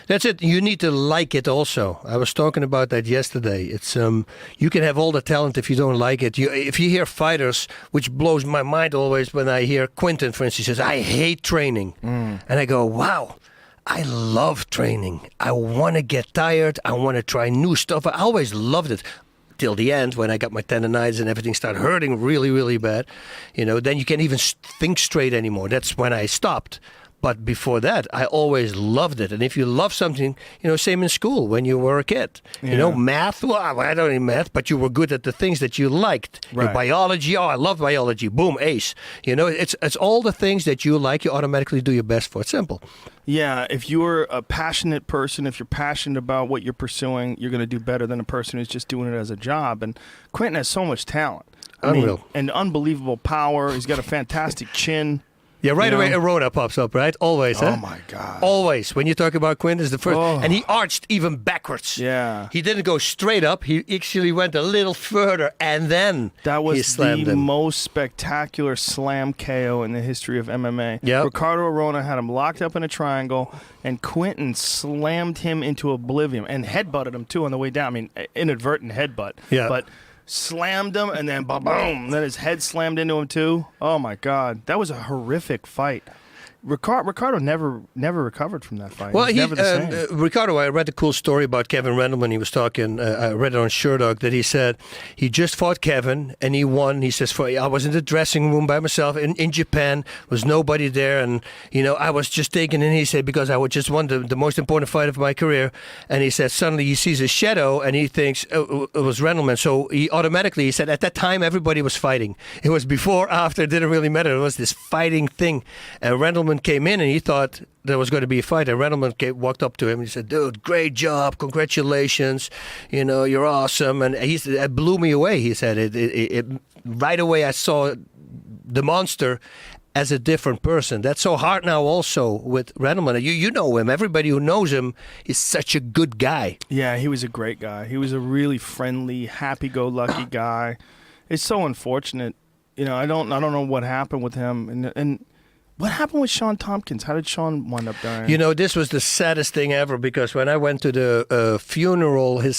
That's it. You need to like it also. I was talking about that yesterday. It's you can have all the talent if you don't like it. If you hear fighters, which blows my mind always when I hear Quentin, for instance, says, I hate training. And I go, wow. I love training. I want to get tired. I want to try new stuff. I always loved it. Till the end, when I got my tendonitis and everything started hurting really, really bad, then you can't even think straight anymore. That's when I stopped. But before that, I always loved it. And if you love something, same in school when you were a kid. Math, well, I don't need math, but you were good at the things that you liked. Right. Biology, I love biology. Boom, ace. It's all the things that you like, you automatically do your best for. It's simple. Yeah, if you're a passionate person, if you're passionate about what you're pursuing, you're going to do better than a person who's just doing it as a job. And Quentin has so much talent. Unreal. And unbelievable power. He's got a fantastic chin. Yeah, right away Arona pops up, right? Always, Oh, my God. Always. When you talk about Quentin, is the first. Oh. And he arched even backwards. Yeah. He didn't go straight up. He actually went a little further, and then That he was slammed the him. most spectacular slam KO in the history of MMA. Yep. Ricardo Arona had him locked up in a triangle, and Quentin slammed him into oblivion and headbutted him, too, on the way down. I mean, inadvertent headbutt. Yeah. But slammed him, and then boom, then his head slammed into him, too. Oh, my God. That was a horrific fight. Ricardo never recovered from that fight. Well, He was never the same. Ricardo, I read a cool story about Kevin Randleman. He was talking, I read it on Sherdog, that he said he just fought Kevin and he won. He says, I was in the dressing room by myself in Japan, was nobody there. And, I was just taken in, he said, because I would just won the most important fight of my career. And he said, suddenly he sees a shadow and he thinks it was Randleman. So he said, at that time, everybody was fighting. It was before, after, it didn't really matter. It was this fighting thing. And Randleman came in and he thought there was going to be a fight. And Randleman walked up to him and he said, dude, great job. Congratulations. You're awesome. And it blew me away. He said, it right away I saw the monster as a different person. That's so hard now also with Randleman. You know him. Everybody who knows him is such a good guy. Yeah, he was a great guy. He was a really friendly, happy-go-lucky guy. It's so unfortunate. I don't know what happened with him. And what happened with Sean Tompkins? How did Sean wind up dying? This was the saddest thing ever, because when I went to the funeral, he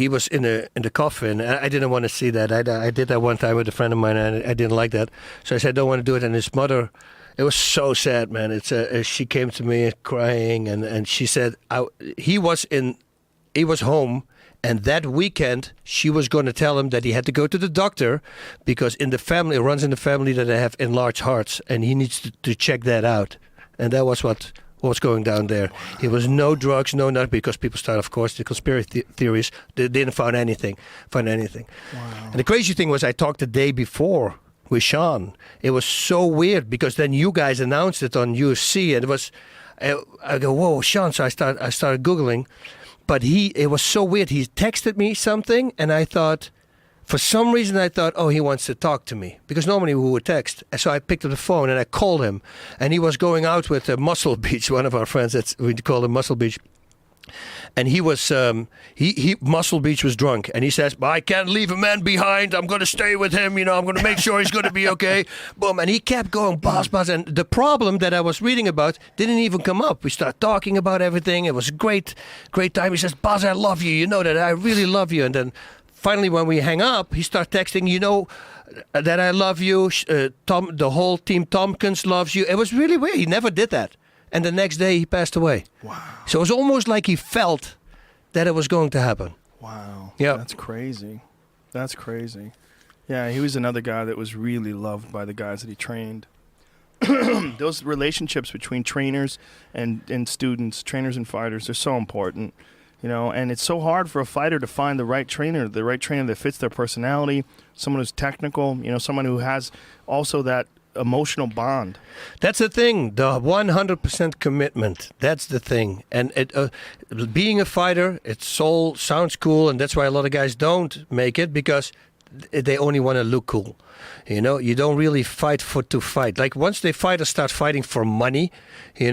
was in the coffin. I didn't want to see that. I did that one time with a friend of mine, and I didn't like that. So I said, I don't want to do it. And his mother, it was so sad, man. She came to me crying, and she said he was home. And that weekend, she was going to tell him that he had to go to the doctor because it runs in the family that they have enlarged hearts, and he needs to check that out. And that was what was going down there. It was no drugs, no nothing, because people start, of course, the conspiracy theories. They didn't find anything. Wow. And the crazy thing was I talked the day before with Sean. It was so weird because then you guys announced it on UFC, and it was, I go, whoa, Sean. So I started Googling. But it was so weird. He texted me something, and I thought, For some reason, I thought, oh, he wants to talk to me. Because normally we would text. So I picked up the phone and I called him. And he was going out with Muscle Beach, one of our friends. We call him Muscle Beach. And he was, Muscle Beach was drunk. And he says, I can't leave a man behind. I'm going to stay with him. I'm going to make sure he's going to be okay. Boom. And he kept going, boss. And the problem that I was reading about didn't even come up. We started talking about everything. It was a great time. He says, boss, I love you. You know that I really love you. And then finally, when we hang up, he started texting, that I love you. Tom, the whole team Tompkins loves you. It was really weird. He never did that. And the next day, he passed away. Wow. So it was almost like he felt that it was going to happen. Wow. Yeah. That's crazy. That's crazy. Yeah, he was another guy that was really loved by the guys that he trained. Those relationships between trainers and students, trainers and fighters, are so important. And it's so hard for a fighter to find the right trainer that fits their personality, someone who's technical, someone who has also that emotional bond. That's the thing, the 100% commitment. That's the thing. And being a fighter, it sounds cool, and that's why a lot of guys don't make it, because they only want to look cool. You don't really fight to fight. Like once the fighters start fighting for money, you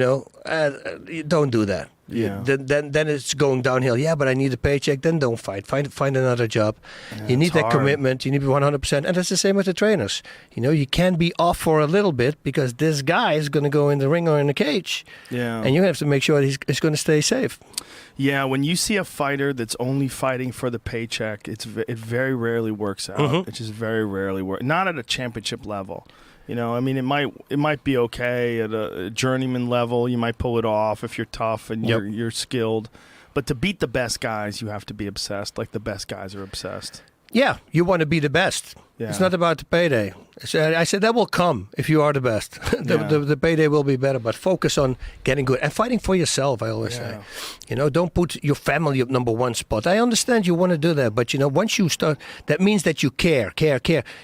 don't do that. Yeah. Then it's going downhill. Yeah, but I need a paycheck. Then don't fight. Find another job. Yeah, you need that hard. commitment. You need to be 100%. And that's the same with the trainers. You can be off for a little bit because this guy is going to go in the ring or in the cage. Yeah. And you have to make sure he's going to stay safe. Yeah, when you see a fighter that's only fighting for the paycheck, it very rarely works out. Mm-hmm. It just very rarely works. Not at a championship level. It might be okay at a journeyman level. You might pull it off if you're tough and you're skilled. But to beat the best guys, you have to be obsessed, like the best guys are obsessed. Yeah, you want to be the best. Yeah. It's not about the payday. I said that will come if you are the best. the payday will be better, but focus on getting good and fighting for yourself, I always say. Don't put your family up number one spot. I understand you want to do that, but once you start, that means that you care.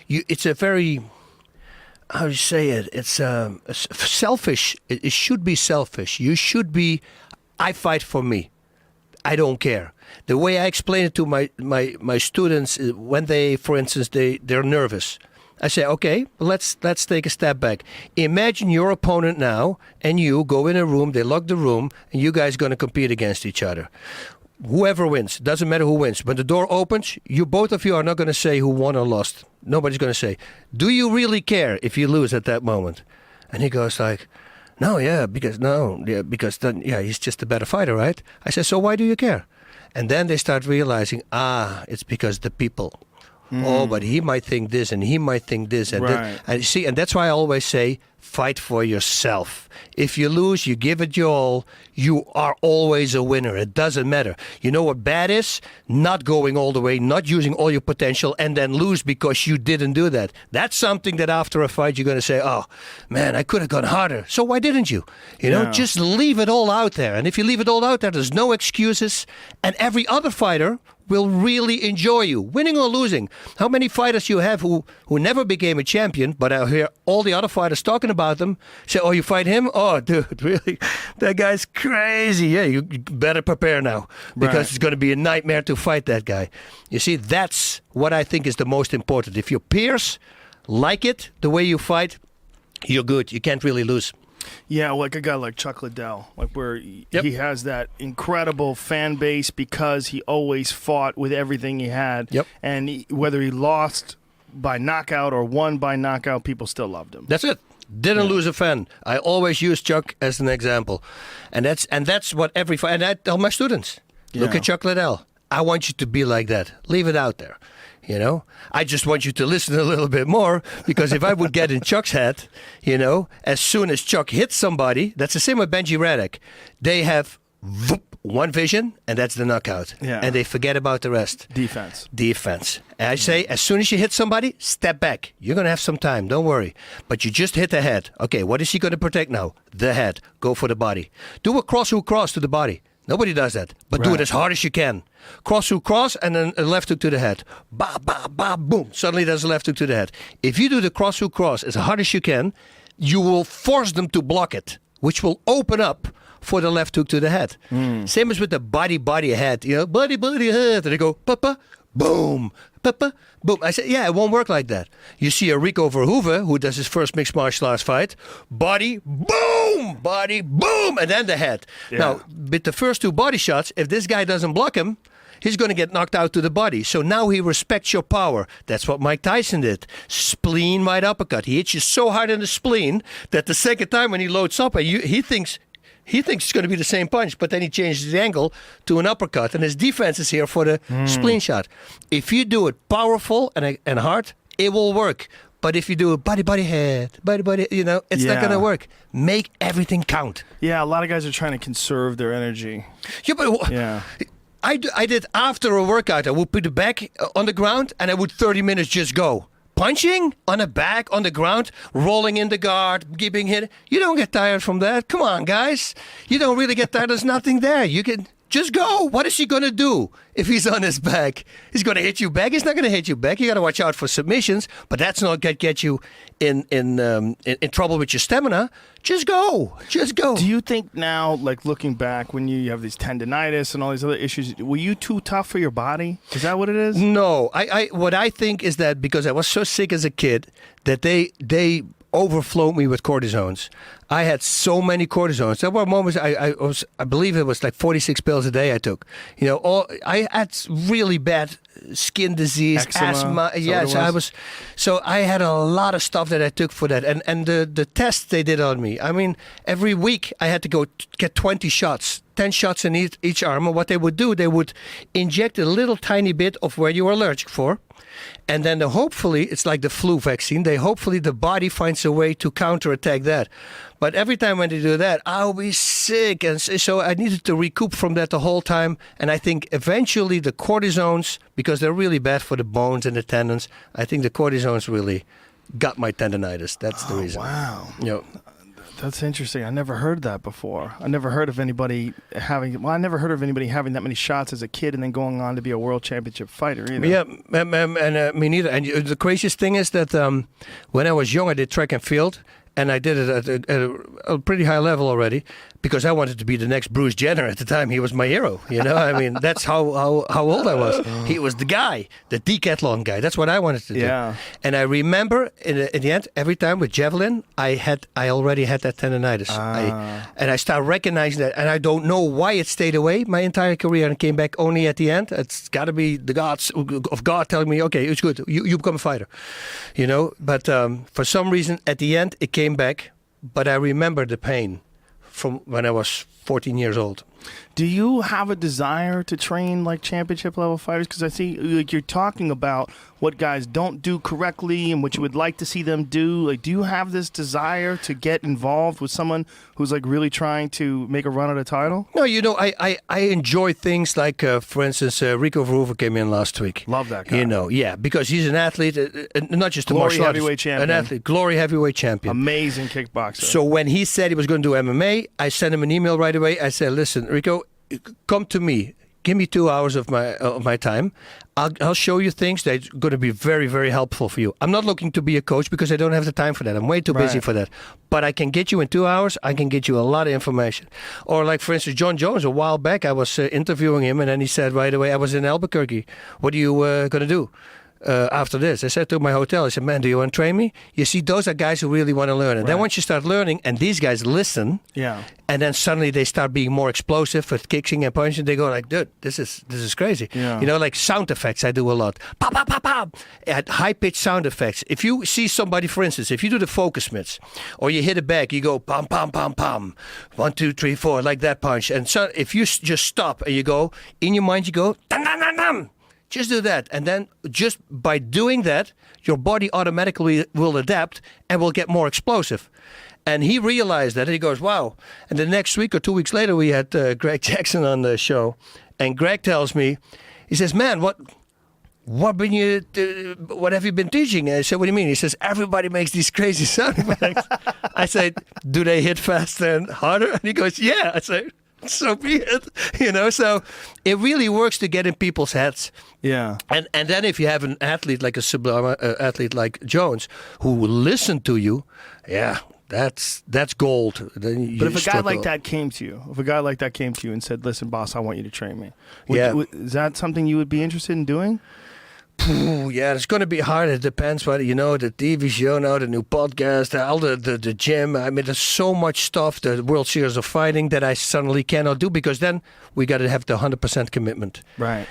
It's a very... how do you say it? It's selfish. It should be selfish. You should be, I fight for me. I don't care. The way I explain it to my students when they, for instance, they're nervous. I say, okay, let's take a step back. Imagine your opponent now and you go in a room, they lock the room, and you guys going to compete against each other. Whoever wins, doesn't matter who wins. When the door opens, both of you are not going to say who won or lost. Nobody's going to say, do you really care if you lose at that moment? And he goes like, because then, he's just a better fighter, right? I said, so why do you care? And then they start realizing, it's because the people. Oh, but he might think this and he might think this and right. that. And that's why I always say, fight for yourself. If you lose, you give it your all. You are always a winner. It doesn't matter. You know what bad is? Not going all the way, not using all your potential, and then lose because you didn't do that. That's something that after a fight you're going to say, oh, man, I could have gone harder. So why didn't you? Just leave it all out there. And if you leave it all out there, there's no excuses. And every other fighter will really enjoy you, winning or losing. How many fighters you have who never became a champion, but I hear all the other fighters talking about them, say, oh, you fight him? Oh, dude, really? That guy's crazy. Yeah, you better prepare now, because It's going to be a nightmare to fight that guy. You see, that's what I think is the most important. If your peers like it, the way you fight, you're good. You can't really lose. Yeah, like a guy like Chuck Liddell, where he has that incredible fan base because he always fought with everything he had. Yep. And whether he lost by knockout or won by knockout, people still loved him. That's it. Didn't lose a fan. I always use Chuck as an example. And that's what every fight, and I tell my students, look at Chuck Liddell. I want you to be like that. Leave it out there. I just want you to listen a little bit more, because if I would get in Chuck's head, as soon as Chuck hits somebody, that's the same with Benji Radek. They have one vision, and that's the knockout. Yeah. And they forget about the rest. Defense. And I say, as soon as you hit somebody, step back. You're going to have some time. Don't worry. But you just hit the head. Okay, what is he going to protect now? The head. Go for the body. Do a cross to the body. Nobody does that. But do it as hard as you can. Cross hook cross, and then a left hook to the head. Ba, ba, ba, boom. Suddenly there's a left hook to the head. If you do the cross hook cross as hard as you can, you will force them to block it, which will open up for the left hook to the head. Same as with the body head. Body head. And they go, papa, boom, boom. I said, yeah, it won't work like that. You see a Rico Verhoeven who does his first mixed martial arts fight, body, boom, and then the head. Yeah. Now, with the first 2 body shots, if this guy doesn't block him, he's going to get knocked out to the body. So now he respects your power. That's what Mike Tyson did. Spleen wide uppercut. He hits you so hard in the spleen that the second time when he loads up, he thinks it's going to be the same punch, but then he changes the angle to an uppercut, and his defense is here for the spleen shot. If you do it powerful and hard, it will work. But if you do it body, head, body, it's not going to work. Make everything count. Yeah, a lot of guys are trying to conserve their energy. Yeah, but Yeah. I did after a workout, I would put the back on the ground, and I would 30 minutes just go. Punching on the back, on the ground, rolling in the guard, giving hit. You don't get tired from that. Come on, guys. You don't really get tired. There's nothing there. You can just go. What is he going to do if he's on his back? He's going to hit you back. He's not going to hit you back. You got to watch out for submissions, but that's not going to get you in trouble with your stamina. Just go. Just go. Do you think now, like looking back, when you have these tendinitis and all these other issues, were you too tough for your body? Is that what it is? No. What I think is that because I was so sick as a kid that they overflowed me with cortisones. I had so many cortisones. There were moments I believe it was like 46 pills a day I took. I had really bad skin disease, Eczema, asthma. is that Yes, what it I was? was. So I had a lot of stuff that I took for that, and the tests they did on me. I mean, every week I had to go get 20 shots. 10 shots in each arm, and what they would do, they would inject a little tiny bit of where you are allergic for, and then hopefully, it's like the flu vaccine, hopefully the body finds a way to counterattack that. But every time when they do that, I'll be sick, and so I needed to recoup from that the whole time, and I think eventually the cortisones, because they're really bad for the bones and the tendons, I think the cortisones really got my tendinitis. That's the reason. Wow. That's interesting. I never heard that before. I never heard of anybody having that many shots as a kid and then going on to be a world championship fighter either. Yeah, and me neither. And the craziest thing is that when I was young, I did track and field, and I did it at a pretty high level already because I wanted to be the next Bruce Jenner at the time. He was my hero, I mean, that's how old I was. He was the guy, the decathlon guy. That's what I wanted to do. Yeah. And I remember in the end, every time with javelin, I already had that tendinitis. And I started recognizing that, and I don't know why it stayed away my entire career and came back only at the end. It's got to be the gods of God telling me, okay, it's good. You become a fighter, But for some reason, at the end, it came back. But I remember the pain from when I was 14 years old. Do you have a desire to train like championship level fighters? Because I see like you're talking about what guys don't do correctly and what you would like to see them do. Like, do you have this desire to get involved with someone who's like really trying to make a run at a title? No, I enjoy things like, for instance, Rico Verhoeven came in last week. Love that guy. Yeah, because he's an athlete, not just a Glory martial artist, heavyweight champion. an athlete, glory heavyweight champion. Amazing kickboxer. So when he said he was going to do MMA, I sent him an email right away. I said, listen, Rico, come to me. Give me 2 hours of my time. I'll show you things that's going to be very, very helpful for you. I'm not looking to be a coach because I don't have the time for that. I'm way too busy for that. But I can get you in 2 hours. I can get you a lot of information. Or like, for instance, John Jones, a while back, I was interviewing him, and then he said right away, I was in Albuquerque. What are you going to do? After this, I said to my hotel, I said, man, do you want to train me? You see, those are guys who really want to learn. And then once you start learning and these guys listen, and then suddenly they start being more explosive with kicking and punching, they go like, dude, this is crazy. Yeah. Like sound effects I do a lot. Pop, pop, pop, pop. At high-pitched sound effects. If you see somebody, for instance, if you do the focus mitts, or you hit a bag, you go, pam, pam, pam, pam. 1, 2, 3, 4, like that punch. And so if you just stop and you go, in your mind you go, dum, dum, dum, dum. Just do that. And then just by doing that, your body automatically will adapt and will get more explosive. And he realized that. And he goes, wow. And the next week or 2 weeks later, we had Greg Jackson on the show. And Greg tells me, he says, man, what have you been teaching? And I said, what do you mean? He says, everybody makes these crazy sound effects. I said, do they hit faster and harder? And he goes, yeah. I said, so be it, So it really works to get in people's heads. Yeah. And then if you have an athlete like a sublime athlete like Jones who will listen to you, yeah, that's gold. Then But if a guy like that came to you, and said, "Listen, boss, I want you to train me," is that something you would be interested in doing? Yeah, it's going to be hard. It depends what, the TV show now, the new podcast, all the gym. I mean, there's so much stuff, the World Series of Fighting, that I suddenly cannot do, because then we got to have the 100% commitment. Right.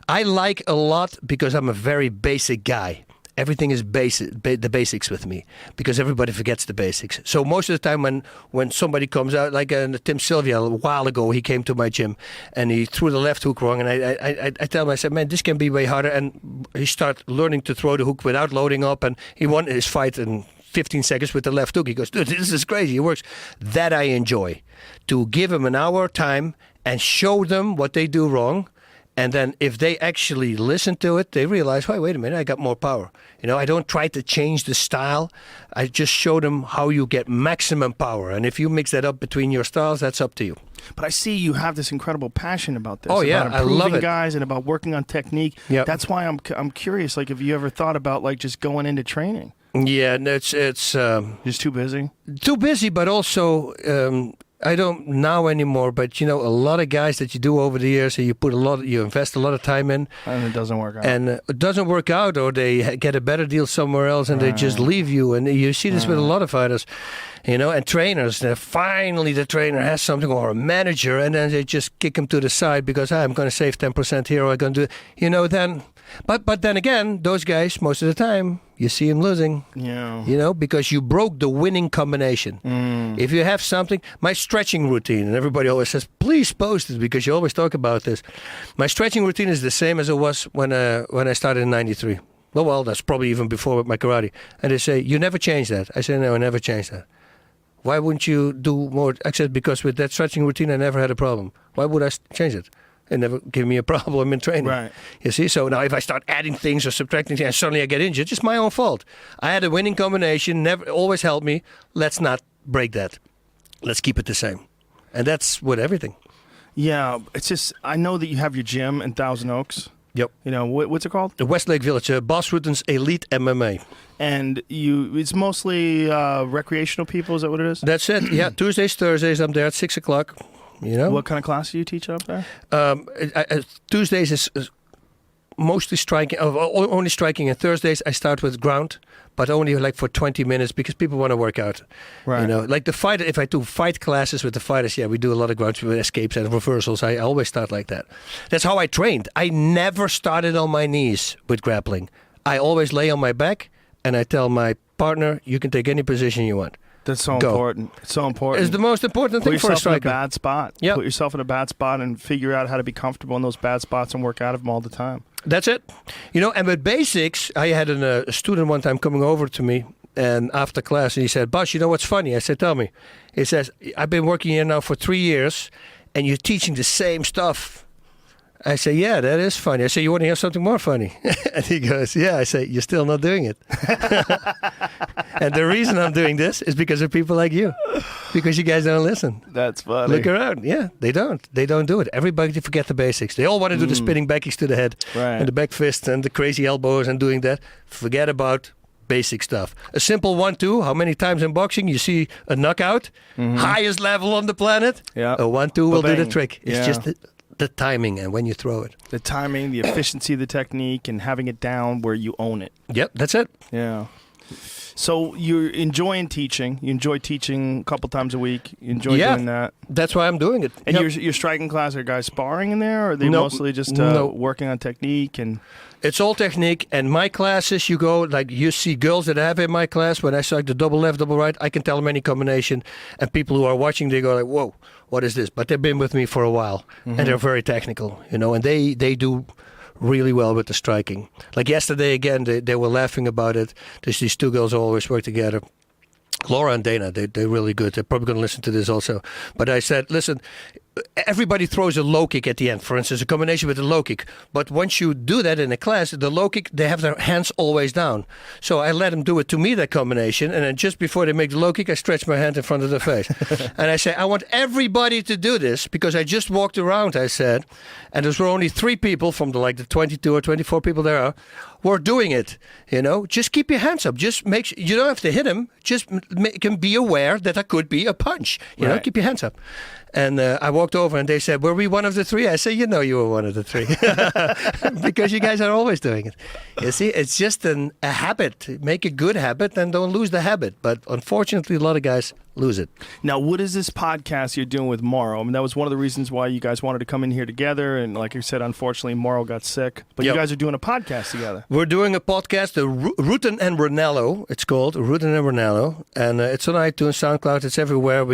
I like a lot because I'm a very basic guy. Everything is the basics with me, because everybody forgets the basics. So most of the time when somebody comes out, like Tim Sylvia a while ago, he came to my gym and he threw the left hook wrong. And I tell him, I said, man, this can be way harder. And he started learning to throw the hook without loading up. And he won his fight in 15 seconds with the left hook. He goes, dude, this is crazy. It works. That I enjoy. To give him an hour time and show them what they do wrong. And then if they actually listen to it, they realize, wait a minute, I got more power. I don't try to change the style. I just show them how you get maximum power. And if you mix that up between your styles, that's up to you. But I see you have this incredible passion about this. Oh, yeah, about I love it. guys and about working on technique. Yep. That's why I'm curious. Like, have you ever thought about just going into training? Yeah, it's Just too busy? Too busy, but also I don't now anymore. But a lot of guys that you do over the years, and you invest a lot of time in, And it doesn't work out. and it doesn't work out, or they get a better deal somewhere else, and they just leave you. And you see this with a lot of fighters, and trainers. Finally, the trainer has something, or a manager, and then they just kick them to the side because I'm going to save 10% here, or I'm going to do, then. But then again, those guys, most of the time, you see them losing. Yeah. Because you broke the winning combination. If you have something, my stretching routine, and everybody always says, please post it, because you always talk about this. My stretching routine is the same as it was when I started in '93. Well, that's probably even before with my karate. And they say, you never change that. I say, no, I never change that. Why wouldn't you do more? I said, because with that stretching routine, I never had a problem. Why would I change it? It never gave me a problem in training. Right. You see? So now if I start adding things or subtracting things and suddenly I get injured, it's my own fault. I had a winning combination, never always helped me. Let's not break that. Let's keep it the same. And that's with everything. Yeah. It's just, I know that you have your gym in Thousand Oaks. Yep. What's it called? The Westlake Village, Bas Rutten's Elite MMA. And it's mostly recreational people, is that what it is? That's it. Yeah, Tuesdays, Thursdays, I'm there at 6 o'clock. What kind of class do you teach up there? Tuesdays is mostly striking, only striking, and Thursdays I start with ground, but only for 20 minutes because people want to work out. Right. Like the fighter, if I do fight classes with the fighters, we do a lot of ground with escapes and reversals. I always start like that. That's how I trained. I never started on my knees with grappling. I always lay on my back, and I tell my partner, you can take any position you want. That's so Go. important. It's so important. It's the most important thing for a striker. Put yourself in a bad spot. Yep. Put yourself in a bad spot and figure out how to be comfortable in those bad spots and work out of them all the time. That's it. And with basics, I had a student one time coming over to me, and after class, and he said, Bas, you know what's funny? I said, tell me. He says, I've been working here now for 3 years, and you're teaching the same stuff. I say, yeah, that is funny. I say, you want to hear something more funny? And he goes, yeah. I say, you're still not doing it. And the reason I'm doing this is because of people like you. Because you guys don't listen. That's funny. Look around. Yeah, they don't. They don't do it. Everybody forget the basics. They all want to do the spinning back kicks to the head. Right. And the back fists and the crazy elbows and doing that. Forget about basic stuff. A simple 1-2. How many times in boxing you see a knockout? Highest level on the planet? Yeah. A 1-2 will do the trick. It's Yeah. just the timing and when you throw it. The timing, the efficiency of the technique, and having it down where you own it. Yep, that's it. Yeah. So you're enjoying teaching. You enjoy teaching a couple times a week. You enjoy doing that. That's why I'm doing it. And Yep. your striking class, are guys sparring in there, or are they Nope. mostly just Nope. working on technique? And It's all technique. And my classes, you go, like you see girls that I have in my class, when I strike the double left, double right, I can tell them any combination. And people who are watching, they go like, whoa, what is this? But they've been with me for a while. And they're very technical, and they do really well with the striking. Like yesterday, again, they were laughing about it. There's these two girls who always work together. Laura and Dana, they're really good. They're probably going to listen to this also. But I said, listen, everybody throws a low kick at the end, for instance, a combination with a low kick. But once you do that in a class, the low kick, they have their hands always down. So I let them do it to me, that combination. And then just before they make the low kick, I stretch my hand in front of their face. And I say, I want everybody to do this because I just walked around, I said, and there were only 3 people from the 22 or 24 people there are, were doing it. Just keep your hands up. Just make sure you don't have to hit him. Just make him be aware that there could be a punch. Right. Keep your hands up. And I walked walked over and they said, "Were we one of the three?" I said, "You know, you were one of the three because you guys are always doing it." You see, it's just a habit. Make a good habit and don't lose the habit. But unfortunately, a lot of guys lose it. Now, what is this podcast you're doing with Morrow? I mean, that was one of the reasons why you guys wanted to come in here together. And like you said, unfortunately, Morrow got sick. But you guys are doing a podcast together. We're doing a podcast, Rutten and Brunello. It's called Rutten and Brunello, and it's on iTunes, SoundCloud. It's everywhere.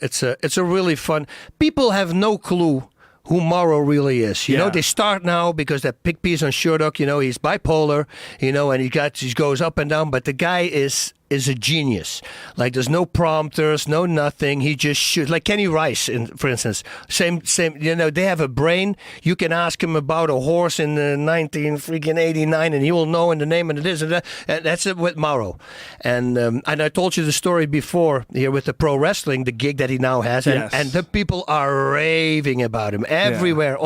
It's a really fun. People have no clue who Morrow really is. You know, they start now because that big piece on Sherlock, you know, he's bipolar, you know, and he goes up and down, but the guy is a genius. Like, there's no prompters, no nothing. He just shoots. Like Kenny Rice, for instance. Same. You know, they have a brain. You can ask him about a horse in 1989, and he will know in the name and this and that. And that's it with Morrow. And I told you the story before here with the pro wrestling, the gig that he now has, and the people are raving about him everywhere.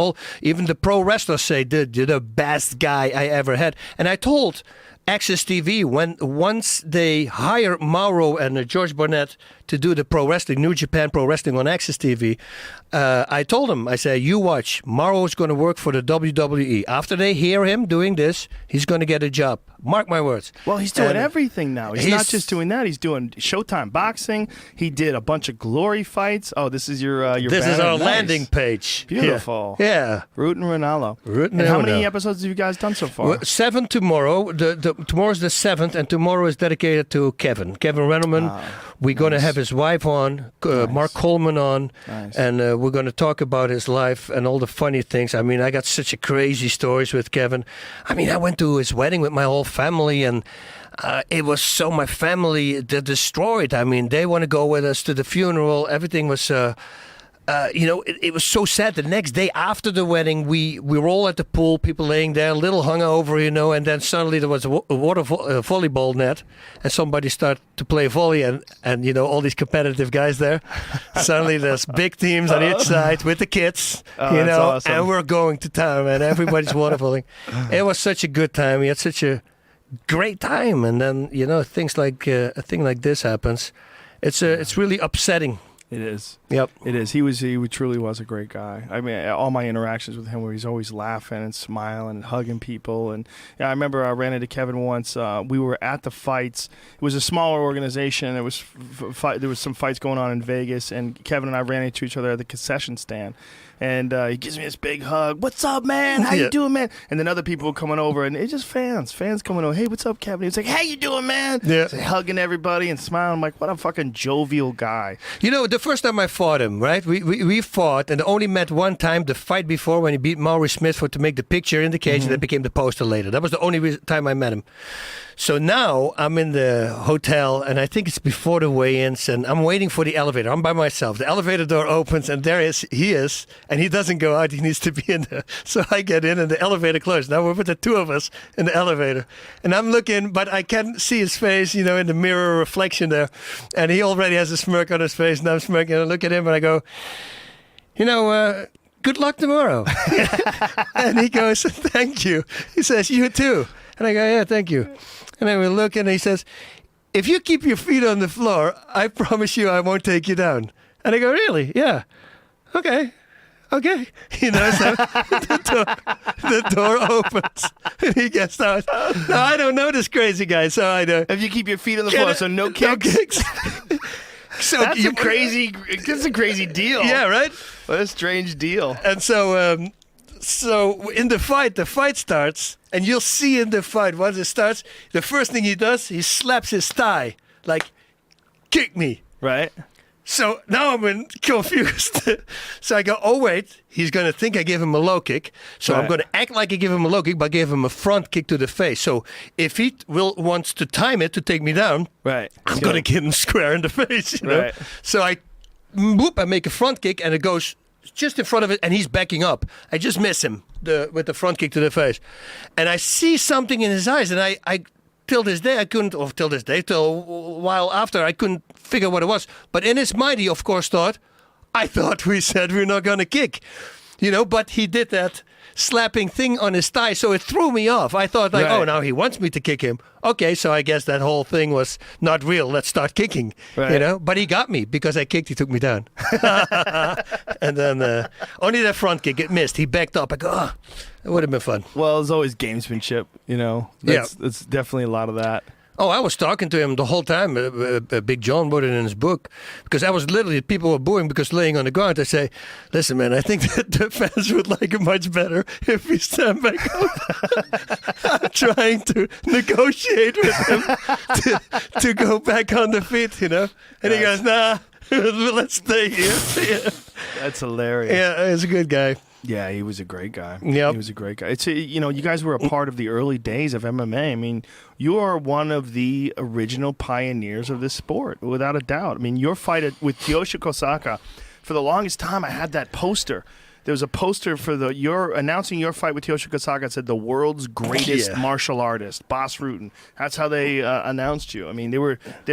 Even the pro wrestlers say, "Dude, you're the best guy I ever had." And I told Access TV, once they hire Mauro and George Barnett to do the pro wrestling, New Japan Pro Wrestling on Access TV, I told them, I said, "You watch, Mauro's going to work for the WWE. After they hear him doing this, he's going to get a job. Mark my words." Well, he's doing everything now. He's not just doing that. He's doing Showtime boxing. He did a bunch of glory fights. Oh, this is your This banner. is our Nice. landing page. Beautiful. Yeah. Root and Ronaldo. And how many episodes have you guys done so far? Well, 7 tomorrow. Tomorrow's the 7th, and tomorrow is dedicated to Kevin Reynolman. We're going to have his wife on, Mark Coleman on, and we're going to talk about his life and all the funny things. I mean, I got such a crazy stories with Kevin. I mean, I went to his wedding with my whole family, and it was so my family destroyed. I mean, they want to go with us to the funeral. Everything was... you know, it was so sad. The next day after the wedding, we were all at the pool, people laying there, a little hungover, you know, and then suddenly there was a water volleyball net, and somebody started to play volley, and you know, all these competitive guys there. Suddenly there's big teams on each side with the kids, you know, awesome. and we're going to town, and everybody's water volleying. It was such a good time. We had such a great time, and then, you know, things like a thing like this happens. It's really upsetting. It is. Yep. It is. He truly was a great guy. I mean, all my interactions with him where he's always laughing and smiling and hugging people. And I remember I ran into Kevin once. We were at the fights. It was a smaller organization. There was some fights going on in Vegas, and Kevin and I ran into each other at the concession stand. And he gives me this big hug. "What's up, man? How you doing, man?" And then other people were coming over, and it's just fans coming over. "Hey, what's up, Kevin?" He's like, "How you doing, man?" Yeah. So hugging everybody and smiling. I'm like, what a fucking jovial guy. You know, the first time I fought him, right? We fought, and only met one time. The fight before, when he beat Maury Smith to make the picture in the cage, and that became the poster later. That was the only time I met him. So now I'm in the hotel, and I think it's before the weigh-ins, and I'm waiting for the elevator. I'm by myself. The elevator door opens, and he is, and he doesn't go out. He needs to be in there. So I get in, and the elevator closes. Now we're with the two of us in the elevator, and I'm looking, but I can't see his face, you know, in the mirror reflection there, and he already has a smirk on his face, and I'm smirking, and I look at him, and I go, "You know, good luck tomorrow." And he goes, "Thank you." He says, "You too." And I go, "Yeah, thank you." And then we look, and he says, "If you keep your feet on the floor, I promise you I won't take you down." And I go, "Really? Yeah. Okay. You know, so the door opens, and he gets out. Now, I don't know this crazy guy, so I know. If you keep your feet on the floor, so no kicks. No kicks. So That's a crazy deal. Yeah, right? What a strange deal. And so in the fight starts, and you'll see in the fight, once it starts, the first thing he does, he slaps his thigh, like, "Kick me." Right. So now I'm confused. So I go, "Oh, wait, he's going to think I give him a low kick. So I'm going to act like I give him a low kick, but give him a front kick to the face. So if he wants to time it to take me down, right, I'm going to hit him square in the face. You know? Right. So I make a front kick, and it goes just in front of it, and he's backing up. I just miss him with the front kick to the face. And I see something in his eyes, and I till this day, till a while after, I couldn't figure what it was. But in his mind, he, of course, thought we said we're not going to kick. But he did that slapping thing on his thigh, so it threw me off. I thought, like, Right. oh, now he wants me to kick him. Okay, so I guess that whole thing was not real. Let's start kicking, Right. But he got me because I kicked. He took me down. And then only that front kick, it missed. He backed up. I go, oh, it would have been fun. Well, there's always gamesmanship, That's definitely a lot of that. Oh, I was talking to him the whole time. Big John wrote it in his book. Because I was literally, people were booing because laying on the ground. I say, listen, man, I think that the fans would like it much better if we stand back up. I'm trying to negotiate with him to go back on the feet, And he goes, nah, let's stay here. That's hilarious. Yeah, he's a good guy. Yeah, he was a great guy. Yep. He was a great guy. It's you guys were a part of the early days of MMA. I mean, you are one of the original pioneers of this sport, without a doubt. I mean, your fight with Yoshi Kosaka, for the longest time, I had that poster. There was a poster for you're announcing your fight with Yoshi Kosaka. It said the world's greatest martial artist, Bas Rutten. That's how they announced you. I mean, they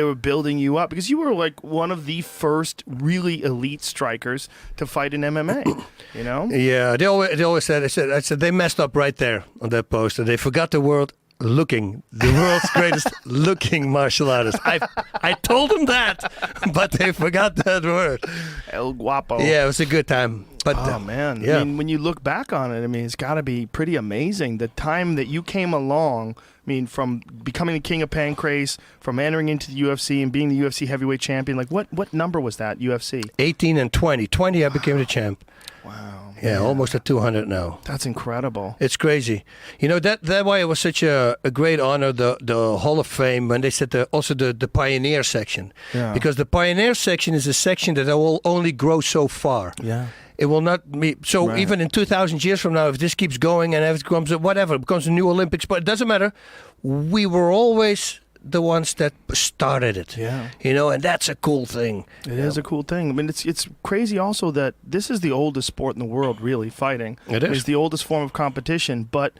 were building you up because you were like one of the first really elite strikers to fight in MMA. Yeah, they always said, I said they messed up right there on that poster. They forgot the world's greatest looking martial artist. I told them that, but they forgot that word. El Guapo. Yeah, it was a good time. But oh man, yeah. I mean, when you look back on it, I mean, it's got to be pretty amazing the time that you came along. I mean, from becoming the king of Pancrase, from entering into the UFC and being the UFC heavyweight champion. Like, what number was that UFC? 18 and 20. 20, I became the champ. Wow. Yeah, almost at 200 now. That's incredible. It's crazy. That why it was such a great honor, the Hall of Fame, when they said also the Pioneer section. Yeah. Because the Pioneer section is a section that will only grow so far. Yeah. It will not be so. Right. Even in 2,000 years from now, if this keeps going and if it becomes it becomes a new Olympics, but it doesn't matter. We were always the ones that started it. Yeah. And that's a cool thing. It is a cool thing. I mean, it's crazy also that this is the oldest sport in the world, really, fighting. It is. It's the oldest form of competition, but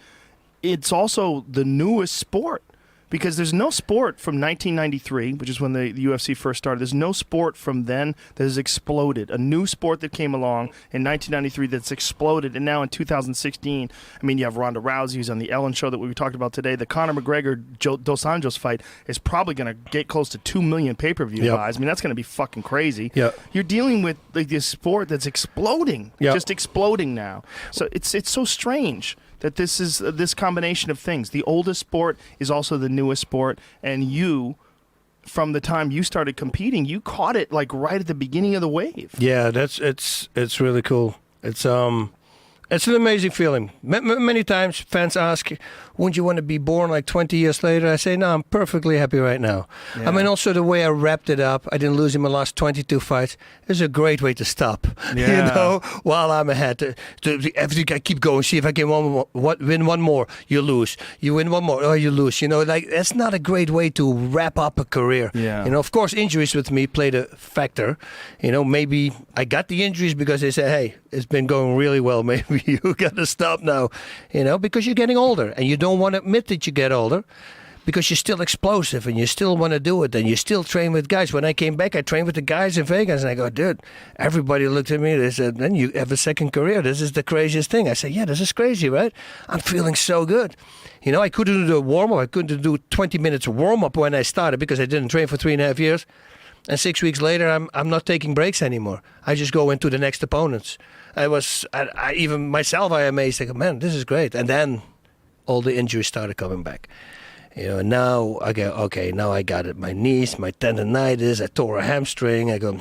it's also the newest sport. Because there's no sport from 1993, which is when the UFC first started. There's no sport from then that has exploded. A new sport that came along in 1993 that's exploded. And now in 2016, I mean, you have Ronda Rousey, who's on the Ellen show that we talked about today. The Conor McGregor-Dos Anjos fight is probably going to get close to 2 million pay-per-view buys. I mean, that's going to be fucking crazy. Yep. You're dealing with like this sport that's exploding, just exploding now. So it's so strange that this is this combination of things. The oldest sport is also the newest sport, and you, from the time you started competing, you caught it like right at the beginning of the wave. Yeah, it's really cool. It's an amazing feeling. Many times fans ask, wouldn't you want to be born like 20 years later? I say, no, I'm perfectly happy right now. Yeah. I mean, also the way I wrapped it up, I didn't lose in my last 22 fights, is a great way to stop, Yeah. while I'm ahead. I keep going, see if I can win one more, you lose. You win one more, you lose. That's not a great way to wrap up a career. Yeah. Of course, injuries with me played a factor. Maybe I got the injuries because they said, hey, it's been going really well. Maybe you got to stop now, because you're getting older and you don't want to admit that you get older because you're still explosive and you still want to do it and you still train with guys. When I came back, I trained with the guys in Vegas and I go, dude, everybody looked at me. They said, then you have a second career. This is the craziest thing. I said, yeah, this is crazy, right? I'm feeling so good. I couldn't do a warm-up. I couldn't do 20 minutes warm-up when I started because I didn't train for 3.5 years. And 6 weeks later, I'm not taking breaks anymore. I just go into the next opponents. I even myself, I amazed. I go, man, this is great. And then all the injuries started coming back. And now I go, okay, now I got it. My knees, my tendonitis, I tore a hamstring. I go,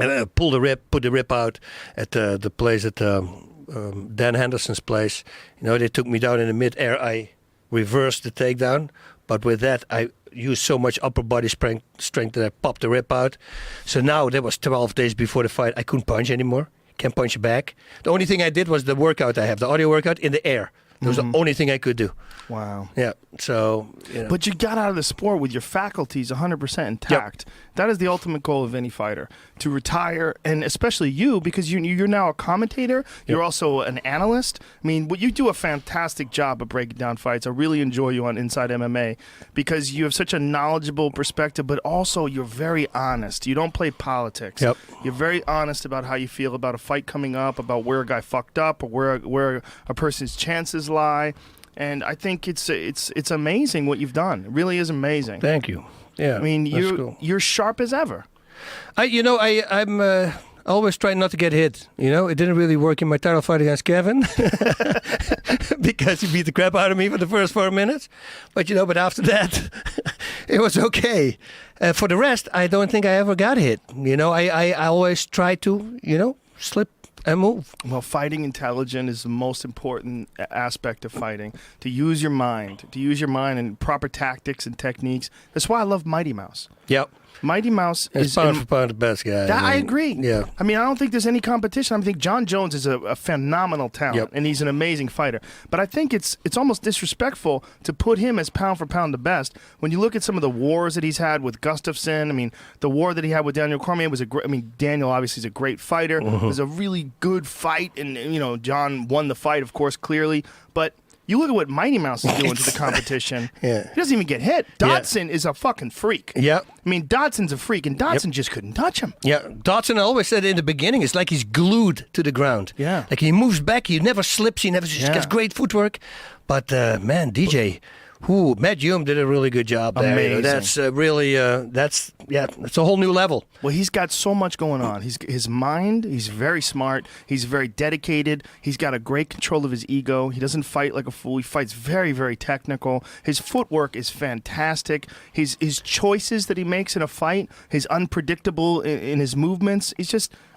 and I pulled the rib, put the rib out at the place at Dan Henderson's place. They took me down in the mid-air. I reversed the takedown, but with that, I used so much upper body strength that I popped the rib out. So now, that was 12 days before the fight, I couldn't punch anymore. Can't punch back. The only thing I did was the workout I have, the audio workout in the air. That was the only thing I could do. Wow. Yeah. So, you know. But you got out of the sport with your faculties 100% intact. That is the ultimate goal of any fighter, to retire, and especially you, because you're now a commentator. You're also an analyst. I mean, you do a fantastic job of breaking down fights. I really enjoy you on Inside MMA because you have such a knowledgeable perspective, but also you're very honest. You don't play politics. Yep. You're very honest about how you feel about a fight coming up, about where a guy fucked up, or where a person's chances lie. And I think it's amazing what you've done. It really is amazing. Thank you. Yeah, I mean, cool. you're sharp as ever. I'm always trying not to get hit. You know, it didn't really work in my title fight against Kevin because he beat the crap out of me for the first 4 minutes. But but after that, it was okay. For the rest, I don't think I ever got hit. I always try to slip and move. Well, fighting intelligent is the most important aspect of fighting. To use your mind and proper tactics and techniques. That's why I love Mighty Mouse. Yep. Mighty Mouse is pound for pound the best guy. I agree. Yeah. I mean, I don't think there's any competition. I think John Jones is a phenomenal talent, and he's an amazing fighter. But I think it's almost disrespectful to put him as pound for pound the best. When you look at some of the wars that he's had with Gustafsson, I mean, the war that he had with Daniel Cormier was Daniel obviously is a great fighter. It was a really good fight, and John won the fight, of course, clearly. But you look at what Mighty Mouse is doing to the competition. He doesn't even get hit. Dodson is a fucking freak. Yeah. I mean, Dodson's a freak, and Dodson just couldn't touch him. Yeah. Dodson, I always said in the beginning, it's like he's glued to the ground. Yeah. Like he moves back, he never slips, he never just gets great footwork. But, man, DJ... Matt Hume did a really good job there. Amazing. That's really, that's a whole new level. Well, he's got so much going on. His mind, he's very smart. He's very dedicated. He's got a great control of his ego. He doesn't fight like a fool. He fights very, very technical. His footwork is fantastic. His choices that he makes in a fight, his unpredictable in his movements,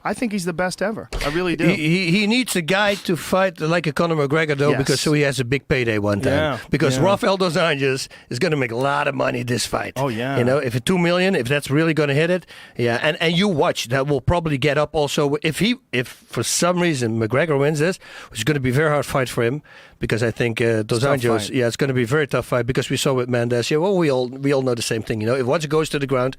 I think he's the best ever. I really do. He needs a guy to fight like a Conor McGregor, though, because so he has a big payday one time. Yeah, because Rafael dos Anjos is going to make a lot of money this fight. Oh, yeah. If it's $2 million, if that's really going to hit it, and you watch, that will probably get up also. If for some reason McGregor wins this, it's going to be a very hard fight for him, because I think dos Anjos, it's going to be a very tough fight, because we saw with Mendes. Yeah, well, we all know the same thing. If once it goes to the ground.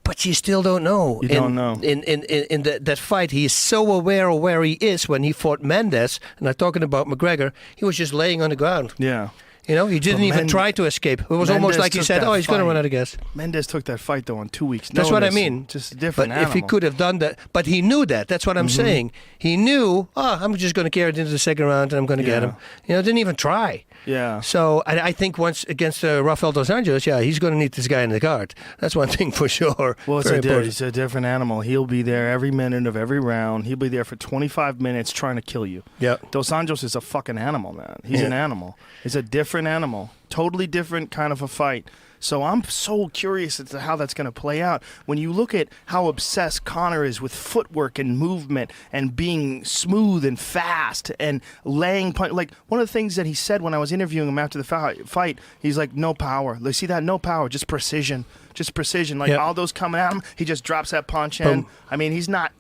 But you still don't know. You don't know. In that fight, he is so aware of where he is. When he fought Mendes, and I'm talking about McGregor, he was just laying on the ground. Yeah. He didn't even try to escape. It was almost like he said, he's going to run out of gas. Mendes took that fight, though, in 2 weeks. That's what I mean. Just a different But animal. if he could have done that, but he knew that. That's what I'm saying. He knew, I'm just going to carry it into the second round and I'm going to get him. Didn't even try. Yeah. So I think once against Rafael dos Anjos, he's going to need this guy in the card. That's one thing for sure. Well, it's a different animal. He'll be there every minute of every round. He'll be there for 25 minutes trying to kill you. Yeah. Dos Anjos is a fucking animal, man. He's an animal. It's a different animal. Totally different kind of a fight. So I'm so curious as to how that's going to play out. When you look at how obsessed Conor is with footwork and movement and being smooth and fast and laying punch. Like, one of the things that he said when I was interviewing him after the fight, he's like, no power. Like, see that? No power, just precision. Just precision. Like, Aldo's coming at him, he just drops that punch in. Boom. I mean, he's not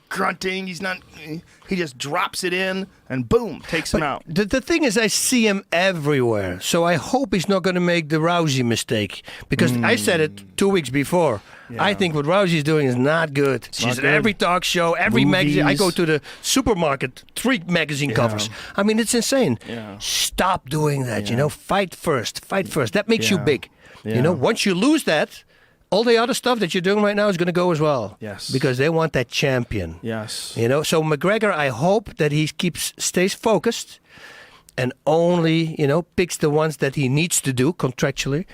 grunting. He just drops it in and boom, takes him out. The thing is, I see him everywhere. So I hope he's not going to make the Rousey mistake. Because I said it 2 weeks before. Yeah. I think what Rousey's doing is not good. She's at every talk show, every magazine. I go to the supermarket, 3 magazine covers. I mean, it's insane. Yeah. Stop doing that, Fight first. That makes you big. Yeah. Once you lose that, all the other stuff that you're doing right now is going to go as well. Yes. Because they want that champion. Yes. So McGregor, I hope that he stays focused and only, picks the ones that he needs to do contractually.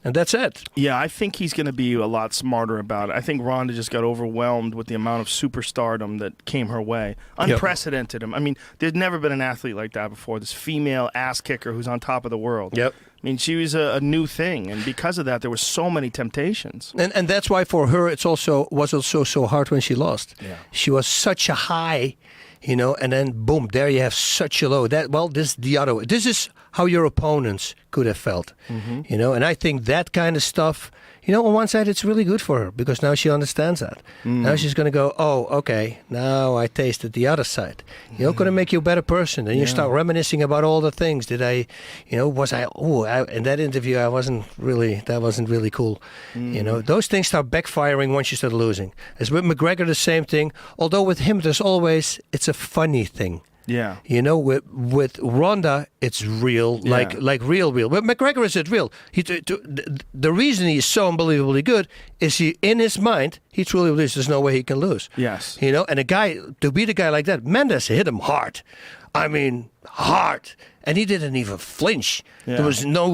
And that's it. Yeah, I think he's going to be a lot smarter about it. I think Ronda just got overwhelmed with the amount of superstardom that came her way. Unprecedented. I mean, there's never been an athlete like that before. This female ass kicker who's on top of the world. Yep. I mean, she was a new thing, and because of that, there were so many temptations. And that's why for her it was also so hard when she lost. Yeah. She was such a high, and then boom, there you have such a low. This is the other way. This is how your opponents could have felt. You know, and I think that kind of stuff, you know, on one side it's really good for her because now she understands that. Now she's going to go, oh, okay, now I tasted the other side. You know, going to make you a better person. And you start reminiscing about all the things. Did I, you know, in that interview that wasn't really cool. You know, those things start backfiring once you start losing. As with McGregor, the same thing. Although with him, it's a funny thing. Yeah. You know, with Ronda, it's real, like real. But McGregor is it real. The reason he's so unbelievably good is in his mind, he truly believes there's no way he can lose. Yes. You know, and to beat a guy like that, Mendes hit him hard. I mean, hard. And he didn't even flinch. Yeah. There was no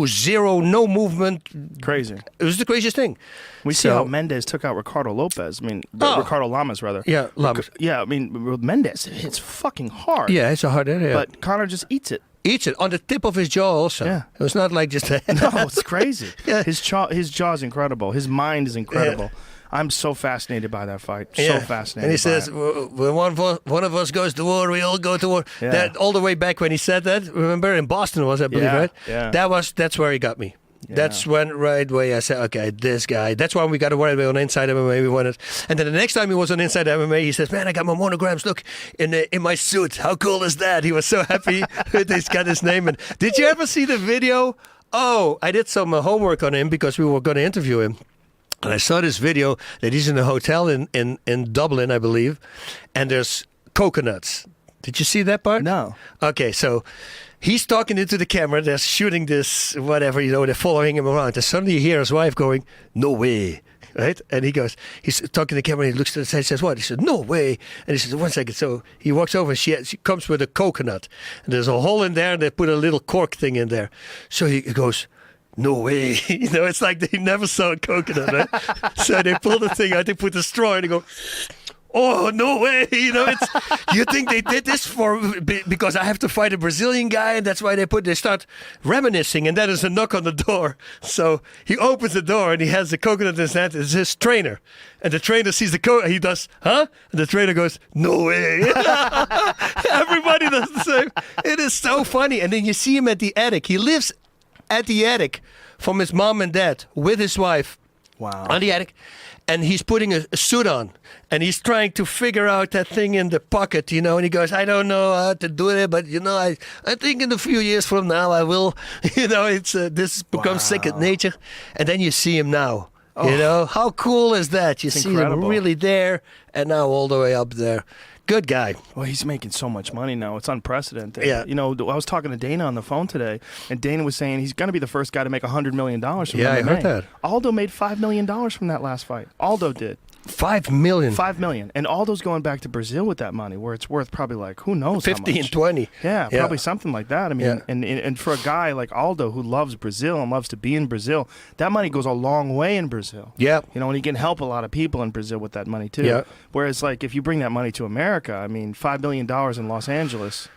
movement. Crazy. It was the craziest thing. We see how Mendes took out Ricardo Lopez. I mean, Ricardo Lamas, rather. Yeah, Lamas. Yeah, I mean, Mendes hits fucking hard. Yeah, it's a hard area. But Conor just eats it. Eats it on the tip of his jaw also. Yeah. It was not like just a... No, it's crazy. His jaw is incredible. His mind is incredible. Yeah. I'm so fascinated by that fight. So fascinated. And he says, when one of us goes to war, we all go to war. Yeah. That all the way back when he said that, remember in Boston I believe, right? Yeah. That's where he got me. Yeah. That's when right away I said, okay, this guy. That's why we got to worry on Inside MMA. We wanted, and then the next time he was on Inside MMA, he says, "Man, I got my monograms. Look in my suit. How cool is that?" He was so happy that he's got his name. And did you ever see the video? Oh, I did some homework on him because we were going to interview him. And I saw this video that he's in a hotel in Dublin, I believe, and there's coconuts. Did you see that part? No. Okay, so he's talking into the camera. They're shooting this, whatever, you know, they're following him around. And suddenly you hear his wife going, "No way." Right? And he's talking to the camera and he looks to the side and says, "What?" He said, "No way." And he says, "1 second." So he walks over and she comes with a coconut. And there's a hole in there and they put a little cork thing in there. So he goes, "No way." You know, it's like they never saw a coconut, right? So they pull the thing out, they put the straw in and go, "Oh, no way." You know, you think they did this because I have to fight a Brazilian guy and that's why they start reminiscing and then there's a knock on the door. So he opens the door and he has the coconut in his hand. It's his trainer. And the trainer sees the coconut. He does, "Huh?" And the trainer goes, "No way." Everybody does the same. It is so funny. And then you see him at the attic. He lives at the attic from his mom and dad with his wife. Wow. On the attic. And he's putting a suit on. And he's trying to figure out that thing in the pocket, you know. And he goes, "I don't know how to do it, but, you know, I think in a few years from now I will." You know, this becomes second nature. And then you see him now. Oh. You know, how cool is that? You see him really there and now all the way up there. Good guy. Well, he's making so much money now. It's unprecedented. Yeah. You know, I was talking to Dana on the phone today, and Dana was saying he's going to be the first guy to make $100 million from MMA. I heard that. Aldo made $5 million from that last fight. Aldo did. $5 million. $5 million. And Aldo's going back to Brazil with that money, where it's worth probably like, who knows 15, how much. 20. Yeah, probably something like that. I mean, and for a guy like Aldo who loves Brazil and loves to be in Brazil, that money goes a long way in Brazil. Yeah. You know, and he can help a lot of people in Brazil with that money too. Yeah. Whereas like if you bring that money to America, I mean, $5 million in Los Angeles.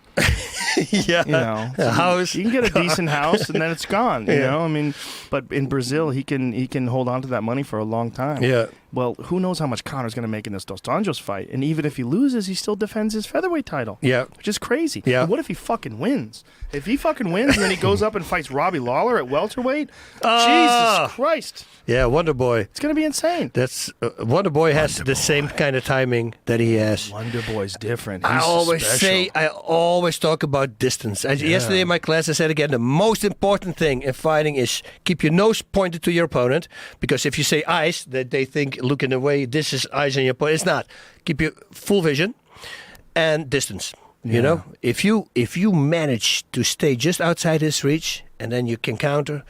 Yeah, you know, a house. You can get a decent house, and then it's gone. You know, I mean, but in Brazil, he can hold on to that money for a long time. Yeah. Well, who knows how much Conor's going to make in this Dos Anjos fight? And even if he loses, he still defends his featherweight title. Yeah, which is crazy. Yeah. And what if he fucking wins? If he fucking wins, and then he goes up and fights Robbie Lawler at welterweight, Jesus Christ! Yeah, Wonder Boy. It's going to be insane. That's Wonder Boy has the same kind of timing that he has. Wonder Boy's different. He's I special. always talk about distance. Yesterday in my class, I said again, the most important thing in fighting is keep your nose pointed to your opponent. Because if you say eyes, that they think looking away, this is eyes on your opponent. It's not. Keep your full vision and distance. You know, if you manage to stay just outside his reach, and then you can counter.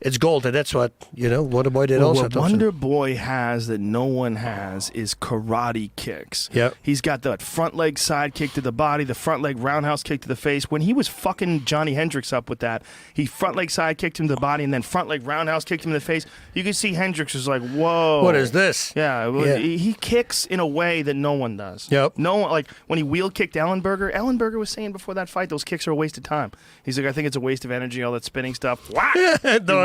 It's gold, and that's what, you know, Wonder Boy did also. What Wonder Boy has that no one has is karate kicks. Yep. He's got that front leg side kick to the body, the front leg roundhouse kick to the face. When he was fucking Johnny Hendricks up with that, he front leg side kicked him to the body and then front leg roundhouse kicked him in the face. You can see Hendricks was like, whoa. What is this? Yeah, he kicks in a way that no one does. Yep. No one, like when he wheel kicked Ellenberger was saying before that fight, those kicks are a waste of time. He's like, I think it's a waste of energy, all that spinning stuff. Wah!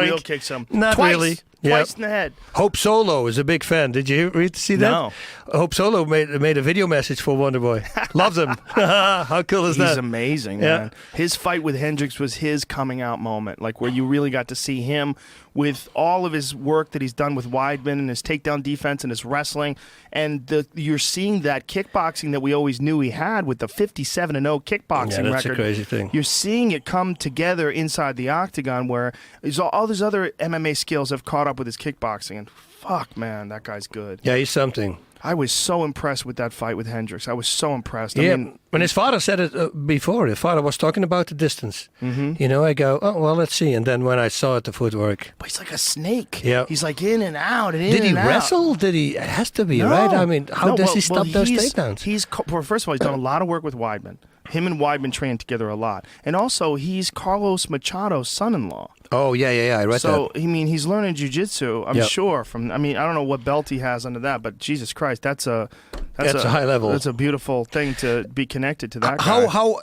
real kicks him. Not Twice. really. Twice in the head. Hope Solo is a big fan. Did you see that? No. Hope Solo made a video message for Wonderboy. Loves him. How cool is that? He's amazing, man. His fight with Hendricks was his coming out moment, like where you really got to see him with all of his work that he's done with Weidman and his takedown defense and his wrestling. And you're seeing that kickboxing that we always knew he had with the 57-0 kickboxing that's record. a crazy thing. You're seeing it come together inside the octagon where all these other MMA skills have caught up with his kickboxing. And fuck, man, that guy's good. Yeah, he's something. I was so impressed with that fight with Hendricks. I was so impressed. I mean, when his father said it before, his father was talking about the distance. Mm-hmm. I go, oh, well, let's see. And then when I saw it, the footwork. But he's like a snake. Yeah. He's like in and out and in Did he and out. wrestle? Did he? It has to be, right? I mean, how does he stop those takedowns? Well, first of all, he's done a lot of work with Weidman. Him and Weidman trained together a lot. And also, he's Carlos Machado's son-in-law. Oh, yeah. I read that. So, I mean, he's learning jiu-jitsu, I'm sure. I don't know what belt he has under that, but Jesus Christ, that's a high level. That's a beautiful thing to be connected to that guy. How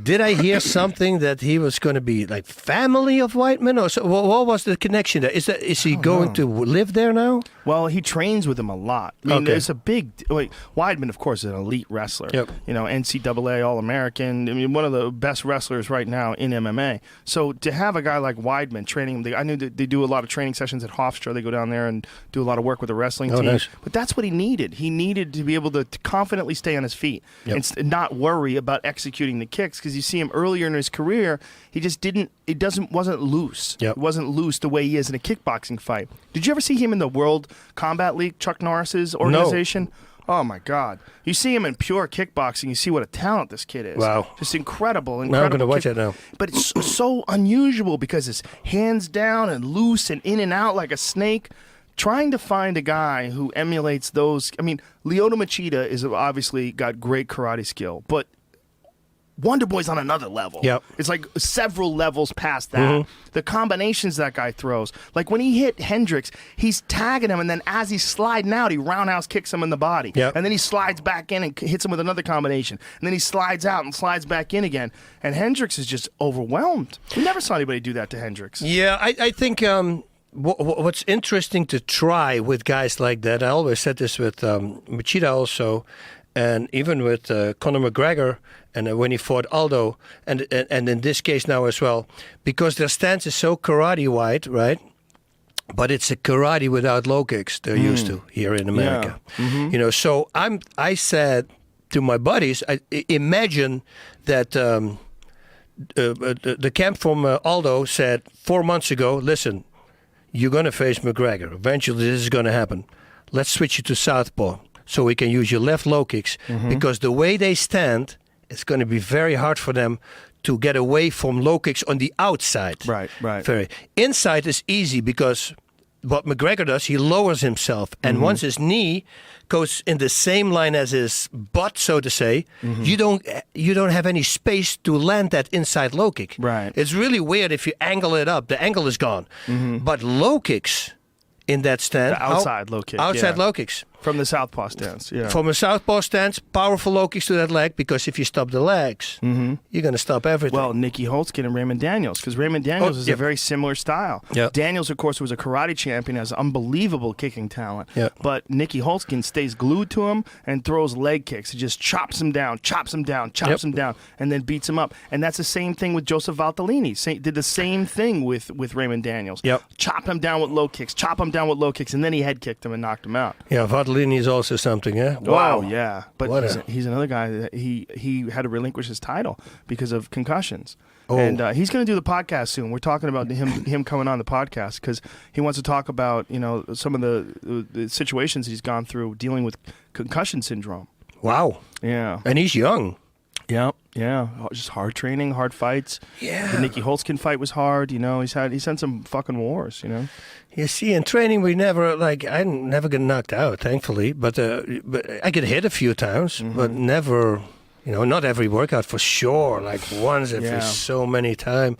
did I hear something that he was going to be like family of Weidman? Or so, what was the connection there? Is he going to live there now? Well, he trains with him a lot. I mean, it's a big... Weidman, of course, is an elite wrestler. Yep. NCAA All-American. I mean, one of the best wrestlers right now in MMA. So to have a guy like Weidman training him, I knew that they do a lot of training sessions at Hofstra. They go down there and do a lot of work with the wrestling team. Nice. But that's what he needed. He needed to be able to confidently stay on his feet and not worry about executing the kicks, because you see him earlier in his career, he just wasn't loose. Yep. It wasn't loose the way he is in a kickboxing fight. Did you ever see him in the World Combat League, Chuck Norris's organization? No. Oh, my God. You see him in pure kickboxing, you see what a talent this kid is. Wow. Just incredible. Now I'm going to watch it now. But it's so unusual because it's hands down and loose and in and out like a snake. Trying to find a guy who emulates those. I mean, Lyoto Machida is obviously got great karate skill, but Wonderboy's on another level. Yep. It's like several levels past that. The combinations that guy throws. Like when he hit Hendricks, he's tagging him, and then as he's sliding out, he roundhouse kicks him in the body. Yep. And then he slides back in and hits him with another combination. And then he slides out and slides back in again. And Hendricks is just overwhelmed. We never saw anybody do that to Hendricks. Yeah, I think what's interesting to try with guys like that, I always said this with Machida also, and even with Conor McGregor, and when he fought Aldo, and in this case now as well, because their stance is so karate-wide, right? But it's a karate without low kicks they're used to here in America. Yeah. So I said to my buddies, imagine that the camp from Aldo said 4 months ago, listen, you're going to face McGregor. Eventually this is going to happen. Let's switch you to southpaw so we can use your left low kicks, because the way they stand, it's going to be very hard for them to get away from low kicks on the outside. Right. Inside is easy because what McGregor does, he lowers himself, and once his knee goes in the same line as his butt, so to say, you don't have any space to land that inside low kick. Right. It's really weird if you angle it up. The angle is gone. But low kicks in that stance, the outside low kick. Outside low kicks. From the southpaw stance, yeah. From a southpaw stance, powerful low kicks to that leg, because if you stop the legs, you're going to stop everything. Well, Nicky Holtzkin and Raymond Daniels, because Raymond Daniels is a very similar style. Yep. Daniels, of course, was a karate champion, has unbelievable kicking talent. Yep. But Nicky Holtzkin stays glued to him and throws leg kicks. He just chops him down, and then beats him up. And that's the same thing with Joseph Valtellini. Did the same thing with Raymond Daniels. Yep. Chop him down with low kicks, and then he head kicked him and knocked him out. Yeah, Valtellini is also something, yeah? Wow, yeah. But he's another guy that he had to relinquish his title because of concussions. Oh. And he's going to do the podcast soon. We're talking about him coming on the podcast because he wants to talk about some of the situations he's gone through dealing with concussion syndrome. Wow. Yeah. And he's young. Yeah. Just hard training, hard fights. Yeah. The Nicky Holtzkin fight was hard. He's had some fucking wars. You see, in training, I never get knocked out, thankfully. But I get hit a few times, but never, You know, not every workout for sure, like once every so many time.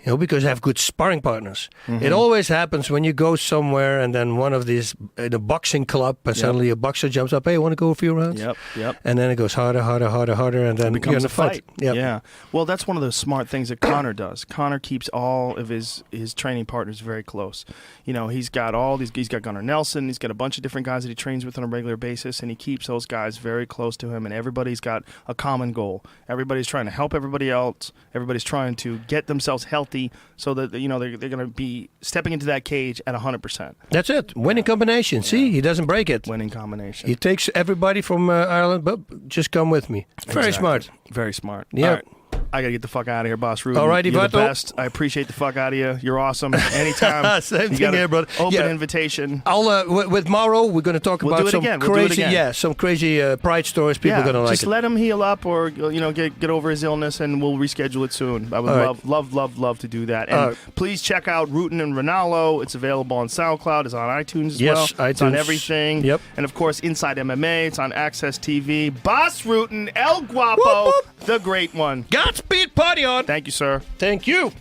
You know, because I have good sparring partners. It always happens when you go somewhere and then one of these, in a boxing club, suddenly a boxer jumps up, hey, want to go a few rounds? Yep. And then it goes harder, and then it becomes you're in a a fight. Yep. Yeah. Well, that's one of the smart things that Connor does. Connor keeps all of his training partners very close. You know, he's got he's got Gunnar Nelson, he's got a bunch of different guys that he trains with on a regular basis, and he keeps those guys very close to him, and everybody's got a common goal. Everybody's trying to help everybody else. Everybody's trying to get themselves healthy so that, you know, they're going to be stepping into that cage at 100%. That's it. Winning combination. See, he doesn't break it. Winning combination. He takes everybody from Ireland, but just come with me. Very smart. Very smart. Yeah. All right. I got to get the fuck out of here, Boss Ruben. All right, You're the Ivato. best. I appreciate the fuck out of you. You're awesome. Anytime. Same you thing got here, brother. Open invitation. I'll with Mauro, we're going to talk We'll about do it some again. We'll do it crazy, again. some crazy pride stories. People are going to like just it. let him heal up, or, you know, get over his illness, and we'll reschedule it soon. I would love to do that. And please check out Rutin and Ronaldo. It's available on SoundCloud. It's on iTunes as well. Yes, It's on iTunes. everything. Yep. And of course, Inside MMA. It's on Access TV. Boss Rutin, El Guapo, Whoop, whoop. the great one. Godspeed, party on. Thank you, sir. Thank you.